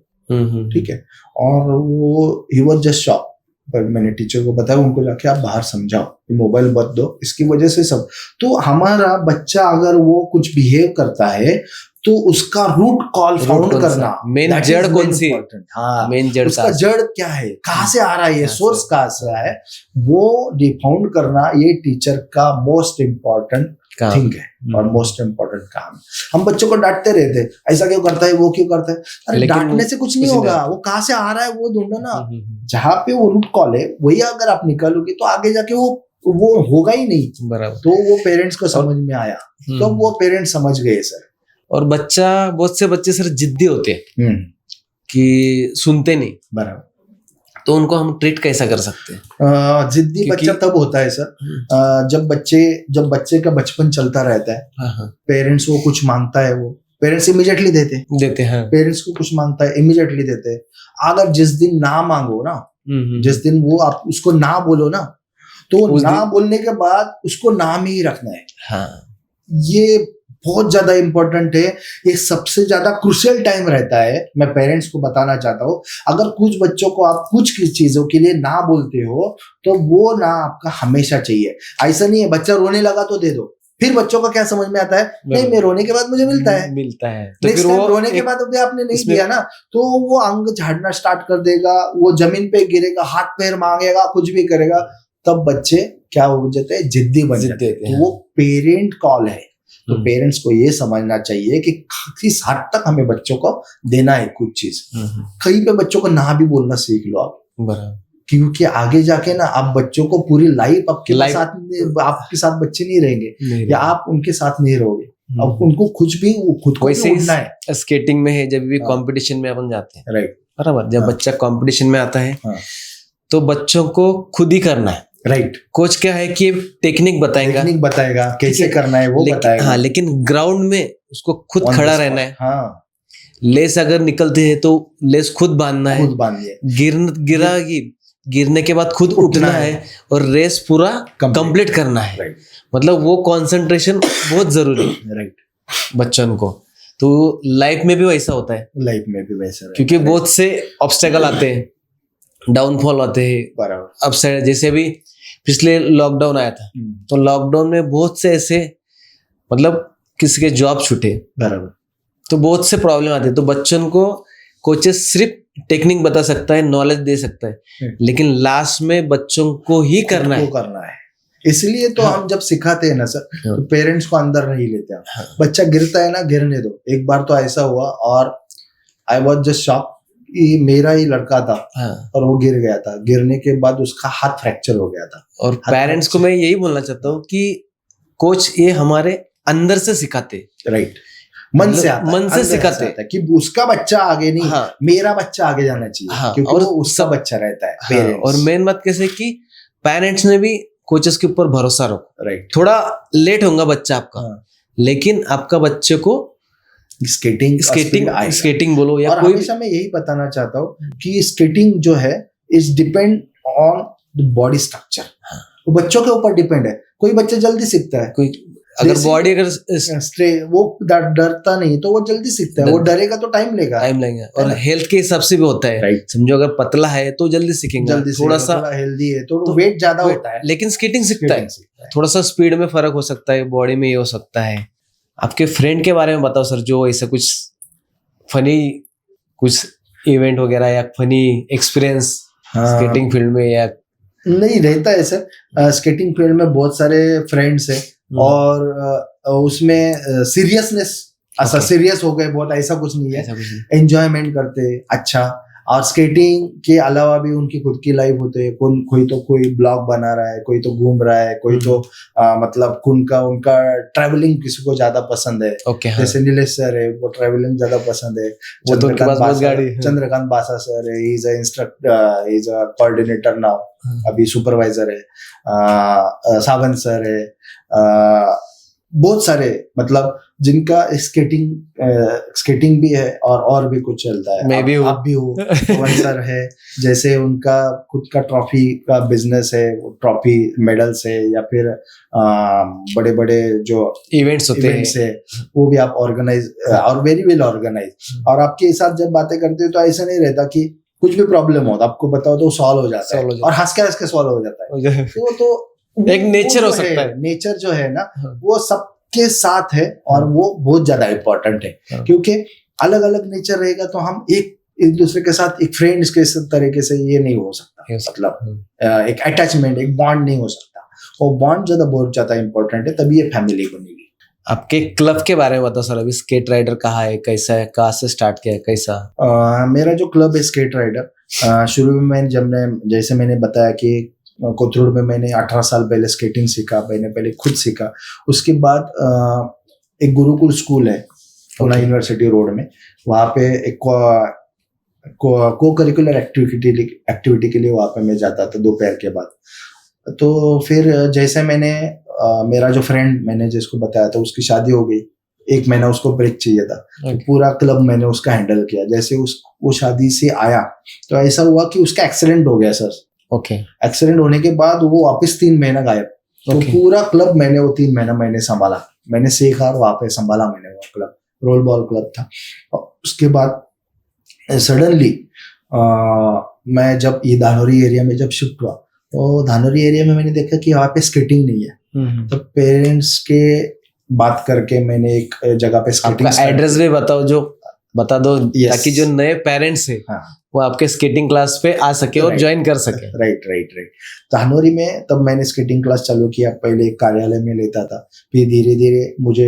ठीक है। और वो ही वाज जस्ट शॉक, पर मैंने टीचर को बताया, उनको जाके आप बाहर समझाओ कि मोबाइल मत दो, इसकी वजह से सब। तो हमारा बच्चा अगर वो कुछ बिहेव करता है तो उसका रूट कॉल फाउंड करना, मेन जड़ कौन सी, हाँ मेन जड़ उसका जड़ क्या है, कहाँ से आ रहा है, ये सोर्स कहाँ से आ रहा है, वो डिफाउंड करना ये टीचर का मोस्ट इम्पोर्टेंट थिंग है और मोस्ट इम्पोर्टेंट काम। हम बच्चों को डांटते रहते, ऐसा क्यों करता है, वो क्यों करता है, अरे डांटने से कुछ नहीं होगा, वो कहाँ से आ रहा है वो ढूंढो ना। जहाँ पे वो रूट कॉल है वही अगर आप निकालोगे तो आगे जाके वो होगा ही नहीं। बराबर। तो वो पेरेंट्स को समझ में आया, तो वो पेरेंट्स समझ गए सर। और बहुत से बच्चे सर जिद्दी होते हैं कि सुनते नहीं, बराबर। तो उनको हम ट्रीट कैसा कर सकते हैं? जिद्दी बच्चा तब होता है सर जब बच्चे का बचपन चलता रहता है, पेरेंट्स वो कुछ मांगता है, वो पेरेंट्स इमीडिएटली देते हैं, पेरेंट्स को कुछ मांगता है इमीडिएटली देते हैं। अगर जिस दिन ना मांगो ना, जिस दिन वो आप उसको ना बोलो ना, तो ना बोलने के बाद उसको नाम ही रखना है। हाँ, ये बहुत ज्यादा इंपॉर्टेंट है, ये सबसे ज्यादा क्रूशियल टाइम रहता है। मैं पेरेंट्स को बताना चाहता हूँ, अगर कुछ बच्चों को आप कुछ चीजों के लिए ना बोलते हो तो वो ना आपका हमेशा चाहिए। ऐसा नहीं है बच्चा रोने लगा तो दे दो, फिर बच्चों का क्या समझ में आता है, नहीं मैं रोने के बाद मुझे मिलता है तो फिर वो रोने के बाद भी आपने नहीं दिया ना, तो वो अंग झाड़ना स्टार्ट कर देगा, वो जमीन पे गिरेगा, हाथ पैर मांगेगा, कुछ भी करेगा। तब बच्चे क्या हो जाते हैं, जिद्दी बन जाते हैं। वो पेरेंट कॉल है, तो पेरेंट्स को ये समझना चाहिए कि किस हद तक हमें बच्चों को देना है कुछ चीज। कहीं पे बच्चों को ना भी बोलना सीख लो आप, क्योंकि आगे जाके ना आप बच्चों को पूरी लाइफ आपके साथ बच्चे नहीं रहेंगे या आप उनके साथ नहीं रहोगे। अब उनको खुद को उड़ना है। स्केटिंग में है, जब भी कंपटीशन में अपन जाते हैं, राइट, बराबर, जब बच्चा कंपटीशन में आता है तो बच्चों को खुद ही करना है, राइट। कोच क्या है कि टेक्निक बताएगा कैसे करना है, वो बताएगा। हाँ, लेकिन ग्राउंड में उसको खुद खड़ा रहना है। हाँ, लेस अगर निकलते हैं तो लेस खुद बांधना है, गिरने के बाद खुद उठना है और रेस पूरा कंप्लीट करना है। राइट। मतलब वो कंसंट्रेशन बहुत जरूरी है, राइट, बच्चों को। तो लाइफ में भी वैसा होता है, लाइफ में भी वैसा, क्योंकि बहुत से ऑब्स्टेकल आते हैं, डाउनफॉल आते हैं, अपसाइड। जैसे अभी पिछले लॉकडाउन आया था, तो लॉकडाउन में बहुत से ऐसे मतलब किसी के जॉब छूटे बराबर। तो बहुत से प्रॉब्लम आते हैं, तो बच्चों को कोचेस सिर्फ टेक्निक बता सकता है, नॉलेज दे सकता है, लेकिन लास्ट में बच्चों को ही करना है। इसलिए तो हम जब सिखाते हैं ना सर, तो पेरेंट्स को अंदर नहीं लेते हैं। बच्चा गिरता है ना, गिरने दो। एक बार तो ऐसा हुआ और आई वॉज जस्ट शॉक, मेरा ही लड़का था और वो गिर गया था। गिरने के बाद उसका हाथ फ्रैक्चर हो गया था। और पेरेंट्स को मैं यही बोलना चाहता हूँ कि कोच ये हमारे अंदर से सिखाते, राइट, मन से सिखाते हैं कि उसका बच्चा आगे नहीं, मेरा बच्चा आगे जाना चाहिए, क्योंकि और वो उसका बच्चा रहता है। और मेन बात कैसे कि पेरेंट्स ने भी कोचेस के ऊपर भरोसा रखो। राइट, थोड़ा लेट होगा बच्चा आपका, लेकिन आपका बच्चे को स्केटिंग बोलो या कोई, हमेशा मैं यही बताना चाहता हूँ कि स्केटिंग जो है is depend on the body structure. वो बच्चों के ऊपर डिपेंड है। कोई बच्चा जल्दी सीखता है, कोई अगर बॉडी अगर वो डरता नहीं तो वो जल्दी सीखता है। वो डरेगा तो टाइम लेगा। और हेल्थ के हिसाब से भी होता है। समझो अगर पतला है तो जल्दी सीखेंगे, थोड़ा सा हेल्दी है तो वेट ज्यादा होता है, लेकिन स्केटिंग सीखता है। थोड़ा सा स्पीड में फर्क हो सकता है, बॉडी में ये हो सकता है। आपके फ्रेंड के बारे में बताओ सर, जो ऐसा कुछ फनी कुछ इवेंट वगैरह या फनी एक्सपीरियंस स्केटिंग फील्ड में या नहीं रहता है सर। स्केटिंग फील्ड में बहुत सारे फ्रेंड्स हैं और उसमें सीरियसनेस ऐसा सीरियस हो गए बहुत, ऐसा कुछ नहीं है। एंजॉयमेंट करते अच्छा। और स्केटिंग के अलावा भी उनकी खुद की लाइफ होते है। कोई तो कोई ब्लॉग बना रहा है, कोई तो घूम रहा है, कोई तो मतलब उनका ट्रैवलिंग किसी को ज्यादा पसंद है। जैसे नीलेश सर है, वो ट्रैवलिंग ज्यादा पसंद है। चंद्रकांत बासा सर है, इज अ कोऑर्डिनेटर नाउ, अभी सुपरवाइजर है। सावंत सर है। बहुत सारे मतलब जिनका स्केटिंग भी है और भी कुछ चलता है। मैं भी आप भी हो। पवन सर है, जैसे उनका खुद का ट्रॉफी का बिजनेस है, ट्रॉफी मेडल्स है या फिर बड़े बड़े जो इवेंट्स होते हैं वो भी आप ऑर्गेनाइज और वेरी वेल ऑर्गेनाइज। और आपके साथ जब बातें करते हो तो ऐसा नहीं रहता कि कुछ भी प्रॉब्लम हो तो आपको बताओ तो सॉल्व हो जाता है और हंस के सॉल्व हो जाता है। तो एक नेचर हो सकता है। नेचर जो है ना वो सबके साथ है और वो बहुत ज्यादा इम्पोर्टेंट है, क्योंकि अलग अलग नेचर रहेगा तो हम एक दूसरे के साथ एक फ्रेंड्स के तरीके से ये नहीं हो सकता। मतलब एक अटैचमेंट, एक बॉन्ड नहीं हो सकता। वो बॉन्ड ज्यादा बहुत ज्यादा इम्पोर्टेंट है, तभी ये फैमिली बनेगी। आपके क्लब के बारे में बताओ सर। अभी स्केट राइडर कहाँ है, कैसा है, कहाँ से स्टार्ट किया है, कैसा? मेरा जो क्लब है स्केट राइडर, शुरू में जैसे मैंने बताया कि कोथरूड में मैंने 18 साल पहले स्केटिंग सीखा। मैंने पहले खुद सीखा। उसके बाद एक गुरुकुल स्कूल है पुणे यूनिवर्सिटी रोड में, वहाँ पे एक को करिकुलर एक्टिविटी के लिए वहाँ पे मैं जाता था दोपहर के बाद। तो फिर जैसे मेरा जो फ्रेंड मैंने जिसको बताया था उसकी शादी हो गई, 1 महीना उसको ब्रेक चाहिए था। तो पूरा क्लब मैंने उसका हैंडल किया। जैसे वो शादी से आया तो ऐसा हुआ कि उसका एक्सीडेंट हो गया सर। एक्सीडेंट होने के बाद वो वापस 3 महीना गायब। तो पूरा क्लब मैंने वो 3 महीना मैंने संभाला, मैंने सीखा और वहां पे संभाला मैंने वो क्लब। रोल बॉल क्लब था। और उसके बाद सडनली मैं जब ये धानोरी एरिया में जब शिफ्ट हुआ तो धानोरी एरिया में मैंने देखा कि वहाँ पे स्केटिंग नहीं है। तो पेरेंट्स के बात करके मैंने एक जगह पे स्केटिंग। एड्रेस भी बता दो ताकि जो नए पेरेंट्स है वो आपके स्केटिंग क्लास पे आ सके और ज्वाइन कर सके। राइट। धानोरी में तब मैंने स्केटिंग क्लास चालू किया। पहले एक कार्यालय में लेता था, फिर धीरे धीरे मुझे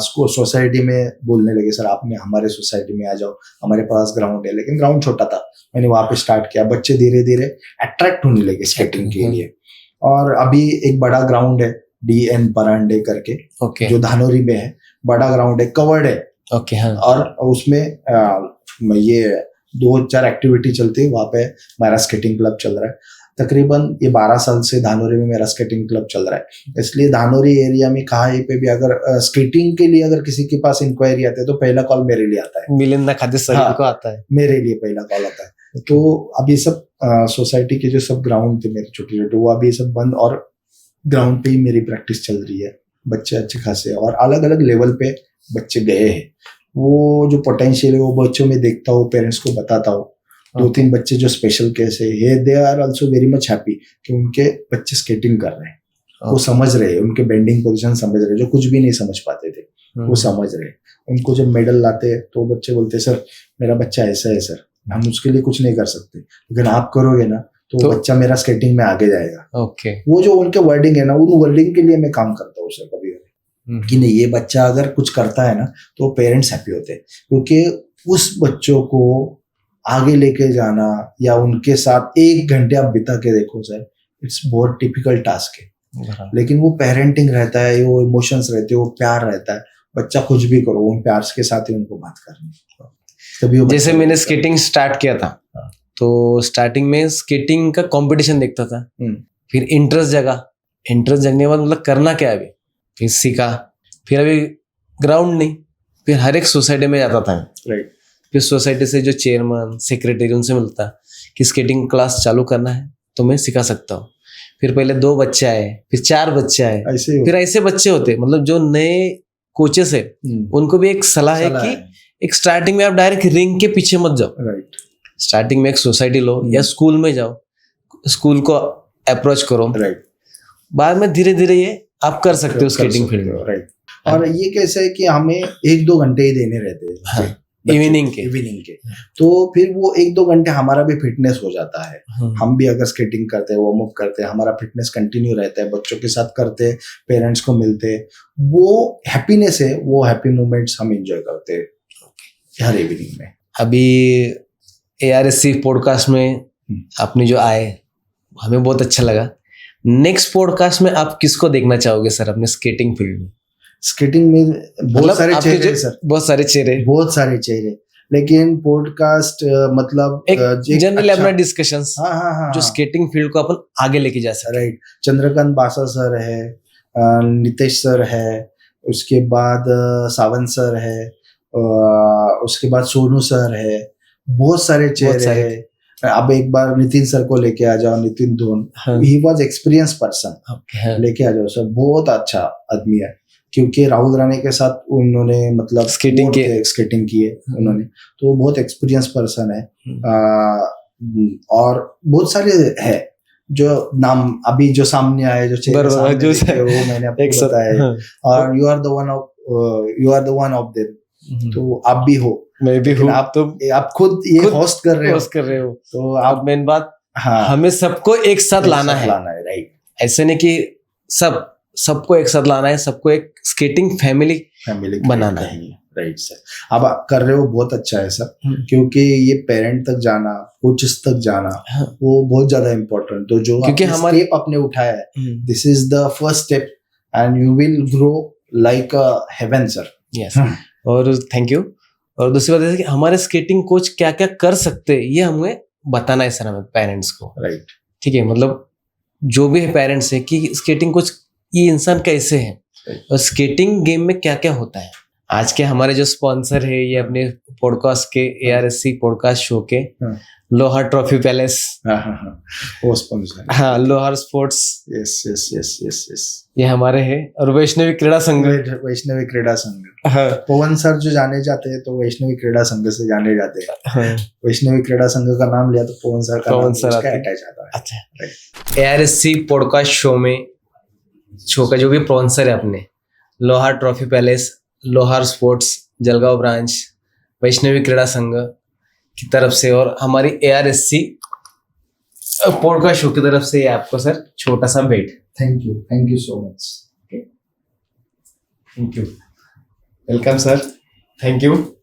सोसाइटी में बोलने लगे, सर आप हमारे सोसाइटी में आ जाओ, हमारे पास ग्राउंड है। लेकिन ग्राउंड छोटा था। मैंने वहां पे स्टार्ट किया। बच्चे धीरे धीरे अट्रैक्ट होने लगे स्केटिंग के लिए। और अभी एक बड़ा ग्राउंड है DN परांडे करके, जो धानोरी में है। बड़ा ग्राउंड है, कवर्ड है। और उसमें ये 2-4 एक्टिविटी चलती है। वहाँ पे मेरा स्केटिंग क्लब चल रहा है। तकरीबन ये 12 साल से धानोरी में मेरा स्केटिंग क्लब चल रहा है। इसलिए धानोरी एरिया में कहीं पे भी अगर स्केटिंग के लिए अगर किसी के पास इंक्वायरी आती है तो पहला कॉल मेरे लिए आता है। मिलिंदा खादी सर को आता है, मेरे लिए पहला कॉल आता है। तो अभी सब सोसाइटी के जो सब ग्राउंड थे मेरे छोटे छोटे, वो अभी सब बंद और ग्राउंड पे ही मेरी प्रैक्टिस चल रही है। बच्चे अच्छे खासे और अलग अलग लेवल पे बच्चे गए हैं। वो जो पोटेंशियल है वो बच्चों में देखता हूँ, पेरेंट्स को बताता हूँ। 2-3 बच्चे जो स्पेशल केस है, they are also very much happy कि उनके बच्चे स्केटिंग कर रहे हैं। वो समझ रहे, उनके बेंडिंग पोजीशन समझ रहे, जो कुछ भी नहीं समझ पाते थे वो समझ रहे। उनको जब मेडल लाते हैं तो बच्चे बोलते सर मेरा बच्चा ऐसा है सर, हम उसके लिए कुछ नहीं कर सकते, लेकिन आप करोगे ना तो बच्चा मेरा स्केटिंग में आगे जाएगा। ओके, वो जो उनके वर्डिंग है ना, उन वर्डिंग के लिए मैं काम करता हूँ सर कभी कि नहीं, ये बच्चा अगर कुछ करता है ना तो पेरेंट्स हैप्पी होते हैं, क्योंकि उस बच्चों को आगे लेके जाना या उनके साथ 1 घंटे आप बिता के देखो सर, इट्स बहुत टिपिकल टास्क है, लेकिन वो पेरेंटिंग रहता है, वो इमोशंस रहते हैं, वो प्यार रहता है, बच्चा कुछ भी करो वो प्यार के साथ ही उनको बात करनी। तभी जैसे मैंने स्केटिंग स्टार्ट किया था तो स्टार्टिंग में स्केटिंग का कंपटीशन देखता था, फिर इंटरेस्ट जगने के बाद मतलब करना क्या है अभी, फिर सीखा, फिर अभी ग्राउंड नहीं, फिर हर एक सोसाइटी में जाता था मैं। राइट। फिर सोसाइटी से जो चेयरमैन सेक्रेटरी उनसे मिलता कि स्केटिंग क्लास चालू करना है तो मैं सिखा सकता हूँ। फिर पहले 2 बच्चे आए, फिर 4 बच्चे आए, फिर ऐसे बच्चे होते मतलब जो नए कोचेस है उनको भी एक सलाह है कि एक स्टार्टिंग में आप डायरेक्ट रिंग के पीछे मत जाओ। राइट। स्टार्टिंग में एक सोसाइटी लो या स्कूल में जाओ, स्कूल को अप्रोच करो। राइट। बाद में धीरे धीरे ये आप कर सकते हो स्केटिंग फील्ड में। राइट। और ये कैसे है कि हमें 1-2 घंटे ही देने रहते हैं इवनिंग के, तो फिर वो 1-2 घंटे हमारा भी फिटनेस हो जाता है। हम भी अगर स्केटिंग करते हैं, वार्म अप करते हैं, हमारा फिटनेस कंटिन्यू रहता है, बच्चों के साथ करते हैं, पेरेंट्स को मिलते हैं, वो हैप्पीनेस है, वो हैप्पी मोमेंट्स हम एंजॉय करते हैं हर इवनिंग में। अभी ARSC पॉडकास्ट में आपने जो आए हमें बहुत अच्छा लगा। नेक्स्ट पॉडकास्ट में आप किसको देखना चाहोगे सर अपने स्केटिंग फील्ड में? स्केटिंग में बहुत सारे चेहरे सर, बहुत सारे चेहरे, लेकिन पॉडकास्ट मतलब एक जनरल अपना डिस्कशंस हाँ जो स्केटिंग फील्ड को अपन आगे लेके जा सकते। राइट। चंद्रकांत बासा सर है, नितेश सर है, उसके बाद सावंत सर है, उसके बाद सोनू सर है, बहुत सारे चेहरे हैं। अब एक बार नितिन सर को लेके आ जाओ, नितिन धोन, ही वाज एक्सपीरियंस पर्सन, लेके आ जाओ सर, बहुत अच्छा आदमी है, क्योंकि राहुल राणे के साथ उन्होंने मतलब स्केटिंग की है उन्होंने, तो बहुत एक्सपीरियंस पर्सन है। और बहुत सारे है जो नाम अभी जो सामने आए, जो चेहरे सामने वो मैंने आपको बताया, और you are the one of them, तो आप भी हो, मैं भी हूँ, आप खुद ये होस्ट कर रहे हो, तो आप मेन बात हमें सबको एक साथ लाना है। राइट। ऐसे नहीं कि सबको एक साथ लाना है, सबको एक स्केटिंग फैमिली बनाना है। राइट सर, अब आप कर रहे हो बहुत अच्छा है सर, क्योंकि ये पेरेंट तक जाना, कोचेस तक जाना, वो बहुत ज्यादा इम्पोर्टेंट, तो जो क्योंकि हमारे स्टेप आपने उठाया है, this is the first step and you will grow like a heaven sir. Yes, और थैंक यू। और दूसरी बात है कि हमारे स्केटिंग कोच क्या क्या कर सकते हैं ये हमें बताना है सर, हमें पेरेंट्स को। राइट। ठीक है, मतलब जो भी है पेरेंट्स है कि स्केटिंग कोच ये इंसान कैसे है और स्केटिंग गेम में क्या क्या होता है। आज के हमारे जो स्पॉन्सर है ये अपने पॉडकास्ट के ARSC पॉडकास्ट शो के लोहार ट्रॉफी पैलेस, वो स्पॉन्सर, हाँ, लोहार स्पोर्ट्स, यस, ये हमारे हैं, और वैष्णवी क्रीड़ा संघ, हाँ। पवन सर जो जाने जाते हैं तो वैष्णवी क्रीड़ा संघ से जाने जाते हैं, हाँ। वैष्णवी क्रीड़ा संघ का नाम लिया तो पवन सर का अटैच आता है। अच्छा, ARSC पॉडकास्ट शो का जो भी स्पॉन्सर है अपने लोहार ट्रॉफी पैलेस, लोहार स्पोर्ट्स जलगांव ब्रांच, वैष्णवी क्रीड़ा संघ की तरफ से और हमारी ARSC पॉडकास्ट शो की तरफ से आपको सर छोटा सा भेंट। Thank you so much. Thank you, welcome sir, thank you.